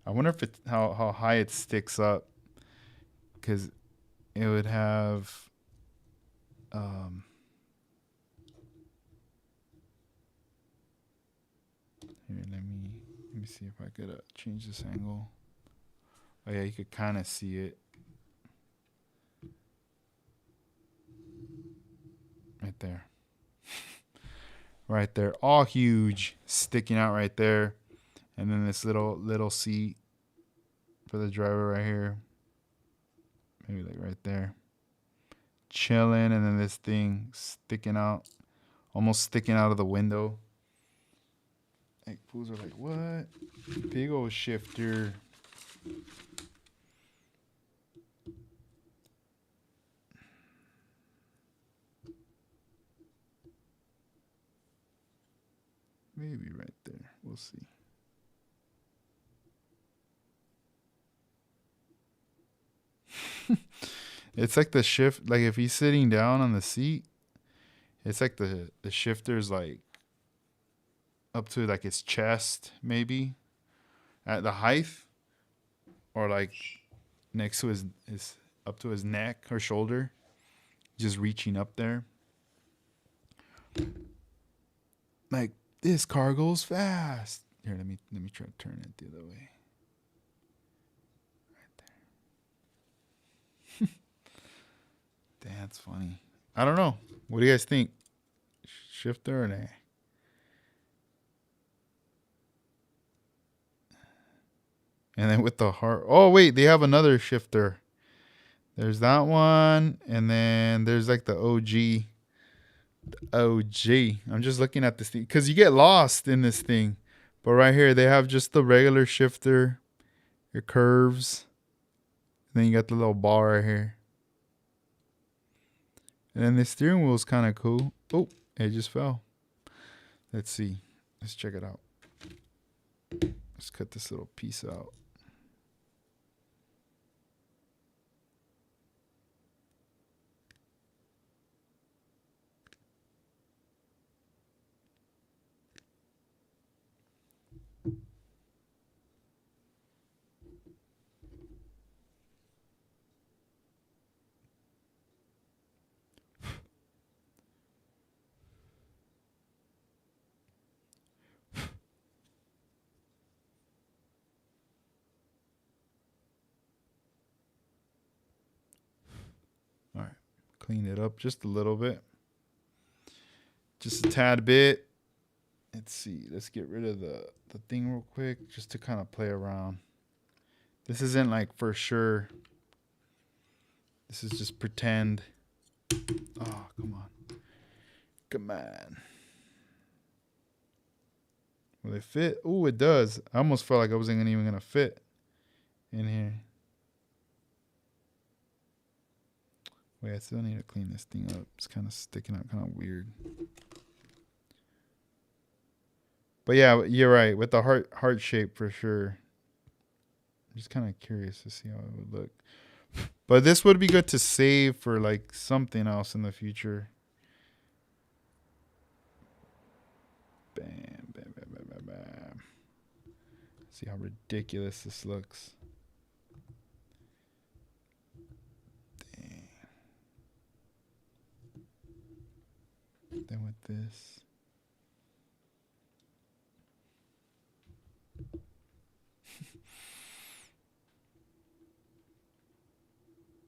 I wonder if it's how high it sticks up, because it would have here, let me see if I could change this angle. Oh yeah, you could kind of see it right there. Right there, all huge, sticking out right there. And then this little seat for the driver right here. Maybe like right there. Chilling, and then this thing sticking out, almost sticking out of the window. Like, fools are like, what? Big old shifter. Maybe right there. We'll see. It's like the shift, like if he's sitting down on the seat, it's like the shifter's like up to like his chest, maybe at the height, or like next to his up to his neck or shoulder, just reaching up there. Like, this car goes fast. Here, let me try to turn it the other way. Right there. That's funny. I don't know. What do you guys think? Shifter or nah? And then with the heart. Oh, wait. They have another shifter. There's that one. And then there's like the OG. I'm just looking at this thing, because you get lost in this thing. But right here, they have just the regular shifter. Your curves. And then you got the little ball right here. And then the steering wheel is kind of cool. Oh, it just fell. Let's see. Let's check it out. Let's cut this little piece out. Clean it up just a little bit. Just a tad bit. Let's see. Let's get rid of the thing real quick just to kind of play around. This isn't like for sure. This is just pretend. Oh, come on. Come on. Will it fit? Oh, it does. I almost felt like I wasn't even going to fit in here. Wait, I still need to clean this thing up. It's kind of sticking out kind of weird. But yeah, you're right. With the heart shape for sure. I'm just kind of curious to see how it would look. But this would be good to save for like something else in the future. Bam, bam, bam, bam, bam, bam. See how ridiculous this looks. Dang. Then with this.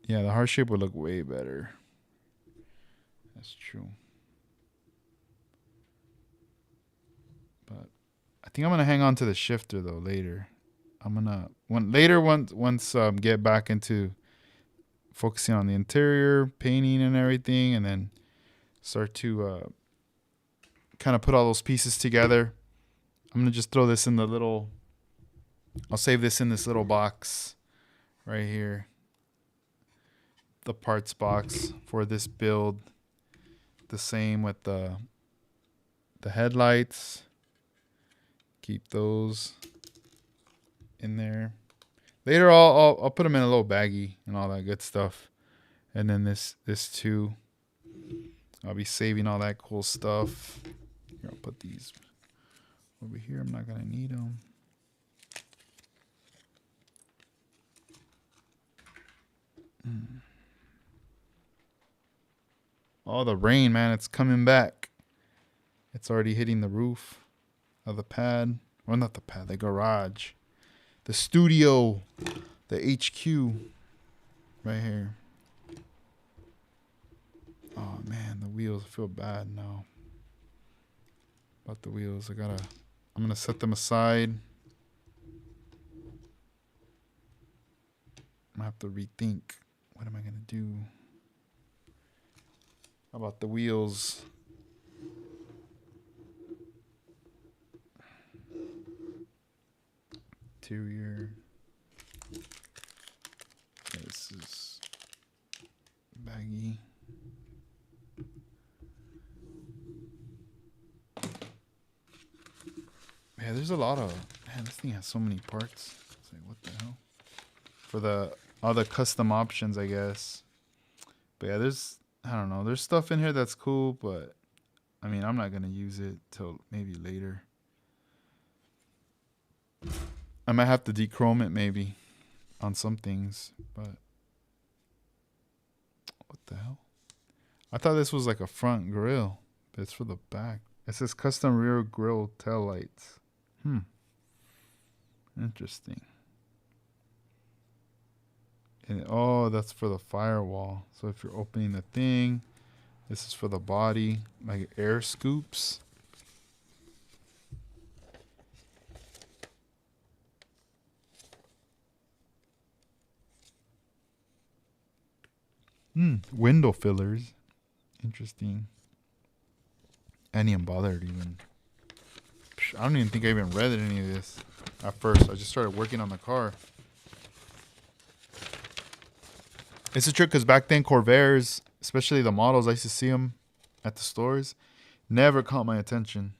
Yeah, the heart shape would look way better. That's true. But I think I'm gonna hang on to the shifter though later. I'm gonna once get back into focusing on the interior, painting and everything, and then start to kind of put all those pieces together. I'm gonna just throw this in the little. I'll save this in this little box right here. The parts box for this build. The same with the headlights. Keep those in there. Later I'll put them in a little baggie and all that good stuff. And then this too. I'll be saving all that cool stuff. Here, I'll put these over here. I'm not gonna need them. Oh, the rain, man, it's coming back. It's already hitting the roof of the pad. Well, not the pad, the garage. The studio. The HQ. Right here. Oh, man, the wheels. I feel bad now. About the wheels. I'm going to set them aside. I'm going to have to rethink. What am I going to do? How about the wheels? Interior. This is baggy. Yeah, there's a lot of. Man, this thing has so many parts. It's like, what the hell? For the other custom options, I guess. But yeah, I don't know. There's stuff in here that's cool, but I mean, I'm not going to use it till maybe later. I might have to dechrome it maybe on some things, but what the hell? I thought this was like a front grille, but it's for the back. It says custom rear grille tail lights. Interesting. And oh, that's for the firewall. So if you're opening the thing, this is for the body, like air scoops. Window fillers. Interesting. I didn't even bother to even. I don't even think I even read any of this at first. I just started working on the car. It's a trick because back then Corvairs, especially the models, I used to see them at the stores, never caught my attention.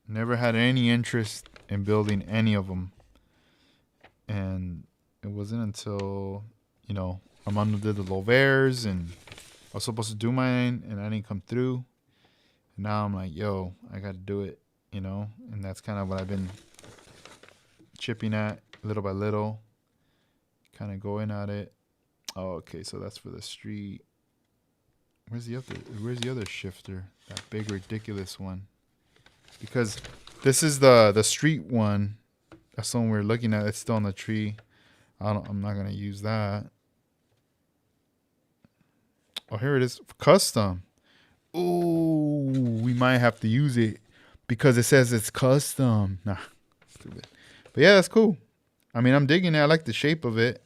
Never had any interest in building any of them. And it wasn't until, Armando did the Lovairs and I was supposed to do mine and I didn't come through. And now I'm like, yo, I got to do it, and that's kind of what I've been chipping at little by little, kind of going at it. Oh, okay, so that's for the street. Where's the other shifter? That big ridiculous one. Because this is the street one. That's the one we're looking at. It's still on the tree. I'm not gonna use that. Oh, here it is. Custom. Ooh, we might have to use it because it says it's custom. Nah, stupid. But yeah, that's cool. I mean, I'm digging it. I like the shape of it.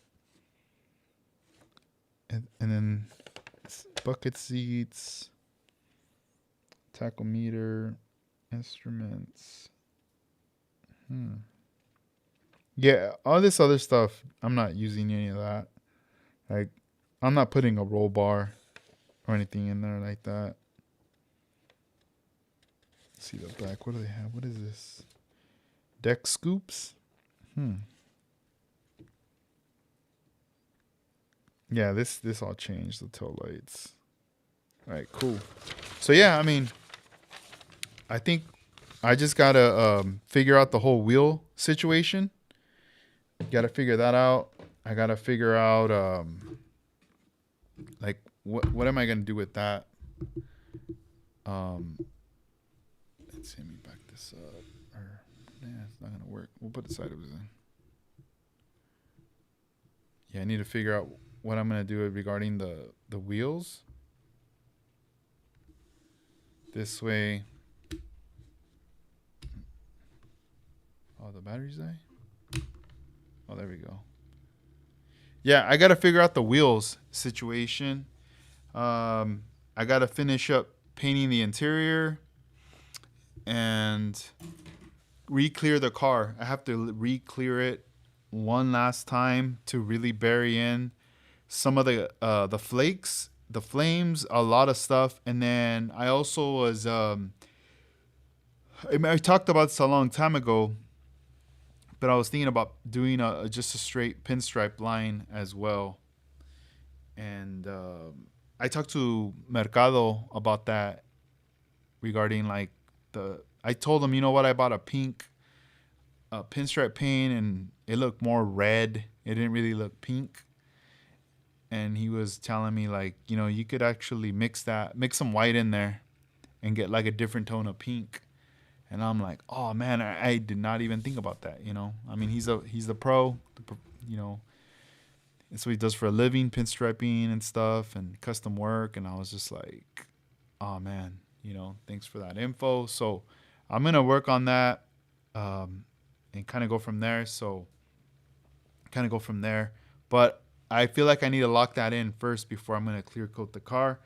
And then bucket seats, tachometer, instruments. Yeah, all this other stuff, I'm not using any of that. Like, I'm not putting a roll bar or anything in there like that. Let's see the back. What do they have? What is this? Deck scoops? Yeah, this all changed, the tail lights. All right, cool. So yeah, I mean, I think I just gotta figure out the whole wheel situation. Gotta figure that out. I gotta figure out like what am I gonna do with that? Let's see, let me back this up. Or it's not gonna work. We'll put the side it was in. Yeah, I need to figure out what I'm gonna do regarding the wheels. This way. Oh, the batteries die? Oh, there we go. Yeah, I got to figure out the wheels situation. I got to finish up painting the interior and re-clear the car. I have to re-clear it one last time to really bury in some of the flakes, the flames, a lot of stuff. And then I also was I talked about this a long time ago, but I was thinking about doing just a straight pinstripe line as well. And I talked to Mercado about that regarding like I told him, you know what, I bought a pink pinstripe paint and it looked more red. It didn't really look pink. And he was telling me like, you know, you could actually mix some white in there and get like a different tone of pink. And I'm like, oh man, I did not even think about that. You know, I mean, he's the pro, you know, it's what he does for a living, pinstriping and stuff and custom work. And I was just like, oh man, you know, thanks for that info. So I'm going to work on that and kind of go from there. But I feel like I need to lock that in first before I'm going to clear coat the car.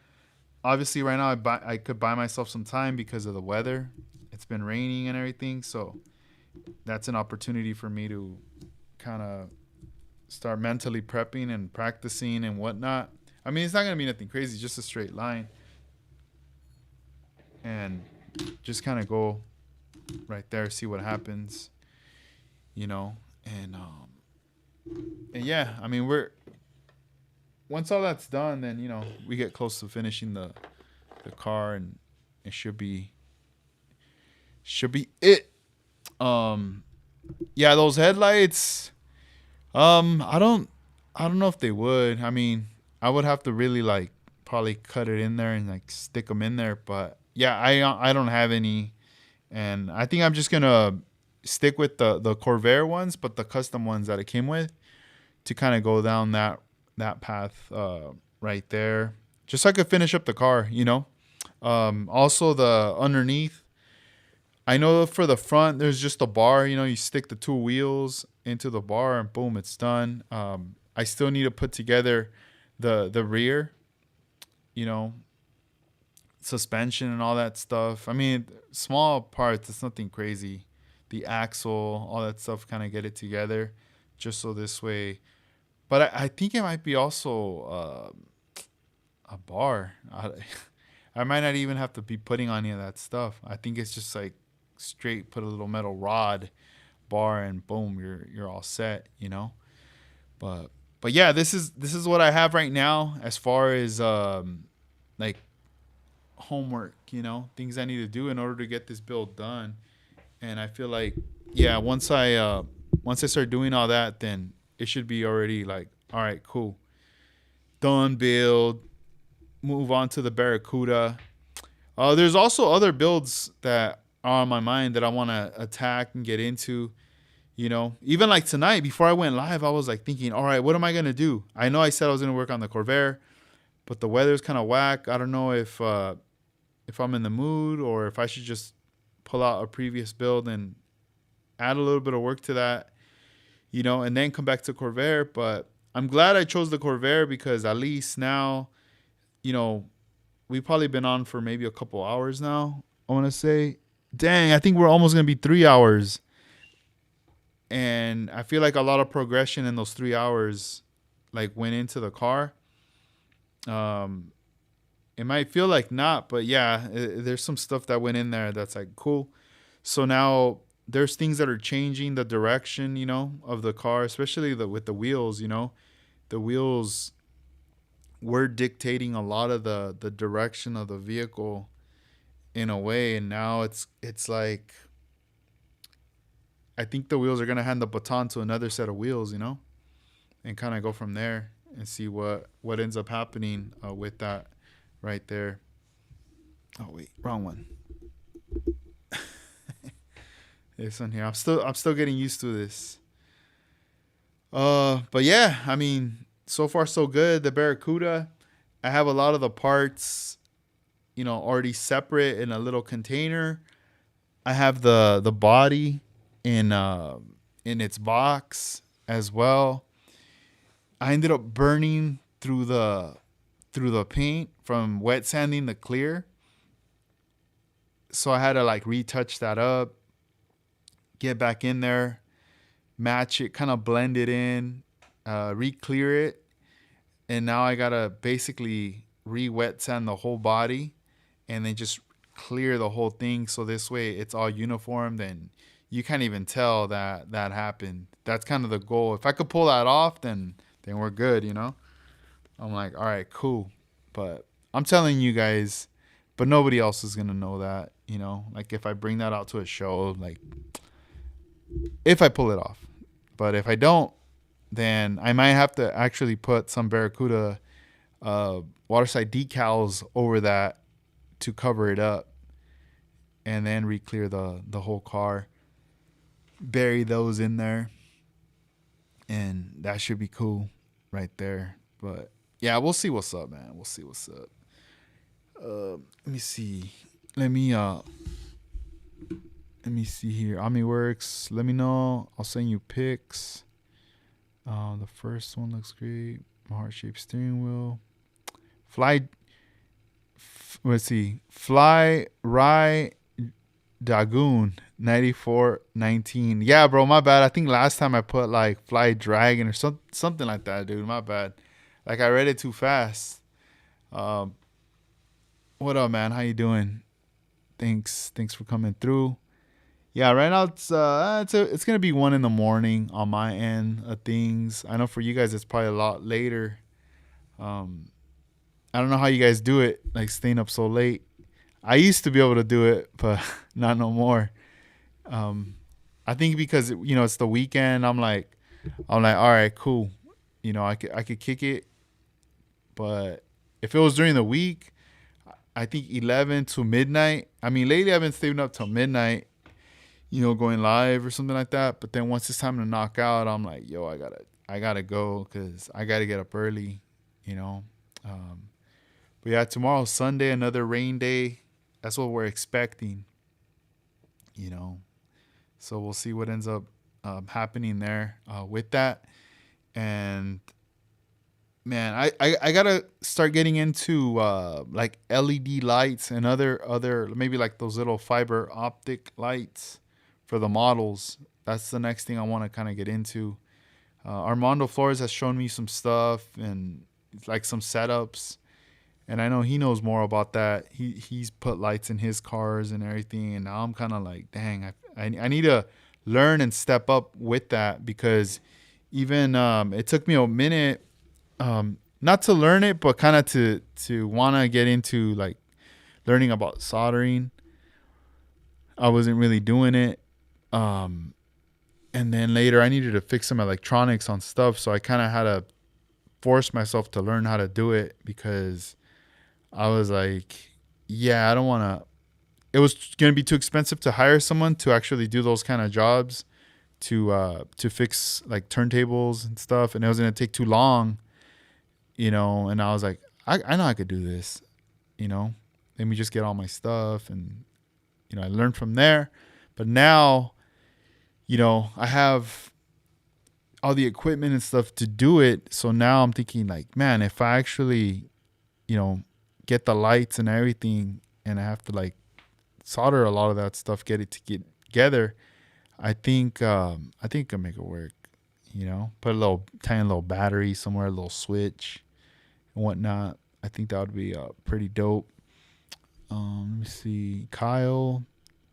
Obviously, right now, I could buy myself some time because of the weather. It's been raining and everything. So that's an opportunity for me to kind of start mentally prepping and practicing and whatnot. I mean, it's not going to be nothing crazy, just a straight line. And just kind of go right there, see what happens, you know. And yeah, I mean, once all that's done, then, you know, we get close to finishing the car and it should be it. Yeah, those headlights, I don't know if they would. I mean, I would have to really like probably cut it in there and like stick them in there, but yeah, I don't have any, and I think I'm just gonna stick with the Corvair ones, but the custom ones that it came with, to kind of go down that path right there, just so I could finish up the car, you know. Also the underneath, I know for the front there's just a bar, you know, you stick the two wheels into the bar and boom, it's done. I still need to put together the rear, you know, suspension and all that stuff. I mean, small parts, it's nothing crazy. The axle, all that stuff, kind of get it together just so this way. But I think it might be also a bar. I might not even have to be putting on any of that stuff. I think it's just like straight put a little metal rod bar and boom, you're all set, you know. But yeah, this is what I have right now as far as like homework, you know, things I need to do in order to get this build done. And I feel like, yeah, once I start doing all that, then it should be already like, all right, cool, done build, move on to the Barracuda. There's also other builds that are on my mind that I want to attack and get into, you know. Even like tonight, before I went live, I was like thinking, all right, what am I going to do? I know I said I was going to work on the Corvair, but the weather's kind of whack. I don't know if I'm in the mood or if I should just pull out a previous build and add a little bit of work to that, and then come back to Corvair. But I'm glad I chose the Corvair because at least now, you know, we've probably been on for maybe a couple hours now. I want to say, dang, I think we're almost going to be 3 hours. And I feel like a lot of progression in those 3 hours like went into the car. It might feel like not, but yeah, there's some stuff that went in there that's like cool. So now there's things that are changing the direction, of the car, especially with the wheels, the wheels were dictating a lot of the direction of the vehicle in a way. And now it's like, I think the wheels are going to hand the baton to another set of wheels, and kind of go from there and see what ends up happening with that right there. Oh wait, wrong one. This one here. I'm still getting used to this. But yeah, I mean, so far so good. The Barracuda, I have a lot of the parts, already separate in a little container. I have the body in its box as well. I ended up burning through the paint from wet sanding the clear. So I had to like retouch that up, get back in there, match it, kind of blend it in, re-clear it. And now I got to basically re-wet sand the whole body and then just clear the whole thing. So this way it's all uniformed and you can't even tell that happened. That's kind of the goal. If I could pull that off, then we're good, I'm like, all right, cool. But I'm telling you guys, but nobody else is going to know that, like if I bring that out to a show, like if I pull it off. But if I don't, then I might have to actually put some Barracuda waterside decals over that to cover it up and then re-clear the whole car. Bury those in there. And that should be cool right there. But yeah, we'll see what's up, man. We'll see what's up. Let me see. Let me see here. OmniWorks. Let me know. I'll send you pics. The first one looks great. Heart-shaped steering wheel. Let's see. Fly Rye Dagoon 9419. Yeah, bro, my bad. I think last time I put like Fly Dragon or something like that, dude. My bad. Like I read it too fast. What up, man? How you doing? Thanks for coming through. Yeah, right now it's gonna be 1 a.m. on my end of things. I know for you guys it's probably a lot later. I don't know how you guys do it, like staying up so late. I used to be able to do it, but not no more. I think because it's the weekend. I'm like, all right, cool. I could kick it. But if it was during the week, I think 11 to midnight. I mean, lately I've been staying up till midnight, going live or something like that. But then once it's time to knock out, I'm like, yo, I gotta go because I gotta get up early, But yeah, tomorrow's Sunday, another rain day. That's what we're expecting, So we'll see what ends up happening there with that. And man, I gotta start getting into like LED lights and other maybe like those little fiber optic lights for the models. That's the next thing I want to kind of get into. Armando Flores has shown me some stuff and like some setups. And I know he knows more about that. He's put lights in his cars and everything. And now I'm kind of like, dang, I need to learn and step up with that because even it took me a minute, not to learn it, but kind of to want to get into like learning about soldering. I wasn't really doing it. And then later I needed to fix some electronics on stuff. So I kind of had to force myself to learn how to do it because I was like, yeah, I don't want to. It was going to be too expensive to hire someone to actually do those kind of jobs to fix like turntables and stuff. And it was going to take too long, And I was like, I know I could do this, you know. Let me just get all my stuff, and I learned from there. But now, I have all the equipment and stuff to do it. So now I'm thinking like, man, if I actually, get the lights and everything, and I have to like solder a lot of that stuff, get it to get together, I think I can make it work. Put a little tiny little battery somewhere, a little switch and whatnot. I think that would be pretty dope. Let me see, Kyle.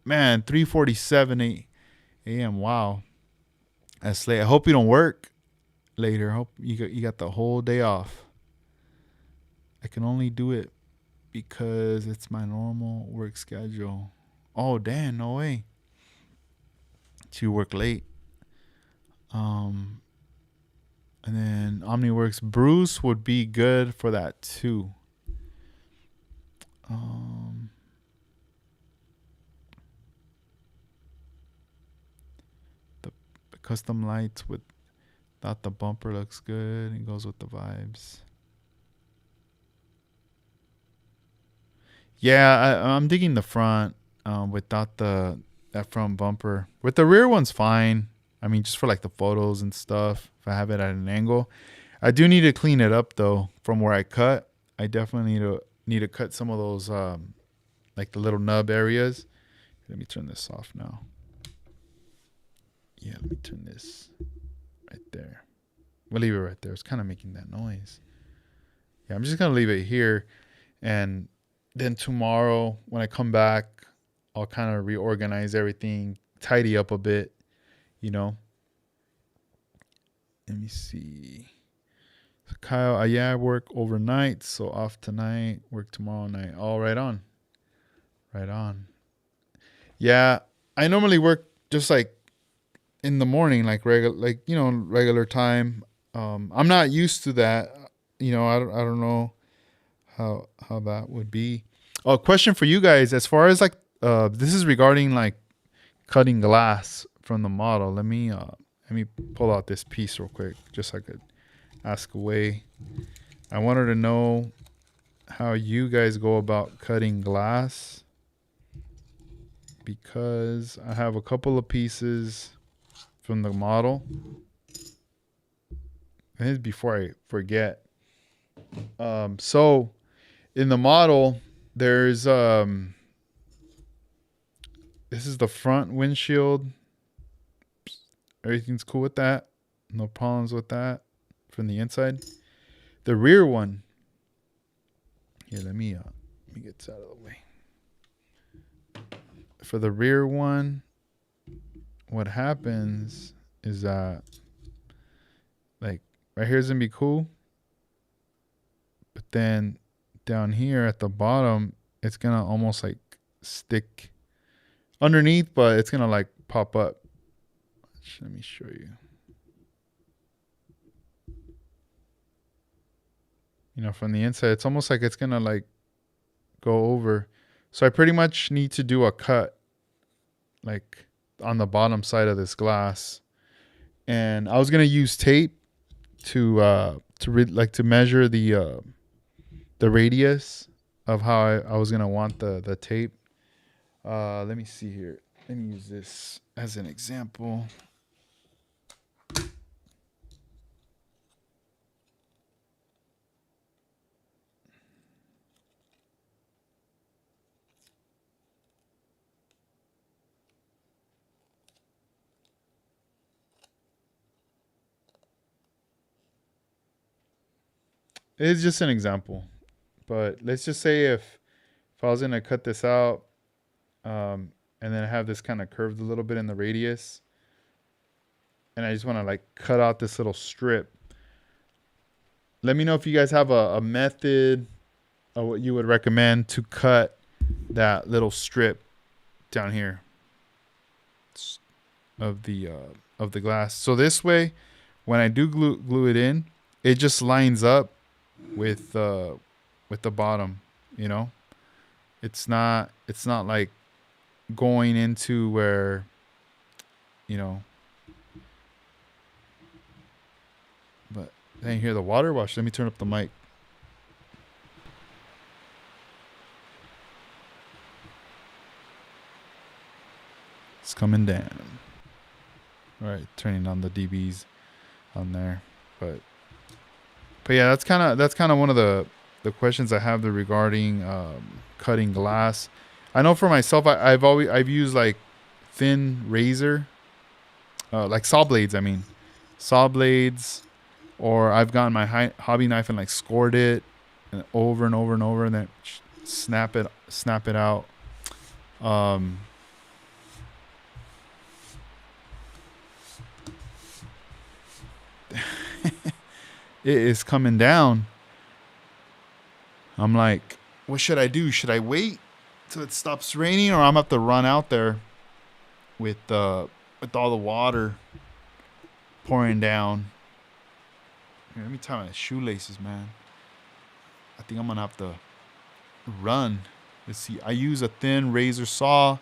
Man, 3:47 a.m. Wow, that's late. I hope you don't work later. I hope you got the whole day off. I can only do it because it's my normal work schedule. Oh, damn, no way. You work late. And then OmniWorks Bruce would be good for that too. The custom lights without the bumper looks good. It goes with the vibes. Yeah, I'm digging the front without that front bumper. With the rear one's fine. I mean, just for like the photos and stuff. If I have it at an angle, I do need to clean it up though. From where I cut, I definitely need to cut some of those like the little nub areas. Let me turn this off now. Yeah, let me turn this right there. We'll leave it right there. It's kind of making that noise. Yeah, I'm just gonna leave it here, and then tomorrow when I come back, I'll kind of reorganize everything, tidy up a bit, Let me see. So Kyle, yeah, I work overnight, so off tonight, work tomorrow night. All right on. Right on. Yeah, I normally work just like in the morning, like regular time. I'm not used to that. I don't know how that would be. Oh, question for you guys. As far as like this is regarding like cutting glass from the model. Let me pull out this piece real quick just so I could ask away. I wanted to know how you guys go about cutting glass, because I have a couple of pieces from the model. And this is before I forget. So in the model, there's this is the front windshield. Everything's cool with that. No problems with that from the inside. The rear one. Here, let me get this out of the way. For the rear one, what happens is that like right here is gonna be cool, but then down here at the bottom, it's gonna almost like stick underneath, but it's gonna like pop up. Let me show you. From the inside, it's almost like it's gonna like go over. So I pretty much need to do a cut like on the bottom side of this glass, and I was gonna use tape to measure the radius of how I was gonna want the tape. Let me see here. Let me use this as an example. It's just an example, but let's just say if I was gonna cut this out, and then I have this kind of curved a little bit in the radius, and I just want to like cut out this little strip. Let me know if you guys have a method or what you would recommend to cut that little strip down here of the glass. So this way, when I do glue it in, it just lines up with the bottom. It's not like going into where but I didn't hear the water wash. Let me turn up the mic. It's coming down. All right, turning on the dBs on there, but yeah, that's kind of one of the questions I have there regarding cutting glass. I know for myself, I've used like thin razor, like saw blades. I mean, saw blades, or I've gotten my hobby knife and like scored it, and over and over and over, and then snap it out. It is coming down. I'm like, what should I do? Should I wait till it stops raining, or I'm gonna have to run out there with all the water pouring down? Here, let me tie my shoelaces, man. I think I'm gonna have to run. Let's see. I use a thin razor saw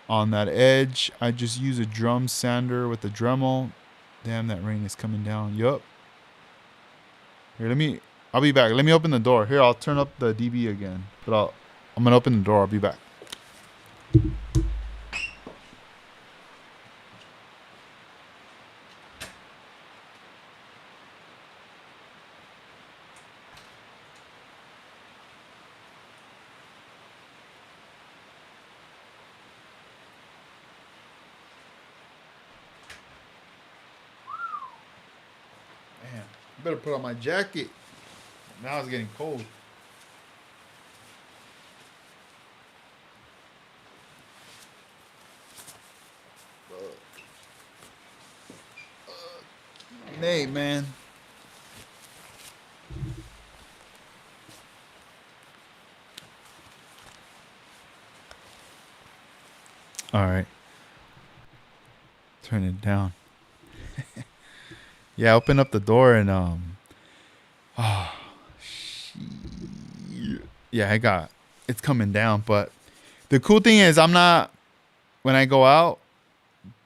on that edge. I just use a drum sander with a Dremel. Damn, that rain is coming down. Yup. Here, I'll be back. Let me open the door. Here, I'll turn up the dB again. But I'm gonna open the door. I'll be back. Man, I better put on my jacket. Now it's getting cold. Nate, man. All right. Turn it down. Yeah, open up the door and yeah, it's coming down. But the cool thing is, when I go out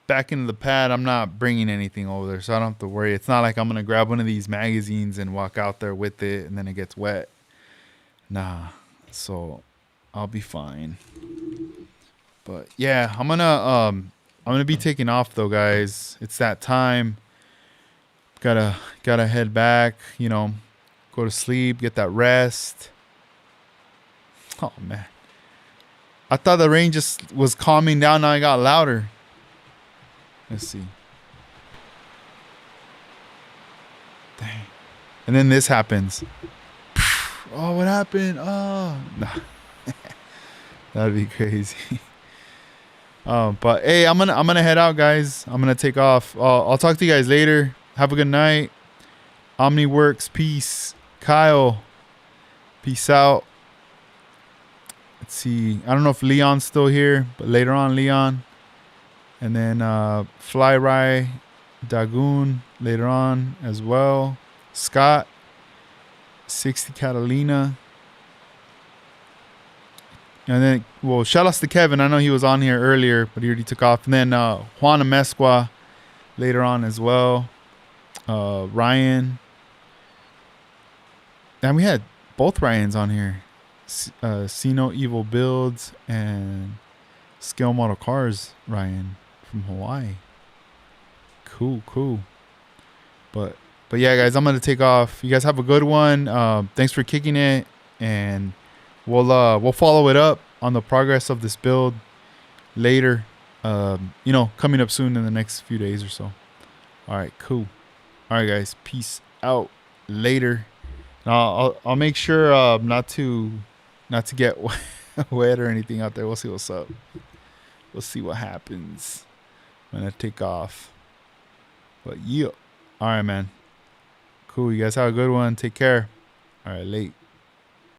back into the pad, I'm not bringing anything over there, so I don't have to worry. It's not like I'm gonna grab one of these magazines and walk out there with it and then it gets wet. Nah, so I'll be fine. But yeah, I'm gonna be taking off though, guys. It's that time. Gotta head back, go to sleep, get that rest. Oh man, I thought the rain just was calming down. Now it got louder. Let's see. Dang. And then this happens. Oh, what happened? Oh, no. That'd be crazy. But hey, I'm gonna head out, guys. I'm gonna take off. I'll talk to you guys later. Have a good night. OmniWorks, peace. Kyle, peace out. Let's see. I don't know if Leon's still here, but later on, Leon. And then Fly Rye, Dagoon later on as well. Scott, 60 Catalina. And then, well, shout outs to Kevin. I know he was on here earlier, but he already took off. And then Juan Amesqua later on as well. Ryan. And we had both Ryans on here. Sino Evil Builds and Scale Model Cars Ryan from Hawaii. Cool. But yeah, guys, I'm gonna take off. You guys have a good one. Thanks for kicking it, and we'll follow it up on the progress of this build later. Coming up soon in the next few days or so. All right, cool. All right, guys, peace out. Later. I'll make sure not to get wet or anything out there. We'll see what's up. We'll see what happens when I take off. But yeah. All right, man. Cool. You guys have a good one. Take care. All right, late.